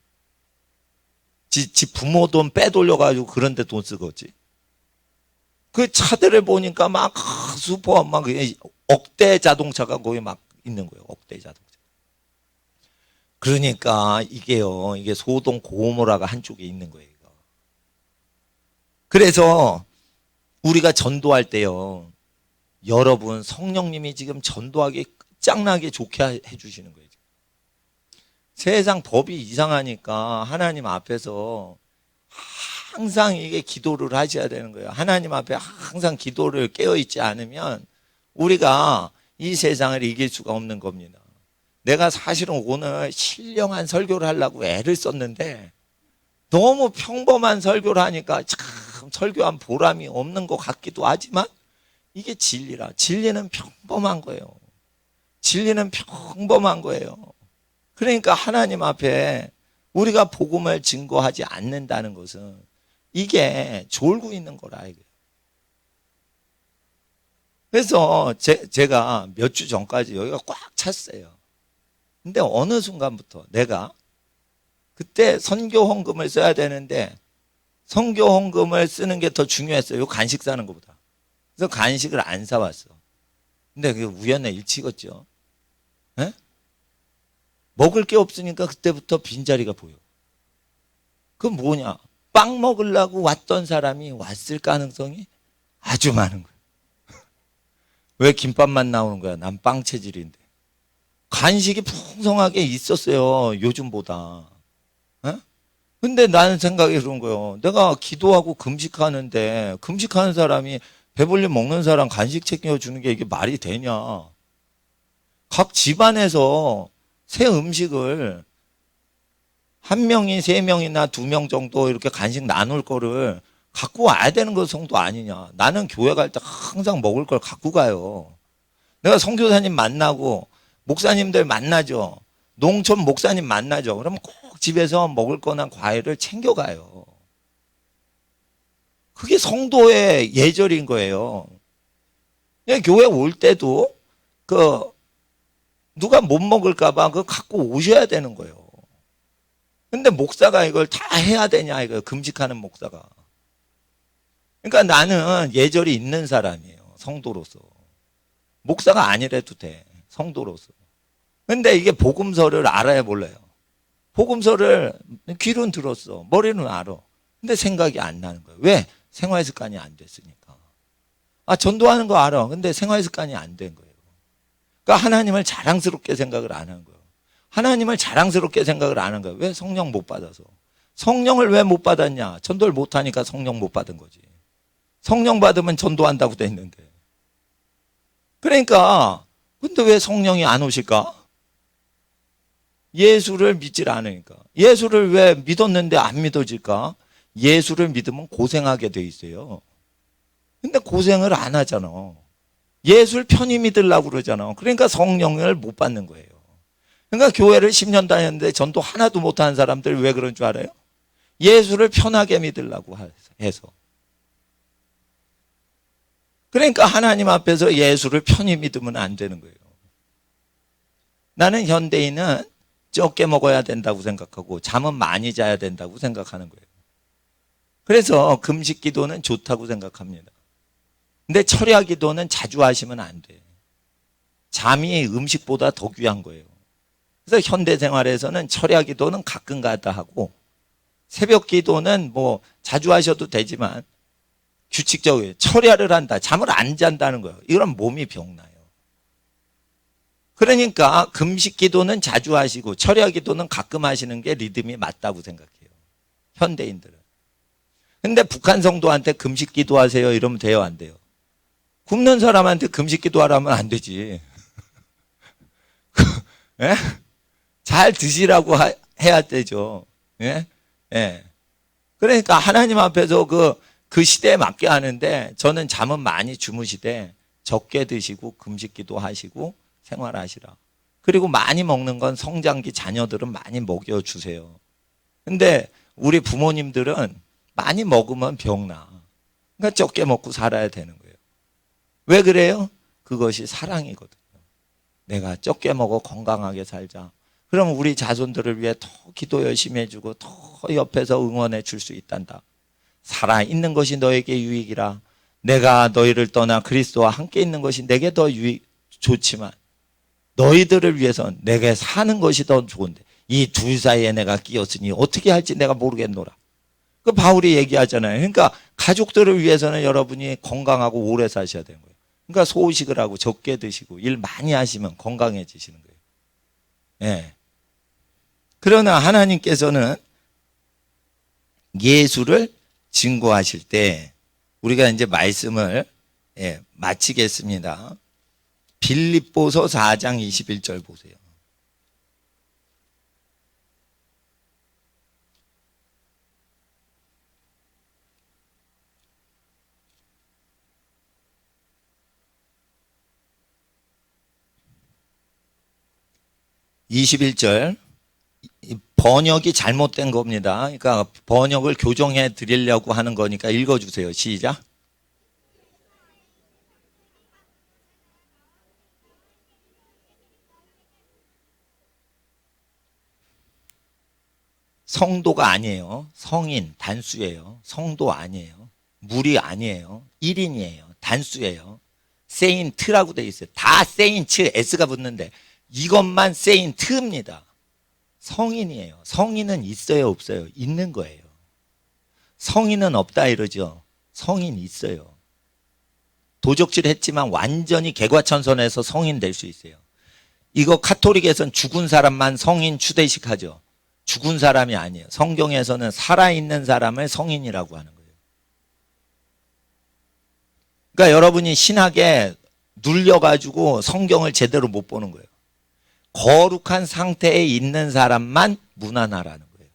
지 부모 돈 빼돌려가지고 그런데 돈 쓰겠지. 그 차들을 보니까 막 슈퍼 막 억대 자동차가 거기 막 있는 거예요. 억대 자동차. 그러니까 이게요, 이게 소동 고모라가 한쪽에 있는 거예요. 이거. 그래서 우리가 전도할 때요, 여러분 성령님이 지금 전도하기 끝장나게 좋게 해주시는 거예요. 세상 법이 이상하니까 하나님 앞에서 항상 이게 기도를 하셔야 되는 거예요. 하나님 앞에 항상 기도를 깨어있지 않으면 우리가 이 세상을 이길 수가 없는 겁니다. 내가 사실은 오늘 신령한 설교를 하려고 애를 썼는데 너무 평범한 설교를 하니까 참 설교한 보람이 없는 것 같기도 하지만 이게 진리라. 진리는 평범한 거예요. 진리는 평범한 거예요. 그러니까 하나님 앞에 우리가 복음을 증거하지 않는다는 것은 이게 졸고 있는 거라 이거예요. 그래서 제가 몇 주 전까지 여기가 꽉 찼어요. 근데 어느 순간부터 내가 그때 선교 헌금을 써야 되는데 선교 헌금을 쓰는 게 더 중요했어요. 간식 사는 것보다. 그래서 간식을 안 사왔어. 근데 그게 우연의 일치겠죠. 에? 먹을 게 없으니까 그때부터 빈자리가 보여. 그건 뭐냐? 빵 먹으려고 왔던 사람이 왔을 가능성이 아주 많은 거야. 왜 김밥만 나오는 거야? 난 빵 체질인데. 간식이 풍성하게 있었어요. 요즘보다. 에? 근데 나는 생각이 그런 거예요. 내가 기도하고 금식하는데 금식하는 사람이 배불리 먹는 사람 간식 챙겨주는 게 이게 말이 되냐. 각 집안에서 새 음식을 한 명이 세 명이나 두 명 정도 이렇게 간식 나눌 거를 갖고 와야 되는 거 성도 아니냐. 나는 교회 갈 때 항상 먹을 걸 갖고 가요. 내가 선교사님 만나고 목사님들 만나죠. 농촌 목사님 만나죠. 그러면 꼭 집에서 먹을 거나 과일을 챙겨가요. 그게 성도의 예절인 거예요. 교회 올 때도 누가 못 먹을까봐 그거 갖고 오셔야 되는 거예요. 근데 목사가 이걸 다 해야 되냐 이거 금식하는 목사가. 그러니까 나는 예절이 있는 사람이에요. 성도로서. 목사가 아니래도 돼. 성도로서. 근데 이게 복음서를 알아야 몰라요. 복음서를 귀로는 들었어. 머리는 알아. 근데 생각이 안 나는 거예요. 왜? 생활 습관이 안 됐으니까. 전도하는 거 알아. 근데 생활 습관이 안 된 거예요. 그러니까 하나님을 자랑스럽게 생각을 안 한 거예요. 하나님을 자랑스럽게 생각을 안 한 거예요. 왜? 성령 못 받아서. 성령을 왜 못 받았냐? 전도를 못 하니까 성령 못 받은 거지. 성령 받으면 전도한다고 돼 있는데. 그러니까 근데 왜 성령이 안 오실까? 예수를 믿질 않으니까. 예수를 왜 믿었는데 안 믿어질까? 예수를 믿으면 고생하게 돼 있어요. 근데 고생을 안 하잖아. 예수를 편히 믿으려고 그러잖아. 그러니까 성령을 못 받는 거예요. 그러니까 교회를 10년 다녔는데 전도 하나도 못하는 사람들 왜 그런 줄 알아요? 예수를 편하게 믿으려고 해서. 그러니까 하나님 앞에서 예수를 편히 믿으면 안 되는 거예요. 나는 현대인은 적게 먹어야 된다고 생각하고 잠은 많이 자야 된다고 생각하는 거예요. 그래서 금식 기도는 좋다고 생각합니다. 근데 철야 기도는 자주 하시면 안 돼. 잠이 음식보다 더 귀한 거예요. 그래서 현대 생활에서는 철야 기도는 가끔 가다 하고 새벽 기도는 뭐 자주 하셔도 되지만 규칙적이에요. 철야를 한다. 잠을 안 잔다는 거예요. 이런 몸이 병나요. 그러니까 금식 기도는 자주 하시고 철야 기도는 가끔 하시는 게 리듬이 맞다고 생각해요. 현대인들은. 근데 북한 성도한테 금식 기도하세요 이러면 돼요, 안 돼요? 굶는 사람한테 금식 기도하라면 안 되지. 예? 잘 드시라고 해야 되죠. 예? 예. 그러니까 하나님 앞에서 그 시대에 맞게 하는데 저는 잠은 많이 주무시되 적게 드시고 금식 기도하시고 생활하시라. 그리고 많이 먹는 건 성장기 자녀들은 많이 먹여주세요. 근데 우리 부모님들은 많이 먹으면 병나. 그러니까 적게 먹고 살아야 되는 거예요. 왜 그래요? 그것이 사랑이거든요. 내가 적게 먹어 건강하게 살자. 그럼 우리 자손들을 위해 더 기도 열심히 해주고 더 옆에서 응원해 줄 수 있단다. 살아있는 것이 너에게 유익이라. 내가 너희를 떠나 그리스도와 함께 있는 것이 내게 더 좋지만 너희들을 위해서 내게 사는 것이 더 좋은데 이 둘 사이에 내가 끼었으니 어떻게 할지 내가 모르겠노라. 바울이 얘기하잖아요. 그러니까 가족들을 위해서는 여러분이 건강하고 오래 사셔야 되는 거예요. 그러니까 소식을 하고 적게 드시고 일 많이 하시면 건강해지시는 거예요. 예. 그러나 하나님께서는 예수를 증거하실 때 우리가 이제 말씀을 마치겠습니다. 빌립보서 4장 21절 보세요. (21절) 번역이 잘못된 겁니다. 그러니까 번역을 교정해 드리려고 하는 거니까 읽어주세요. 시작. 성도가 아니에요. 성인, 단수예요. 성도 아니에요. 물이 아니에요. 1인이에요. 단수예요. 세인트라고 돼 있어요. 다 세인트, S가 붙는데 이것만 세인트입니다. 성인이에요. 성인은 있어요, 없어요? 있는 거예요. 성인은 없다 이러죠. 성인 있어요. 도적질 했지만 완전히 개과천선해서 성인 될 수 있어요. 이거 카톨릭에서는 죽은 사람만 성인 추대식하죠. 죽은 사람이 아니에요. 성경에서는 살아있는 사람을 성인이라고 하는 거예요. 그러니까 여러분이 신학에 눌려가지고 성경을 제대로 못 보는 거예요. 거룩한 상태에 있는 사람만 무난하라는 거예요.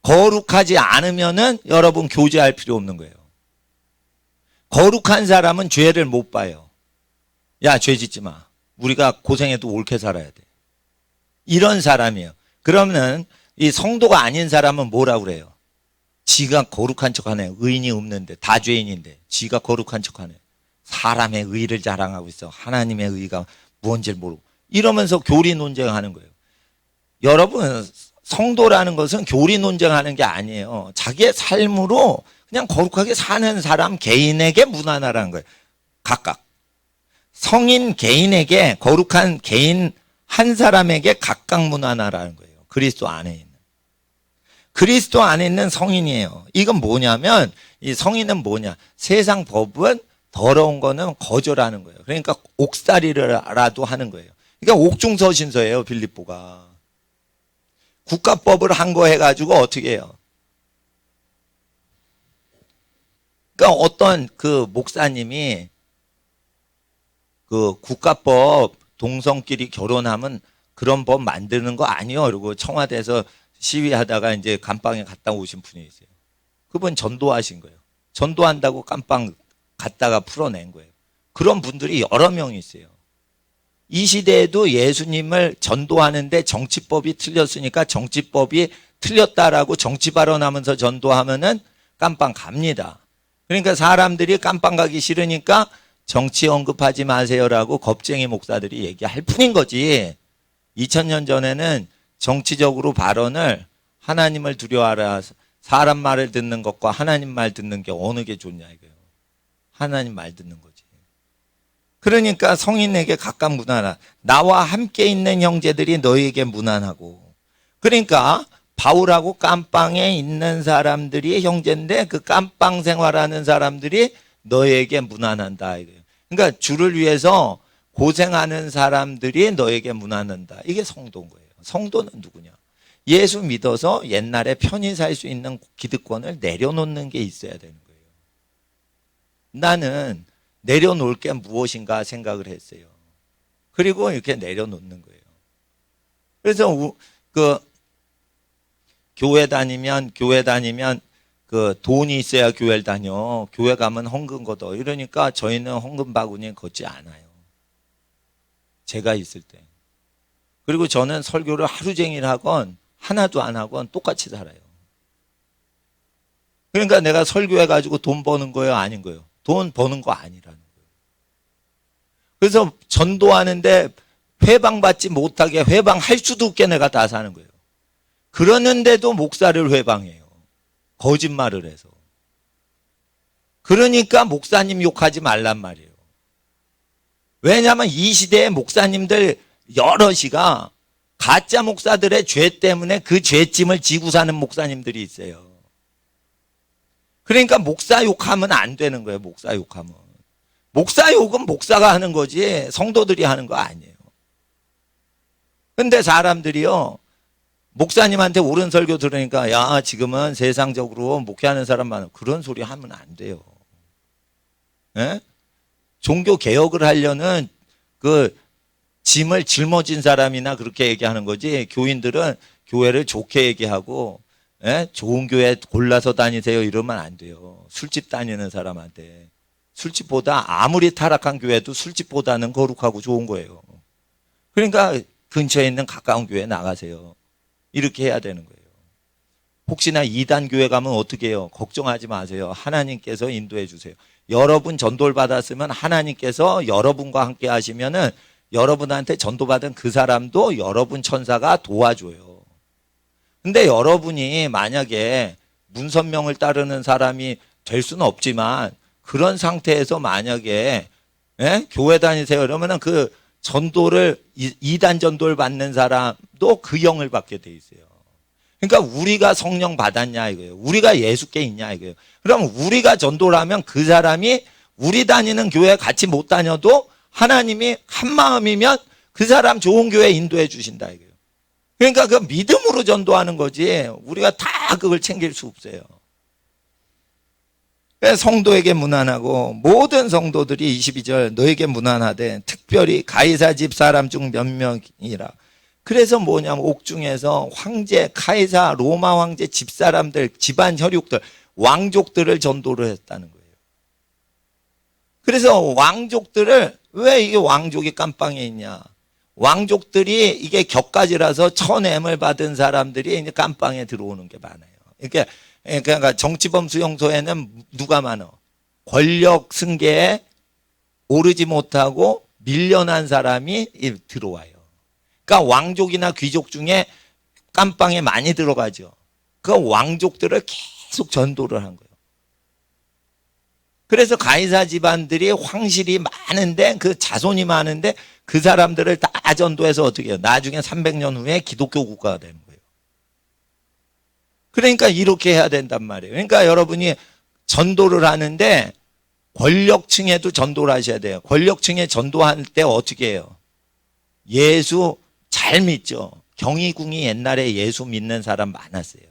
거룩하지 않으면은 여러분 교제할 필요 없는 거예요. 거룩한 사람은 죄를 못 봐요. 야, 죄 짓지 마. 우리가 고생해도 옳게 살아야 돼. 이런 사람이에요. 그러면 이 성도가 아닌 사람은 뭐라고 그래요? 지가 거룩한 척하네. 의인이 없는데 다 죄인인데 지가 거룩한 척하네. 사람의 의를 자랑하고 있어. 하나님의 의가 뭔지를 모르고 이러면서 교리 논쟁하는 거예요. 여러분, 성도라는 것은 교리 논쟁하는 게 아니에요. 자기의 삶으로 그냥 거룩하게 사는 사람 개인에게 무난하라는 거예요. 각각. 성인 개인에게, 거룩한 개인 한 사람에게 각각 무난하라는 거예요. 그리스도 안에 있는. 그리스도 안에 있는 성인이에요. 이건 뭐냐면 이 성인은 뭐냐. 세상 법은 더러운 거는 거절하는 거예요. 그러니까 옥살이라도 하는 거예요. 그러니까 옥중서신서예요. 빌립보가. 국가법을 한 거 해가지고 어떻게 해요. 그러니까 어떤 그 목사님이 그 국가법 동성끼리 결혼하면 그런 법 만드는 거 아니요. 그리고 청와대에서 시위하다가 이제 감방에 갔다 오신 분이 있어요. 그분 전도하신 거예요. 전도한다고 감방 갔다가 풀어낸 거예요. 그런 분들이 여러 명 있어요. 이 시대에도 예수님을 전도하는데 정치법이 틀렸으니까 정치법이 틀렸다라고 정치 발언하면서 전도하면은 깜빵 갑니다. 그러니까 사람들이 깜빵 가기 싫으니까 정치 언급하지 마세요라고 겁쟁이 목사들이 얘기할 뿐인 거지. 2000년 전에는 정치적으로 발언을 하나님을 두려워하라. 사람 말을 듣는 것과 하나님 말 듣는 게 어느 게 좋냐 이거예요. 하나님 말 듣는 거지. 그러니까 성인에게 각각 무난하라. 나와 함께 있는 형제들이 너에게 무난하고. 그러니까 바울하고 깜빵에 있는 사람들이 형제인데 그 깜빵 생활하는 사람들이 너에게 무난한다 이거예요. 그러니까 주를 위해서 고생하는 사람들이 너에게 무난한다. 이게 성도인 거예요. 성도는 누구냐? 예수 믿어서 옛날에 편히 살 수 있는 기득권을 내려놓는 게 있어야 되는 거예요. 나는 내려놓을 게 무엇인가 생각을 했어요. 그리고 이렇게 내려놓는 거예요. 그래서 그 교회 다니면 그 돈이 있어야 교회를 다녀. 교회 가면 헌금 걷어. 이러니까 저희는 헌금 바구니 걷지 않아요. 제가 있을 때. 그리고 저는 설교를 하루 종일 하건 하나도 안 하건 똑같이 살아요. 그러니까 내가 설교해가지고 돈 버는 거예요? 아닌 거예요? 돈 버는 거 아니라는 거예요. 그래서 전도하는데 회방받지 못하게 회방할 수도 없게 내가 다 사는 거예요. 그러는데도 목사를 회방해요. 거짓말을 해서. 그러니까 목사님 욕하지 말란 말이에요. 왜냐하면 이 시대의 목사님들 여럿이가 가짜 목사들의 죄 때문에 그 죄짐을 지고 사는 목사님들이 있어요. 그러니까 목사 욕하면 안 되는 거예요. 목사 욕하면. 목사 욕은 목사가 하는 거지 성도들이 하는 거 아니에요. 근데 사람들이요, 목사님한테 옳은 설교 들으니까 야, 지금은 세상적으로 목회하는 사람 많아. 그런 소리 하면 안 돼요. 예? 종교 개혁을 하려는 그 짐을 짊어진 사람이나 그렇게 얘기하는 거지, 교인들은 교회를 좋게 얘기하고, 예? 좋은 교회 골라서 다니세요 이러면 안 돼요. 술집 다니는 사람한테. 술집보다 아무리 타락한 교회도 술집보다는 거룩하고 좋은 거예요. 그러니까 근처에 있는 가까운 교회에 나가세요. 이렇게 해야 되는 거예요. 혹시나 이단 교회 가면 어떻게 해요? 걱정하지 마세요. 하나님께서 인도해 주세요. 여러분 전도를 받았으면 하나님께서 여러분과 함께 하시면은 여러분한테 전도받은 그 사람도 여러분 천사가 도와줘요. 근데 여러분이 만약에 문선명을 따르는 사람이 될 수는 없지만 그런 상태에서 만약에 교회 다니세요 그러면은 그 전도를 이단 전도를 받는 사람도 그 영을 받게 돼 있어요. 그러니까 우리가 성령 받았냐 이거예요. 우리가 예수께 있냐 이거예요. 그럼 우리가 전도를 하면 그 사람이 우리 다니는 교회 같이 못 다녀도 하나님이 한 마음이면 그 사람 좋은 교회 인도해 주신다 이거예요. 그러니까 그 믿음으로 전도하는 거지 우리가 다 그걸 챙길 수 없어요. 성도에게 문안하고 모든 성도들이 22절 너에게 문안하되 특별히 가이사 집 사람 중 몇 명이라. 그래서 뭐냐면 옥중에서 황제 가이사 로마 황제 집사람들 집안 혈육들 왕족들을 전도를 했다는 거예요. 그래서 왕족들을 왜 이게 왕족이 깜빵에 있냐. 왕족들이 이게 격가지라서 천엠을 받은 사람들이 이제 깜빵에 들어오는 게 많아요. 그러니까 정치범 수용소에는 누가 많아? 권력 승계에 오르지 못하고 밀려난 사람이 들어와요. 그러니까 왕족이나 귀족 중에 깜빵에 많이 들어가죠. 그 왕족들을 계속 전도를 한 거예요. 그래서 가이사 집안들이 황실이 많은데 그 자손이 많은데 그 사람들을 다 전도해서 어떻게 해요? 나중에 300년 후에 기독교 국가가 되는 거예요. 그러니까 이렇게 해야 된단 말이에요. 그러니까 여러분이 전도를 하는데 권력층에도 전도를 하셔야 돼요. 권력층에 전도할 때 어떻게 해요? 예수 잘 믿죠. 경희궁이 옛날에 예수 믿는 사람 많았어요.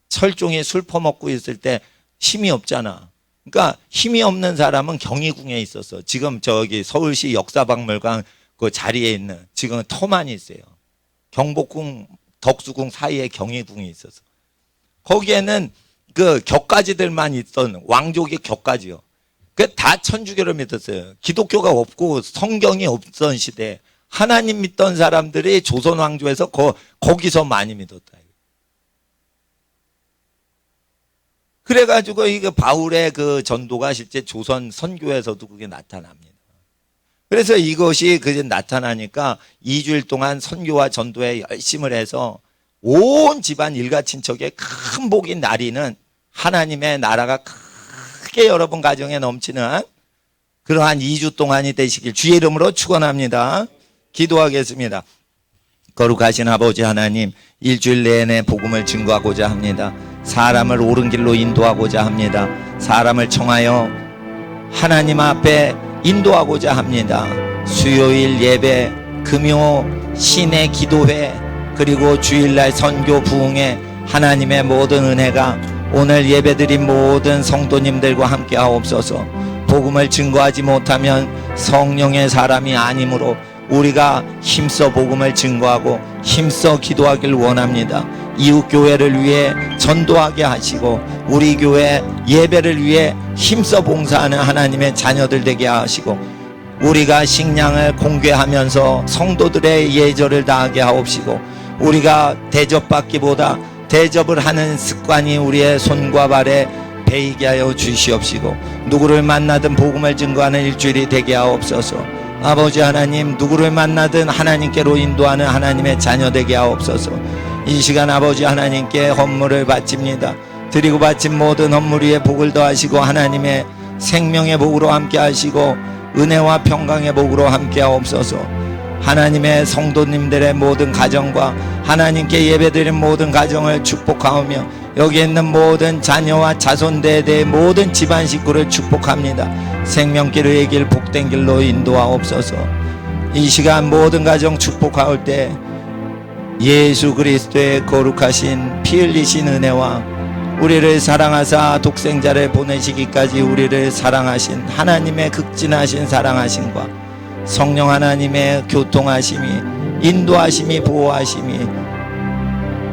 철종이 술 퍼먹고 있을 때 힘이 없잖아. 그러니까 힘이 없는 사람은 경희궁에 있었어. 지금 저기 서울시 역사박물관 그 자리에 있는 지금 터만 있어요. 경복궁, 덕수궁 사이에 경희궁이 있었어. 거기에는 그 격가지들만 있던 왕족이 격가지요. 그 다 천주교를 믿었어요. 기독교가 없고 성경이 없던 시대에 하나님 믿던 사람들이 조선 왕조에서 거기서 많이 믿었다. 그래가지고 이거 바울의 그 전도가 실제 조선 선교에서도 그게 나타납니다. 그래서 이것이 그게 나타나니까 2주일 동안 선교와 전도에 열심을 해서 온 집안 일가 친척의 큰 복이 나리는 하나님의 나라가 크게 여러분 가정에 넘치는 그러한 2주 동안이 되시길 주의 이름으로 축원합니다. 기도하겠습니다. 거룩하신 아버지 하나님, 일주일 내내 복음을 증거하고자 합니다. 사람을 옳은 길로 인도하고자 합니다. 사람을 청하여 하나님 앞에 인도하고자 합니다. 수요일 예배, 금요 신의 기도회, 그리고 주일날 선교 부흥회 하나님의 모든 은혜가 오늘 예배드린 모든 성도님들과 함께 하옵소서. 복음을 증거하지 못하면 성령의 사람이 아니므로 우리가 힘써 복음을 증거하고 힘써 기도하길 원합니다. 이웃 교회를 위해 전도하게 하시고 우리 교회 예배를 위해 힘써 봉사하는 하나님의 자녀들 되게 하시고 우리가 식량을 공개하면서 성도들의 예절을 다하게 하옵시고 우리가 대접받기보다 대접을 하는 습관이 우리의 손과 발에 배이게 하여 주시옵시고 누구를 만나든 복음을 증거하는 일주일이 되게 하옵소서. 아버지 하나님, 누구를 만나든 하나님께로 인도하는 하나님의 자녀 되게 하옵소서. 이 시간 아버지 하나님께 헌물을 바칩니다. 드리고 바친 모든 헌물 위에 복을 더하시고 하나님의 생명의 복으로 함께 하시고 은혜와 평강의 복으로 함께 하옵소서. 하나님의 성도님들의 모든 가정과 하나님께 예배드린 모든 가정을 축복하오며 여기 있는 모든 자녀와 자손 대대의 모든 집안 식구를 축복합니다. 생명길의 길 복된 길로 인도하옵소서. 이 시간 모든 가정 축복할 때 예수 그리스도의 거룩하신 피 흘리신 은혜와 우리를 사랑하사 독생자를 보내시기까지 우리를 사랑하신 하나님의 극진하신 사랑하심과 성령 하나님의 교통하심이 인도하심이 보호하심이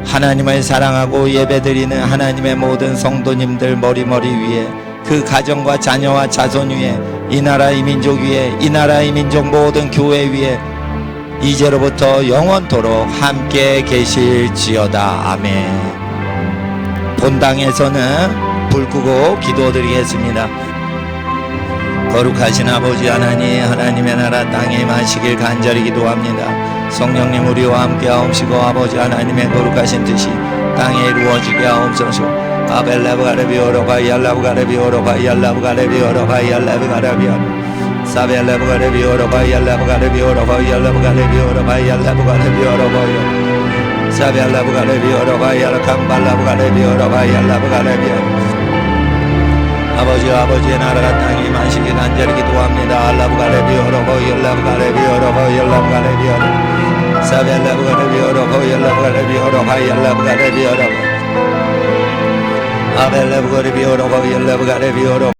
하나님을 사랑하고 예배드리는 하나님의 모든 성도님들 머리머리 위에 그 가정과 자녀와 자손 위에 이 나라 이 민족 위에 이 나라 이 민족 모든 교회 위에 이제로부터 영원토록 함께 계실지어다. 아멘. 본당에서는 불 끄고 기도드리겠습니다. 거룩하신 아버지 하나님, 하나님의 나라 땅에 임하시길 간절히 기도합니다. 성령님 우리와 함께 하옵시고 아버지 하나님의 거룩하신 뜻이 땅에 이루어지게 하옵소서. 아벨레브가레비오로바이알라브가레비오로바이알라브가레비오로바이알라브가레비오로 사벨레브가레비오로바이알라브가레비오로바이알라브가레비오로바이알라브가레비오로바이알 사벨레브가레비오로바이알라캄발라브가레비오로바이알라브가레비오로 아버지의 나라가 땅에 임하시길 간절히 기도합니다. 알라브가레비오로바이알라브가레비오로바이알라브가레비오로 사벨레브가레비오로바이알라브가레비오로바이알라브가레비오로 아벨레브가레비오로바이알라브가레비오로